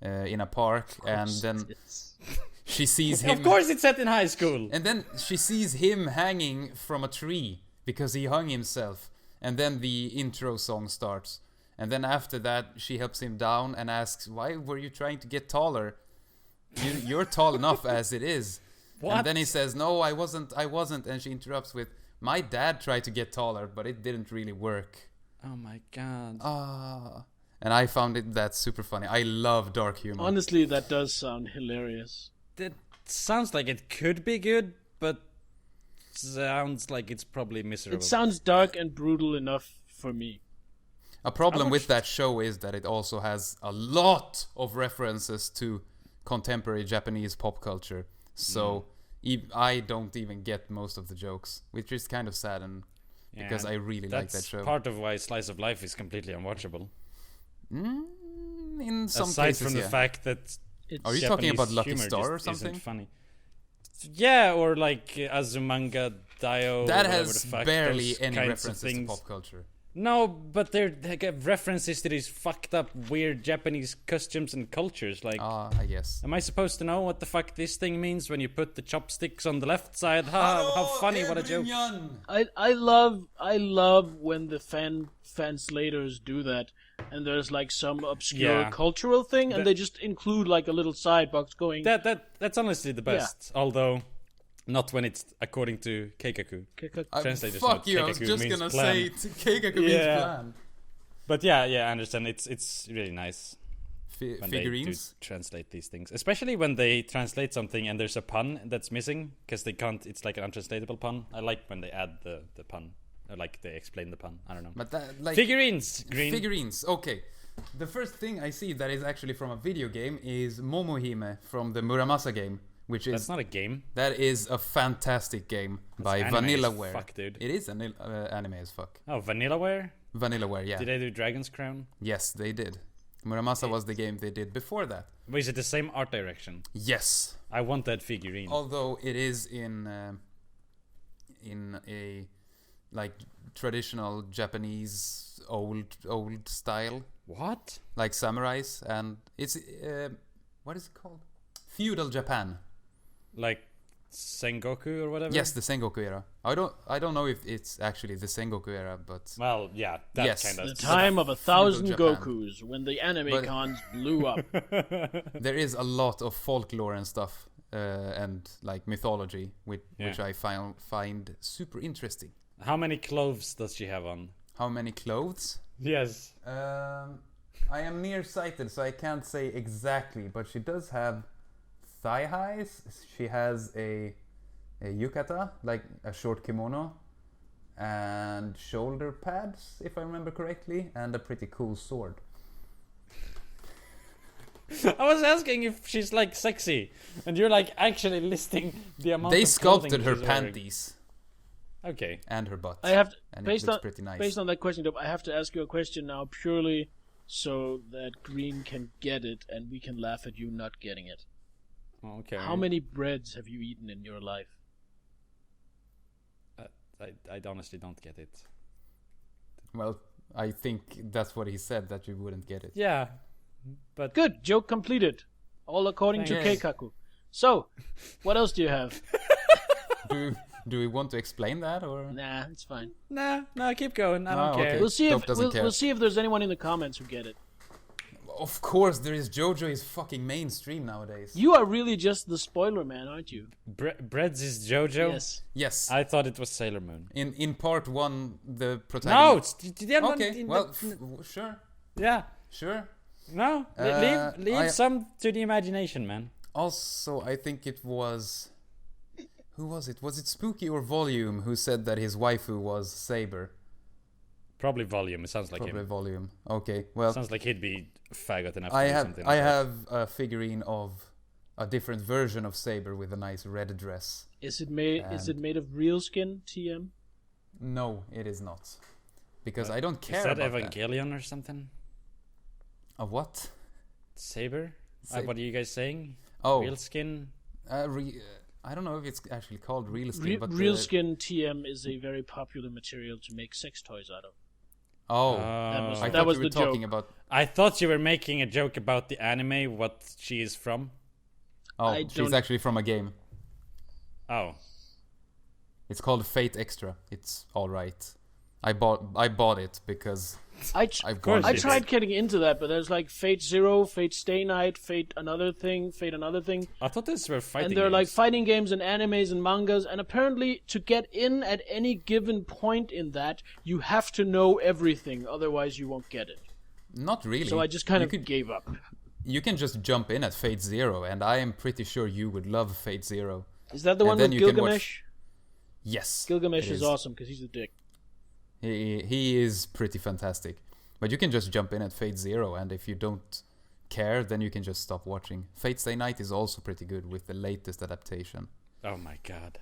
A: in a park, and then she sees him...
B: Of course it's set in high school!
A: And then she sees him hanging from a tree because he hung himself. And then the intro song starts. And then after that, she helps him down and asks, why were you trying to get taller? You're tall enough as it is.
B: What?
A: And then he says, no, I wasn't. And she interrupts with, my dad tried to get taller, but it didn't really work.
B: Oh my god.
A: And I found that super funny. I love dark humor.
C: Honestly, that does sound hilarious.
B: That sounds like it could be good, but sounds like it's probably miserable.
C: It sounds dark and brutal enough for me.
A: A problem with that show is that it also has a lot of references to contemporary Japanese pop culture. So I don't even get most of the jokes, which is kind of sad, and because I really like that show.
B: That's part of why Slice of Life is completely unwatchable.
A: In some
B: Aside
A: cases,
B: from the
A: yeah.
B: fact that
A: Are you talking
B: Japanese
A: about Lucky
B: humor
A: Star
B: just
A: or something?
B: isn't funny. Yeah, or like Azumanga Daioh.
A: That
B: or whatever
A: has
B: the fuck,
A: barely
B: those
A: any
B: kinds of
A: references to
B: things.
A: pop culture.
B: No, but they have references to these fucked up, weird Japanese customs and cultures. Like,
A: I guess.
B: am I supposed to know what the fuck this thing means when you put the chopsticks on the left side? How funny! What a joke!
C: I love when the fanslators do that, and there's like some obscure
B: Yeah.
C: cultural thing, and they just include like a little side box going.
B: That's honestly the best. Although, not when it's according to Keikaku. Translators
A: Fuck
B: know
A: you! I was
B: Keikaku
A: just
B: means
A: gonna
B: plan.
A: say Keikaku means
B: Yeah.
A: plan.
B: But yeah, I understand. It's really nice when
A: Figurines.
B: they do translate these things, especially when they translate something and there's a pun that's missing because they can't. It's like an untranslatable pun. I like when they add the pun, or like they explain the pun. I don't know.
A: But that, like,
B: Figurines, Greene.
A: Figurines. Okay. The first thing I see that is actually from a video game is Momohime from the Muramasa game, which
B: That's
A: is
B: not a game.
A: that is a fantastic game by
B: anime as
A: Vanillaware.
B: fuck, dude.
A: It is anime as fuck.
B: Oh, Vanillaware?
A: Vanillaware, yeah.
B: Did they do Dragon's Crown?
A: Yes, they did. Muramasa was the game they did before that.
B: But is it the same art direction?
A: Yes,
B: I want that figurine.
A: although it is in a like traditional Japanese old style,
B: What?
A: like samurais, and it's what is it called? Feudal Japan.
B: Like Sengoku or whatever?
A: Yes, the Sengoku era. I don't know if it's actually the Sengoku era, but
B: Well, yeah, that
A: Yes.
B: kind
C: The
B: of.
C: time of 1,000
A: Japan.
C: Gokus when the anime
A: But-
C: cons blew up.
A: there is a lot of folklore and stuff and like mythology, which
B: Yeah.
A: I find super interesting.
B: How many clothes does she have on?
A: How many clothes?
B: Yes.
A: I am nearsighted, so I can't say exactly, but she does have thigh highs. She has a yukata, like a short kimono, and shoulder pads, if I remember correctly, and a pretty cool sword.
B: I was asking if she's like sexy, and you're like actually listing the amount.
A: They
B: of
A: sculpted her
B: clothing she's wearing.
A: panties
B: Okay.
A: and her butt.
C: I have to,
A: and
C: based
A: it looks
C: on
A: pretty nice.
C: based on that question, Dope, I have to ask you a question now, purely so that Greene can get it and we can laugh at you not getting it.
B: Okay.
C: How many breads have you eaten in your life?
B: I honestly don't get it.
A: Well, I think that's what he said, that you wouldn't get it.
B: Yeah, but
C: Good, joke completed. All according to
A: Thanks.
C: Keikaku. So, what else do you have?
A: Do we want to explain that, or?
C: Nah, it's fine.
B: nah, keep going. I don't
A: Oh,
B: care.
A: okay.
C: We'll see
A: Dope
C: if
A: doesn't care.
C: we'll see if there's anyone in the comments who get it.
A: Of course, there is. JoJo is fucking mainstream nowadays.
C: You are really just the spoiler man, aren't you?
B: Breads is JoJo.
C: Yes.
A: Yes.
B: I thought it was Sailor Moon.
A: In part 1, the
B: No,
A: protagonist.
B: okay.
A: Okay, sure.
B: Yeah.
A: Sure.
B: No, leave some to the imagination, man.
A: Also, I think it was... Who was it? Was it Spooky or Volume who said that his waifu was Saber?
B: Probably Volume. It sounds like
A: Probably
B: him.
A: Volume. Okay, well...
B: Sounds like he'd be faggot enough to
A: I
B: do
A: have
B: something
A: I
B: like that.
A: have a figurine of a different version of Saber with a nice red dress.
C: Is it made of real skin, TM?
A: No, it is not. Because I don't
B: Is
A: care
B: that
A: about that.
B: Evangelion or something?
A: A what?
B: Saber?
A: Saber.
B: What are you guys saying?
A: Oh,
B: Real skin?
A: I don't know if it's actually called real skin, but
C: Real skin TM is a very popular material to make sex toys out of.
A: Oh,
B: I
A: I
C: that
A: thought
C: was
A: you were
C: the
A: talking
C: joke.
A: about.
B: I thought you were making a joke about the anime, what she is from.
A: Oh,
C: I
A: she's
C: don't-
A: actually from a game.
B: Oh.
A: It's called Fate Extra. It's all right. I bought it because
C: I
A: I've
B: course
A: gone.
B: you
C: tried getting into that, but there's like Fate Zero, Fate Stay Night, Fate another thing.
B: I thought these were fighting
C: And they're like
B: games.
C: fighting games and animes and mangas, and apparently to get in at any given point in that, you have to know everything, otherwise you won't get it.
A: Not really.
C: So I just kind
A: You
C: of
A: could-
C: gave up.
A: You can just jump in at Fate Zero, and I am pretty sure you would love Fate Zero.
C: Is that the
A: And
C: one
A: then
C: with
A: you can watch-
C: Gilgamesh?
A: Yes.
C: Gilgamesh
A: it
C: is awesome because he's a dick.
A: He is pretty fantastic. But you can just jump in at Fate Zero, and if you don't care, then you can just stop watching. Fate Stay Night is also pretty good with the latest adaptation.
B: Oh my god.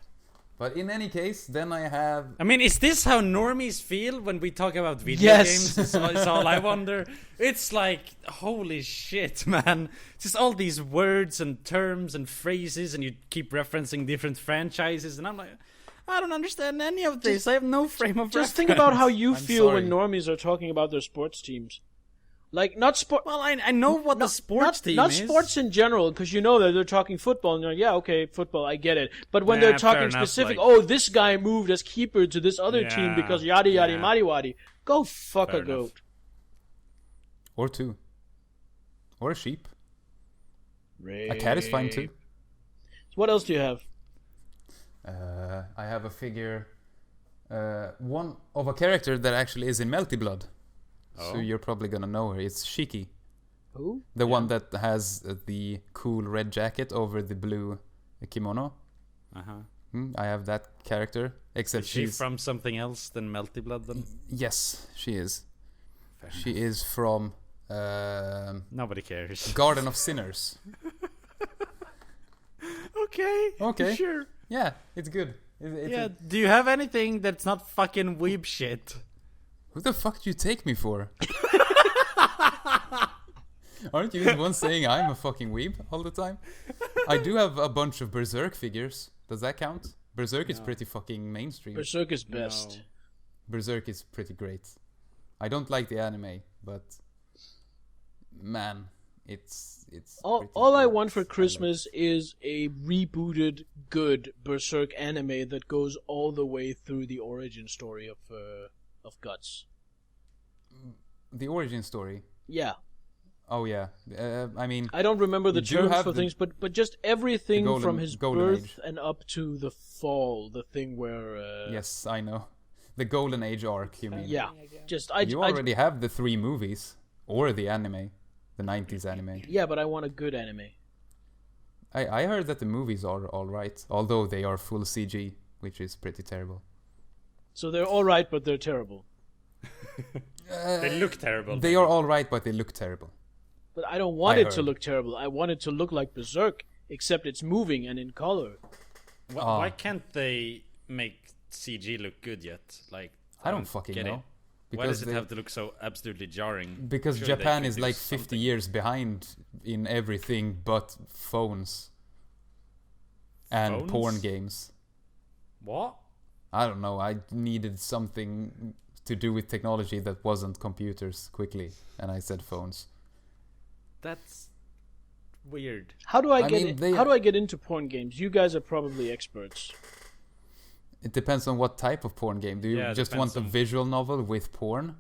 A: But in any case, then I have...
B: I mean, is this how normies feel when we talk about video
C: Yes.
B: games? Is all I wonder. It's like, holy shit, man. Just all these words and terms and phrases, and you keep referencing different franchises, and I'm like, I don't understand any of this. I have no frame of reference.
C: Just think about how you
A: I'm
C: feel
A: sorry.
C: when normies are talking about their sports teams. Like, not sport.
B: Well, I know what the sports team
C: not
B: is.
C: sports in general, because you know that they're talking football, and you're like, yeah, okay, football, I get it. But when
B: Yeah,
C: they're talking
B: fair enough,
C: specific,
B: like-
C: oh, this guy moved as keeper to this other team
B: Yeah,
C: because yada yada
B: yeah.
C: madi wadi. Go fuck
B: Fair
C: a goat.
B: enough.
A: Or two. Or a sheep. A cat is fine too.
C: What else do you have?
A: I have a figure... one of a character that actually is in Melty Blood. So
B: Oh.
A: you're probably gonna know her. It's Shiki.
C: Who?
A: The one that has the cool red jacket over the blue kimono.
B: Uh-huh.
A: I have that character. Except
B: Is she
A: she's...
B: from something else than Melty Blood then?
A: Yes, she is.
B: Fair
A: She is from
B: Nobody cares.
A: Garden of Sinners.
B: Okay.
A: Okay.
B: Sure.
A: Yeah, it's good. It's
B: Yeah. Do you have anything that's not fucking weeb shit?
A: Who the fuck do you take me for? Aren't you the one saying I'm a fucking weeb all the time? I do have a bunch of Berserk figures. Does that count? Berserk is pretty fucking mainstream.
C: Berserk is best.
B: No.
A: Berserk is pretty great. I don't like the anime, but man, it's pretty
C: All I
A: good.
C: want for
A: I love
C: Christmas is a rebooted, good Berserk anime that goes all the way through the origin story of Guts.
A: the origin story.
C: Yeah,
A: Oh yeah, I mean,
C: I don't remember the
A: You do
C: terms
A: have
C: for
A: the-
C: things, but just everything
A: golden-
C: from his
A: golden
C: birth
A: age.
C: and up to the fall, the thing where
A: yes, I know. The Golden Age arc, you mean?
C: yeah, just I
A: You already have the 3 movies. Or the anime. The 90s anime.
C: Yeah, but I want a good anime.
A: I heard that the movies are alright, although they are full CG, which is pretty terrible.
C: So they're alright, but they're terrible.
B: They look terrible.
A: They are alright, but they look terrible.
C: But I don't want
A: I
C: it to
A: heard.
C: look terrible. I want it to look like Berserk, except it's moving and in color.
B: Why can't they make CG look good yet? Like,
A: I don't fucking
B: get
A: know.
B: it. Why does it have to look so absolutely jarring?
A: Because
B: Surely they
A: Japan
B: could
A: is
B: do
A: like 50
B: something.
A: years behind in everything but phones. And
B: Phones?
A: porn games.
B: What?
A: I don't know. I needed something to do with technology that wasn't computers quickly. And I said phones.
B: That's weird.
C: How do I
A: I
C: get
A: mean, they-
C: How do I get into porn games? You guys are probably experts.
A: It depends on what type of porn game. Do you
B: Yeah, it
A: just
B: depends
A: want a
B: on-
A: visual novel with porn?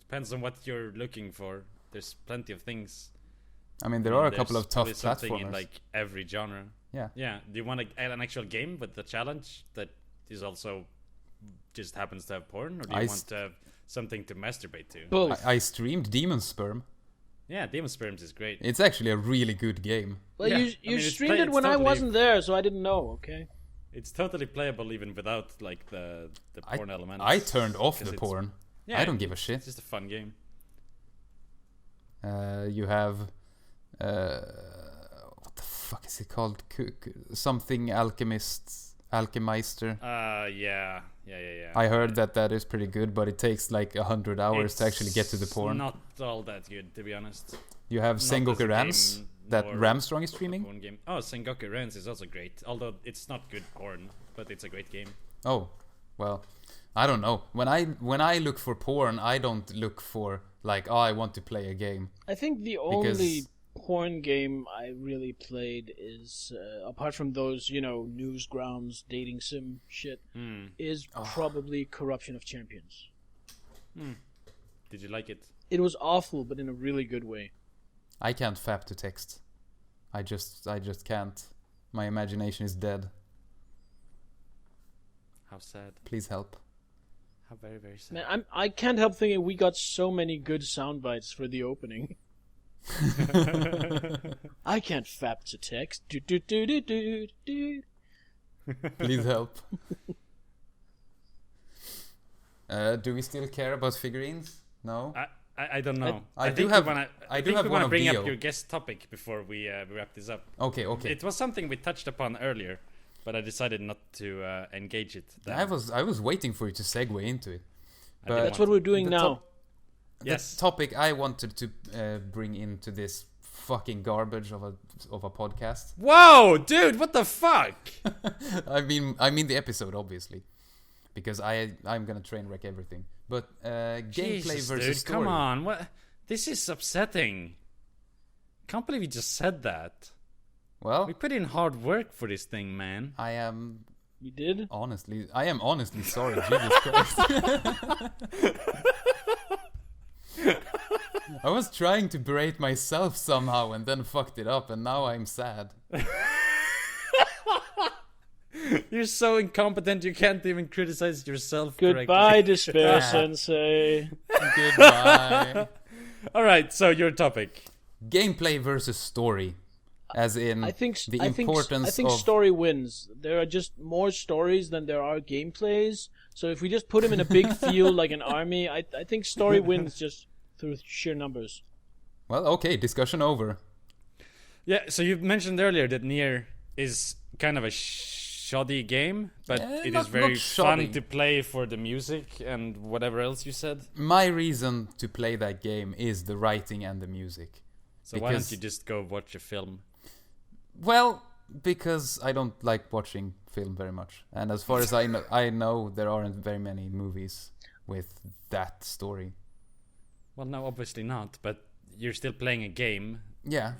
B: Depends on what you're looking for. There's plenty of things.
A: I mean, there are a couple
B: There's
A: of tough
B: probably something in
A: platformers.
B: like every genre.
A: Yeah.
B: Yeah. Do you want an actual game with the challenge that is also just happens to have porn, or do you
A: I
B: want to have something to masturbate to?
C: Both.
A: I streamed Demon Sperm.
B: Yeah, Demon Sperms is great.
A: It's actually a really good game.
C: Well,
B: Yeah,
C: you
B: I mean, it's
C: streamed it
B: it's
C: when I
B: totally-
C: wasn't there, so I didn't know. Okay.
B: It's totally playable even without like the porn elements.
A: I turned off
B: 'cause
A: the
B: it's-
A: porn.
B: Yeah,
A: I don't give a
B: It's
A: shit.
B: just a fun game.
A: You have what the fuck is it called? Something Alchemeister.
B: Yeah.
A: I heard that is pretty good, but it takes like 100 hours to actually get to the porn.
B: Not all that good, to be honest.
A: You have
B: Not as
A: Sengoku
B: a
A: Rams
B: game,
A: that
B: more
A: Ramstrong is
B: a
A: streaming.
B: porn game. Oh, Sengoku Rans is also great. Although it's not good porn, but it's a great game.
A: Oh, well, I don't know. When I look for porn, I don't look for like, oh, I want to play a game.
C: I think the only porn game I really played is, apart from those, Newsgrounds, dating sim shit, is probably Corruption of Champions.
B: Did you like it?
C: It was awful, but in a really good way.
A: I can't fap to text. I just can't. My imagination is dead.
B: How sad.
A: Please help.
B: How very, very sad.
C: Man, I can't help thinking we got so many good sound bites for the opening. I can't fap to text. Do do do do do do.
A: Please help. Do we still care about figurines? No.
B: I don't know.
A: I do
B: think
A: have-
B: we wanna,
A: I do
B: think
A: have
B: we
A: one
B: wanna
A: of
B: bring
A: Dio.
B: up your guest topic before we wrap this up.
A: Okay.
B: It was something we touched upon earlier, but I decided not to engage it. then.
A: I was waiting for you to segue into it.
B: I
A: But
B: didn't
C: That's what we're doing
A: the
C: now.
B: Yes.
A: The topic I wanted to bring into this fucking garbage of a podcast.
B: Whoa, dude! What the fuck?
A: I mean the episode, obviously, because I'm gonna train wreck everything. But gameplay
B: Jesus,
A: versus
B: dude,
A: story.
B: come on! What? This is upsetting. Can't believe you just said that.
A: Well,
B: We put in hard work for this thing, man.
A: I am
C: You did?
A: honestly sorry. Jesus Christ. I was trying to berate myself somehow and then fucked it up, and now I'm sad.
B: You're so incompetent you can't even criticize yourself
C: Goodbye,
B: correctly.
C: Despair Sensei.
A: Goodbye.
B: Alright, so your topic.
A: Gameplay versus story, as in
C: I think
A: the
C: I think
A: importance of
C: story wins. There are just more stories than there are gameplays. So if we just put them in a big field like an army, I think story wins just through sheer numbers.
A: Well, okay, discussion over.
B: Yeah, so you mentioned earlier that Nier is kind of a shoddy game, but it
A: not-
B: is very
A: not shoddy.
B: fun to play for the music and whatever else you said.
A: My reason to play that game is the writing and the music.
B: So why don't
A: Because-
B: you just go watch a film?
A: Well, because I don't like watching film very much, and as far as I know there aren't very many movies with that story.
B: Well, no, obviously not, but you're still playing a game.
A: Yeah,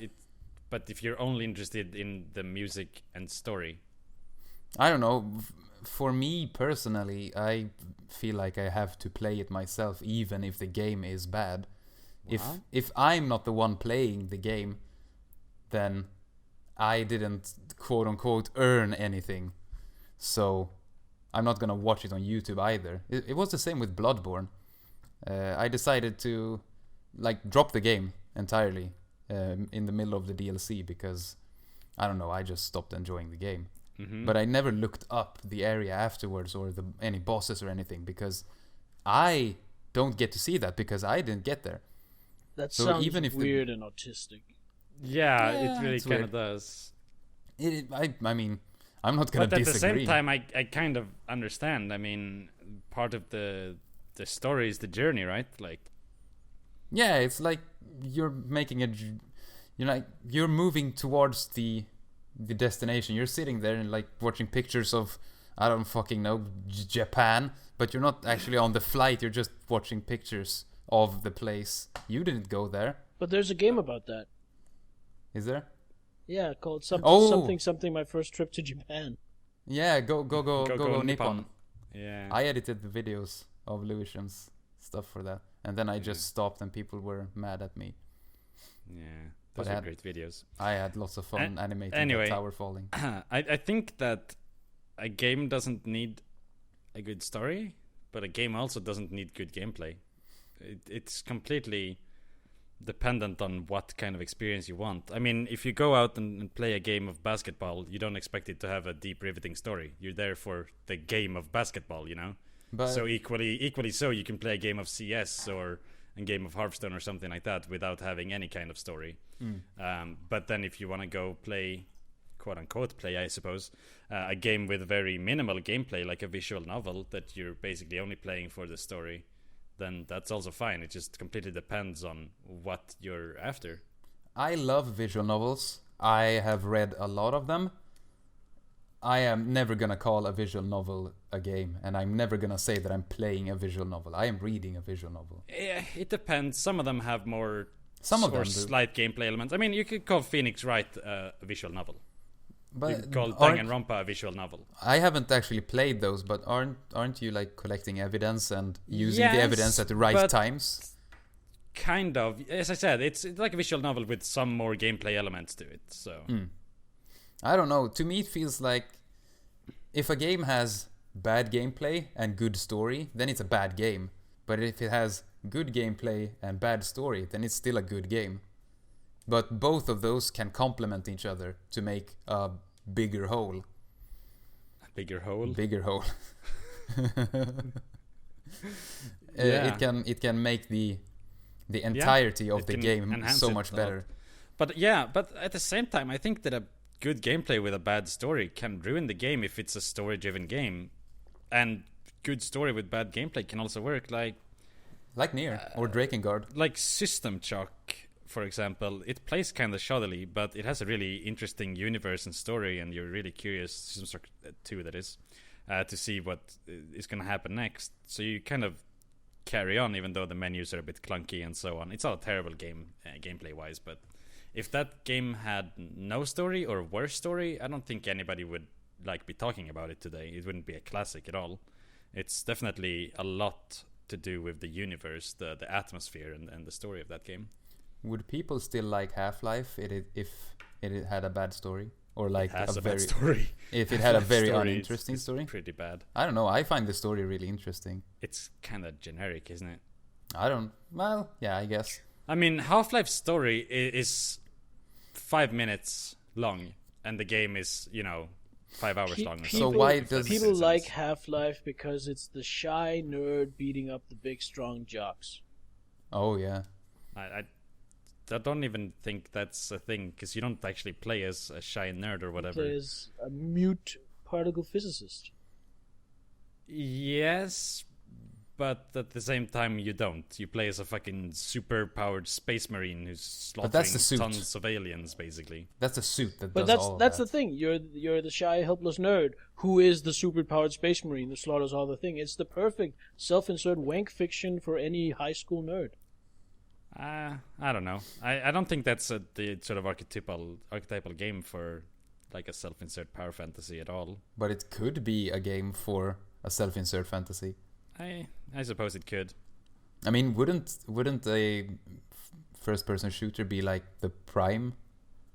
B: But if you're only interested in the music and story,
A: I don't know. For me personally, I feel like I have to play it myself, even if the game is bad.
B: Wow.
A: If I'm not the one playing the game, then I didn't quote unquote earn anything. So I'm not gonna watch it on YouTube either. It was the same with Bloodborne. I decided to like drop the game entirely in the middle of the DLC because I don't know, I just stopped enjoying the game.
B: Mm-hmm.
A: But I never looked up the area afterwards or any bosses or anything because I don't get to see that because I didn't get there.
C: That
A: So
C: sounds
A: even if
C: weird and autistic.
B: Yeah,
A: Yeah,
B: it really
A: it's
B: kind of
A: weird.
B: does.
A: I mean, I'm not gonna
B: But at
A: disagree.
B: the same time, I kind of understand. I mean, part of the story is the journey, right? Like,
A: Yeah, it's like you're making you're moving towards the destination. You're sitting there and like watching pictures of I don't fucking know Japan, but you're not actually on the flight. You're just watching pictures of the place. You didn't go there,
C: But there's a game about that.
A: is there?
C: Yeah, called
A: Oh!
C: something. My first trip to Japan.
A: Yeah, go Nippon.
B: Yeah.
A: I edited the videos of Lewisham's stuff for that, and then I just stopped, and people were mad at me.
B: Yeah.
A: But
B: Those
A: I
B: are
A: had-
B: great videos.
A: I had lots of fun animating
B: anyway.
A: the tower falling.
B: I think that a game doesn't need a good story, but a game also doesn't need good gameplay. It's completely dependent on what kind of experience you want. I mean, if you go out and play a game of basketball, you don't expect it to have a deep, riveting story. You're there for the game of basketball, you know?
A: But
B: So equally so, you can play a game of CS or a game of Hearthstone or something like that without having any kind of story. But then if you want to go play, quote unquote play, I suppose, a game with very minimal gameplay, like a visual novel that you're basically only playing for the story, then that's also fine. It just completely depends on what you're after.
A: I love visual novels. I have read a lot of them. I am never gonna call a visual novel a game, and I'm never gonna say that I'm playing a visual novel. I am reading a visual novel.
B: It depends. Some of them have more
A: Some of
B: or
A: them do.
B: slight gameplay elements. I mean, you could call Phoenix Wright a visual novel. You
A: But
B: could call
A: aren't-
B: Danganronpa a visual novel.
A: I haven't actually played those, but aren't you like collecting evidence and using the
B: Yes,
A: evidence at the right
B: but-
A: times?
B: Kind of. As I said, it's like a visual novel with some more gameplay elements to it. So
A: I don't know. To me, it feels like if a game has bad gameplay and good story, then it's a bad game. But if it has good gameplay and bad story, then it's still a good game. But both of those can complement each other to make a bigger whole.
B: a bigger hole.
A: Bigger whole.
B: Yeah.
A: It can make the entirety of
B: it
A: the
B: can
A: game
B: enhance
A: so
B: it
A: much
B: a lot.
A: better.
B: But yeah, but at the same time, I think that a good gameplay with a bad story can ruin the game if it's a story-driven game, and good story with bad gameplay can also work.
A: Like Nier or Drakengard.
B: Like System Shock, for example, it plays kind of shoddily, but it has a really interesting universe and story, and you're really curious. System Shock 2, that is, to see what is going to happen next. So you kind of carry on, even though the menus are a bit clunky and so on. It's not a terrible game, gameplay-wise, but if that game had no story or worse story, I don't think anybody would be talking about it today. It wouldn't be a classic at all. It's definitely a lot to do with the universe, the atmosphere, and the story of that game.
A: Would people still like Half-Life if it had a bad story? Or like
B: It has a
A: very
B: bad story.
A: if it had a very
B: Story is-
A: uninteresting
B: is
A: story?
B: pretty bad.
A: I don't know. I find the story really interesting.
B: It's kind of generic, isn't it?
A: Well, yeah, I guess.
B: I mean, Half-Life's story is 5 minutes long, and the game is 5 hours long. Or
A: So
B: something.
A: why
B: If that
A: does-
B: makes
C: People
B: sense.
C: like Half-Life because it's the shy nerd beating up the big strong jocks.
A: Oh yeah.
B: I don't even think that's a thing, because you don't actually play as a shy nerd or whatever.
C: There's a mute particle physicist.
B: Yes, but at the same time you don't. You play as a fucking super-powered space marine who's
A: But that's
B: slaughtering
A: the suit.
B: tons of aliens, basically.
A: That's a suit that
C: But
A: does all of
C: that's
A: that.
C: the thing. You're the shy, helpless nerd who is the super-powered space marine that slaughters all the thing. It's the perfect self-insert wank fiction for any high school nerd.
B: I don't know. I don't think that's the sort of archetypal game for like a self-insert power fantasy at all.
A: But it could be a game for a self-insert fantasy.
B: I suppose it could.
A: I mean, wouldn't a first-person shooter be like the prime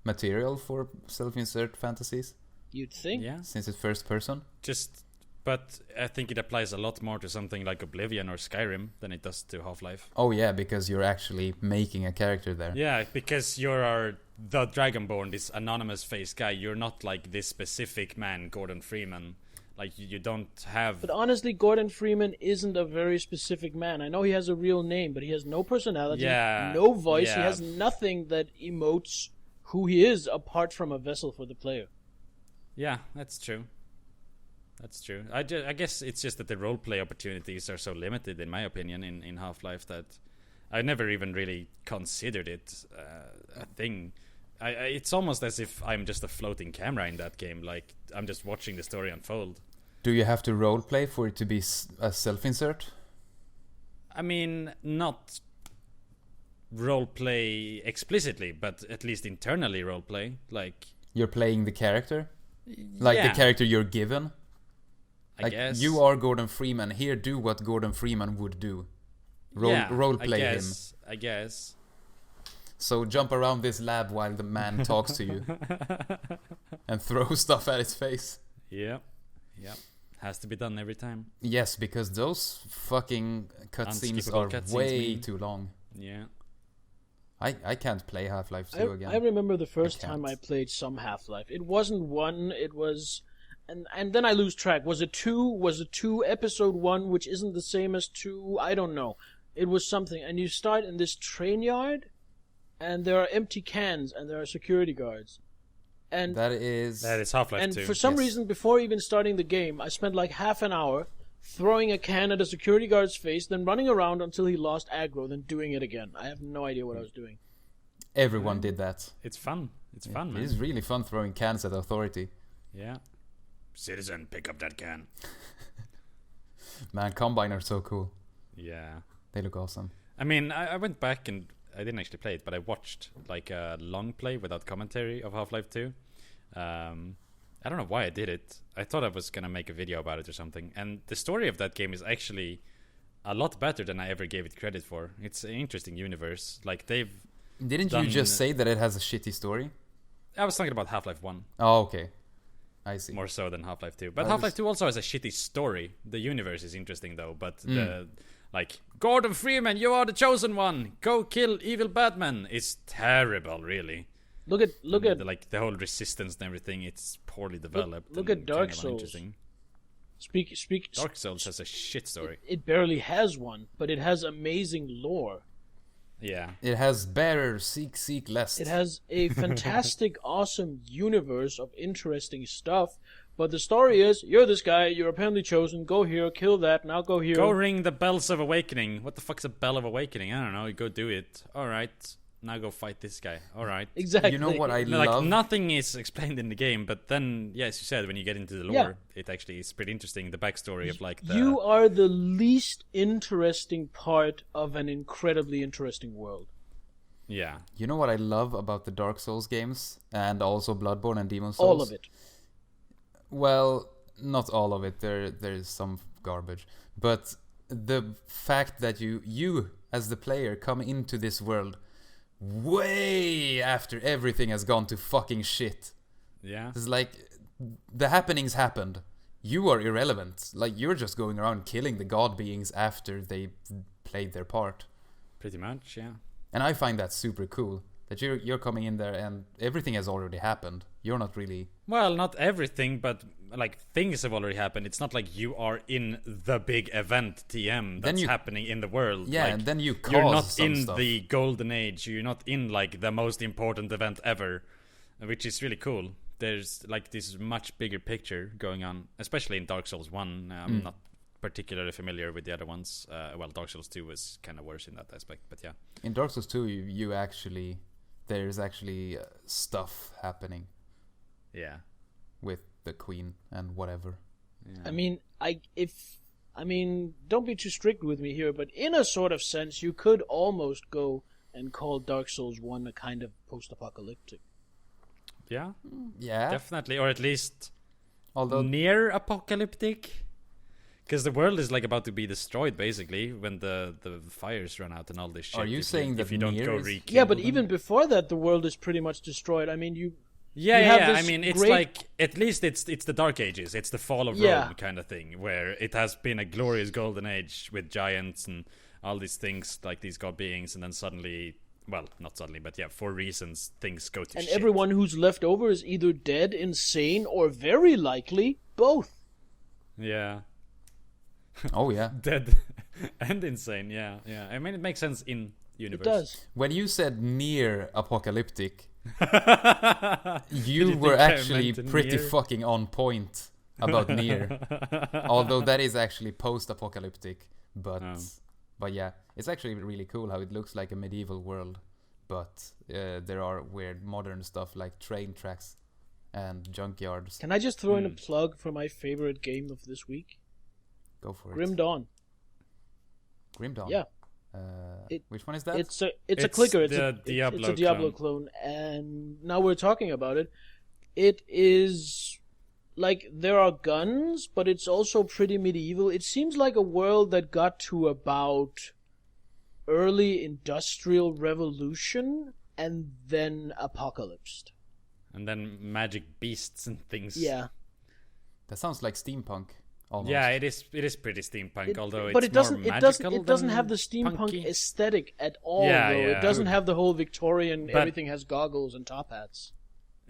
A: material for self-insert fantasies
C: You'd think.
B: Yeah.
A: since it's first person?
B: Just but I think it applies a lot more to something like Oblivion or Skyrim than it does to Half-Life.
A: Oh yeah, because you're actually making a character there.
B: Yeah, because you're the Dragonborn, this anonymous face guy. You're not like this specific man, Gordon Freeman. Like, you don't have...
C: But honestly, Gordon Freeman isn't a very specific man. I know he has a real name, but he has no personality, no voice. He has nothing that emotes who he is apart from a vessel for the player.
B: Yeah, that's true. That's true. I guess it's just that the roleplay opportunities are so limited, in my opinion, in Half-Life, that I never even really considered it a thing. It's almost as if I'm just a floating camera in that game. Like, I'm just watching the story unfold.
A: Do you have to roleplay for it to be a self-insert?
B: I mean, not roleplay explicitly, but at least internally roleplay. Like,
A: you're playing the character? Like the character you're given?
B: I guess.
A: You are Gordon Freeman. Here, do what Gordon Freeman would do. Roleplay him.
B: I guess.
A: So jump around this lab while the man talks to you. And throw stuff at his face.
B: Yep. Has to be done every time.
A: Yes, because those fucking cutscenes are way too long.
B: Yeah.
A: I can't play Half-Life 2 again.
C: I remember the first time I played some Half-Life. It wasn't 1, it was... And then I lose track. Was it 2? Was it 2 episode 1, which isn't the same as 2? I don't know. It was something. And you start in this train yard, and there are empty cans, and there are security guards. And
A: that is
B: Half-Life 2.
C: And for some reason, before even starting the game, I spent like half an hour throwing a can at a security guard's face, then running around until he lost aggro, then doing it again. I have no idea what I was doing.
A: Everyone did that.
B: It's fun. It's fun, man.
A: It is really fun throwing cans at authority.
B: Yeah. Citizen, pick up that can.
A: Man, Combine are so cool.
B: Yeah.
A: They look awesome.
B: I mean, I went back and I didn't actually play it, but I watched like a long play without commentary of Half-Life 2. I don't know why I did it. I thought I was gonna make a video about it or something. And the story of that game is actually a lot better than I ever gave it credit for. It's an interesting universe. Like,
A: Didn't you just say that it has a shitty story?
B: I was talking about Half-Life 1.
A: Oh, okay. I see.
B: More so than Half-Life 2. But Half-Life 2 also has a shitty story. The universe is interesting though, but the like, Gordon Freeman, you are the chosen one. Go kill evil Batman. Is terrible, really.
C: Look at
B: like the whole resistance and everything. It's poorly developed.
C: Look at Dark Souls. Speak.
B: Dark Souls has a shit story.
C: It barely has one, but it has amazing lore.
B: Yeah.
A: It has better seek less.
C: It has a fantastic, awesome universe of interesting stuff. But the story is, you're this guy, you're apparently chosen, go here, kill that, now go here.
B: Go ring the bells of awakening. What the fuck's a bell of awakening? I don't know, you go do it. Alright, now go fight this guy. Alright.
C: Exactly.
A: You know what I
B: like,
A: love?
B: nothing is explained in the game, but then, yeah, as you said, when you get into the lore, it actually is pretty interesting, the backstory of like the...
C: You are the least interesting part of an incredibly interesting world.
B: Yeah.
A: You know what I love about the Dark Souls games? And also Bloodborne and Demon Souls?
C: All of it.
A: Well, not all of it. There's some garbage. But the fact that you as the player come into this world way after everything has gone to fucking shit.
B: Yeah.
A: It's like the happenings happened. You are irrelevant. Like, you're just going around killing the god beings after they played their part.
B: Pretty much, yeah.
A: And I find that super cool. That you're coming in there and everything has already happened. You're not really...
B: Well, not everything, but like things have already happened. It's not like you are in the big event TM that's happening in the world.
A: Yeah,
B: like,
A: and then you cause
B: you're not
A: some
B: in
A: stuff.
B: the golden age. You're not in like the most important event ever, which is really cool. There's like this much bigger picture going on, especially in Dark Souls 1. I'm not particularly familiar with the other ones. Well, Dark Souls 2 was kind of worse in that aspect, but yeah.
A: In Dark Souls 2, you actually... There's actually stuff happening.
B: Yeah.
A: With the queen and whatever.
B: Yeah.
C: I mean, don't be too strict with me here, but in a sort of sense, you could almost go and call Dark Souls 1 a kind of post-apocalyptic.
B: Yeah.
A: Yeah.
B: Definitely, or at least
A: although
B: near apocalyptic. Because the world is like about to be destroyed, basically, when the fires run out and all this shit.
A: Are you saying that
B: if you don't
A: near
B: go
A: is...
B: rekindle
C: Yeah, but
B: them?
C: even before that, the world is pretty much destroyed. I mean,
B: Yeah,
C: You
B: yeah,
C: have
B: yeah. I
C: this
B: mean, it's
C: great-
B: like at least it's the Dark Ages. It's the fall of
C: Yeah.
B: Rome kind of thing, where it has been a glorious golden age with giants and all these things, like these god beings, and then suddenly, well, not suddenly, but yeah, for reasons, things go to
C: And
B: shit.
C: everyone who's left over is either dead, insane, or very likely both.
B: Yeah,
A: Oh yeah.
B: dead and insane. Yeah, yeah. I mean, it makes sense in universe.
C: It does.
A: When you said near apocalyptic,
B: Did
A: you
B: you
A: were
B: think I
A: actually
B: meant
A: pretty
B: near?
A: fucking on point about near. Although that is actually post-apocalyptic, but
B: Oh.
A: but yeah, it's actually really cool how it looks like a medieval world, but there are weird modern stuff like train tracks and junkyards.
C: Can I just throw in a plug for my favorite game of this week?
A: Go for
C: Grim
A: it.
C: Dawn.
A: Grim Dawn.
C: Yeah.
A: Which one is that?
C: It's a
B: It's
C: clicker. It's
B: the
C: a
B: Diablo
C: it's a Diablo clone. And now we're talking about it. It is like there are guns, but it's also pretty medieval. It seems like a world that got to about early industrial revolution and then apocalypsed.
B: And then magic beasts and things.
C: Yeah.
A: That sounds like steampunk. Almost.
B: Yeah, it is pretty steampunk, although
C: But
B: it's
C: it doesn't
B: more
C: it doesn't
B: magical
C: it doesn't
B: than
C: have the steampunk
B: punky.
C: aesthetic at all,
B: Yeah,
C: though.
B: yeah.
C: It doesn't have the whole Victorian
B: But-
C: everything has goggles and top hats.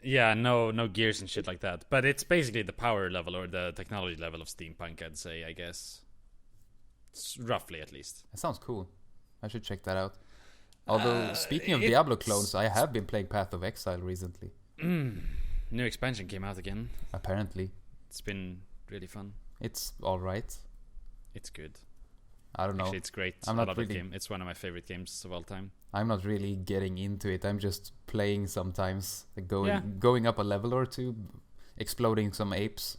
B: Yeah, no gears and shit like that. But it's basically the power level or the technology level of steampunk, I'd say, I guess. Roughly, at least.
A: That sounds cool. I should check that out. Although, speaking of Diablo clones, I have been playing Path of Exile recently.
B: New expansion came out again.
A: Apparently.
B: It's been really fun.
A: It's alright.
B: It's good.
A: I don't know.
B: Actually, it's great.
A: I'm
B: I
A: not
B: love
A: really-
B: that game. It's one of my favorite games of all time.
A: I'm not really getting into it. I'm just playing sometimes. Like
B: Yeah.
A: going up a level or two, exploding some apes.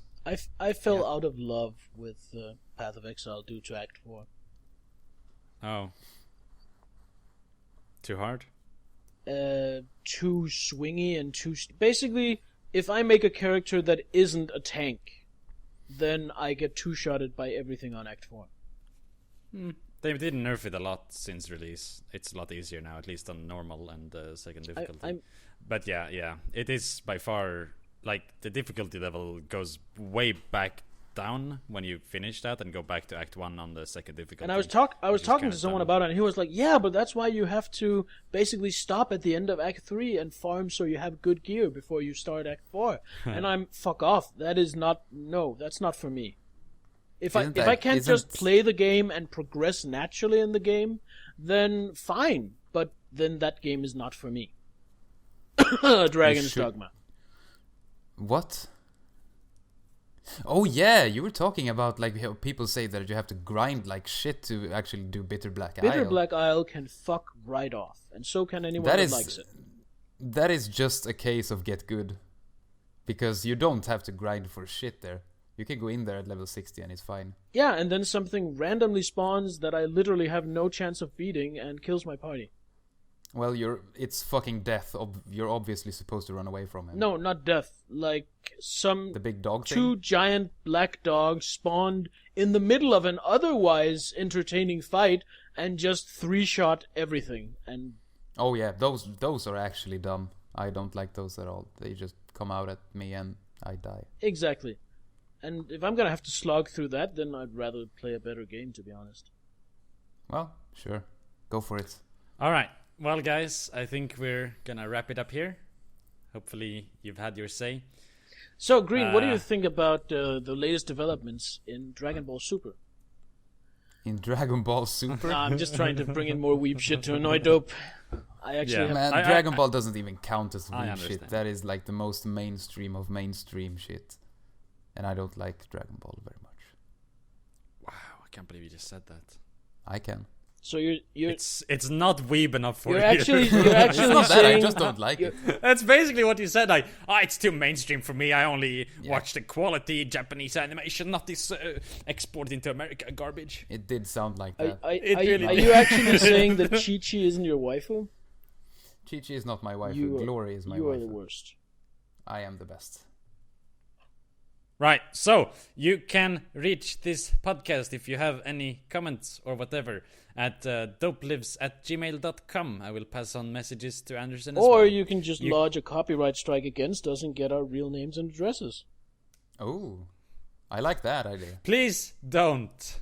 C: I fell out of love with Path of Exile due to Act 4.
B: Oh. Too hard?
C: Too swingy and too... Basically, if I make a character that isn't a tank, then I get two-shotted by everything on Act 4.
B: They did nerf it a lot since release. It's a lot easier now, at least on normal and second difficulty.
C: I'm-
B: But yeah, it is by far, like, the difficulty level goes way back down when you finish that and go back to Act 1 on the second difficulty.
C: And I was
B: which is
C: talking
B: kinda
C: to someone
B: dumb.
C: about it, and he was like, "Yeah, but that's why you have to basically stop at the end of Act 3 and farm so you have good gear before you start Act 4." And I'm fuck off. That's not for me. If I can't just play the game and progress naturally in the game, then fine. But then that game is not for me. Dragon's
A: should-
C: Dogma.
A: What? Oh yeah, you were talking about like how people say that you have to grind like shit to actually do Bitter Black Isle.
C: Bitter Black Isle can fuck right off, and so can anyone
A: That
C: that
A: is-
C: likes it.
A: That is just a case of get good. Because you don't have to grind for shit there. You can go in there at level 60 and it's fine.
C: Yeah, and then something randomly spawns that I literally have no chance of beating and kills my party.
A: Well, it's fucking death. You're obviously supposed to run away from him.
C: No, not death. Like some
A: The big dog
C: two
A: thing?
C: giant black dogs spawned in the middle of an otherwise entertaining fight and just three-shot everything. And
A: Oh yeah, those are actually dumb. I don't like those at all. They just come out at me and I die.
C: exactly. And if I'm gonna have to slog through that, then I'd rather play a better game, to be honest.
A: Well, sure. Go for it.
B: All right. Well, guys, I think we're gonna wrap it up here. Hopefully, you've had your say.
C: So, Greene, what do
B: Uh,
C: you think about the latest developments in Dragon Ball Super?
A: In Dragon Ball Super?
C: Nah, I'm just trying to bring in more weeb shit to annoy Dope. I actually
B: Yeah.
C: have...
A: Man,
B: I-
A: Dragon Ball doesn't even count as
B: I
A: weeb shit.
B: understand.
A: That is like the most mainstream of mainstream shit. And I don't like Dragon Ball very much.
B: Wow, I can't believe you just said that.
A: I can.
C: So you're
B: It's not weeb enough for
C: you're
B: you.
C: actually
A: It's not that, I
C: saying
A: just don't like it.
B: That's basically what you said. Like, it's too mainstream for me. I only watch the quality Japanese animation, not this exported into America garbage.
A: It did sound like that.
C: Are
B: really
C: you
B: did.
C: actually saying that Chi-Chi isn't your waifu?
A: Chi-Chi is not my wife.
C: You are-
A: Glory is my
C: You
A: wife.
C: are the worst.
A: I am the best.
B: Right, so you can reach this podcast if you have any comments or whatever at dopelives@gmail.com. I will pass on messages to Andersen as well.
C: Or you can just lodge a copyright strike against us and get our real names and addresses.
A: Oh, I like that idea.
B: Please don't.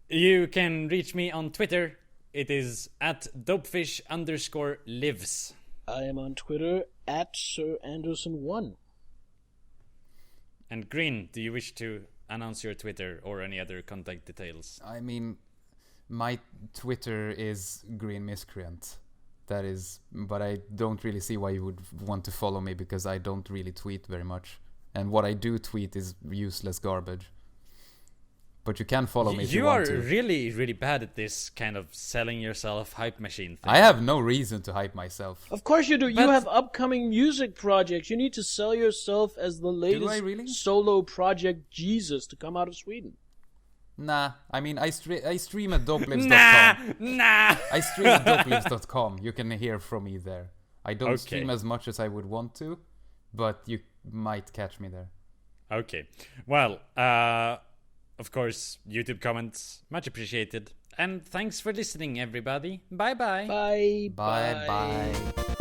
B: You can reach me on Twitter. It is at Dopefish_lives.
C: I am on Twitter at Sir Andersen1.
B: And Greene, do you wish to announce your Twitter or any other contact details?
A: I mean, my Twitter is GreenMiscreant. That is, but I don't really see why you would want to follow me because I don't really tweet very much. And what I do tweet is useless garbage. But you can follow me if you want to.
B: You are really, really bad at this kind of selling yourself hype machine thing.
A: I have no reason to hype myself.
C: Of course you do. You have upcoming music projects. You need to sell yourself as the latest solo project Jesus to come out of Sweden.
A: Nah, I mean, I stream at Dopelives.com.
B: Nah.
A: I stream at Dopelives.com. You can hear from me there. I don't stream as much as I would want to, but you might catch me there.
B: Okay. Well, of course, YouTube comments, much appreciated. And thanks for listening, everybody. Bye-bye.
C: Bye.
A: Bye.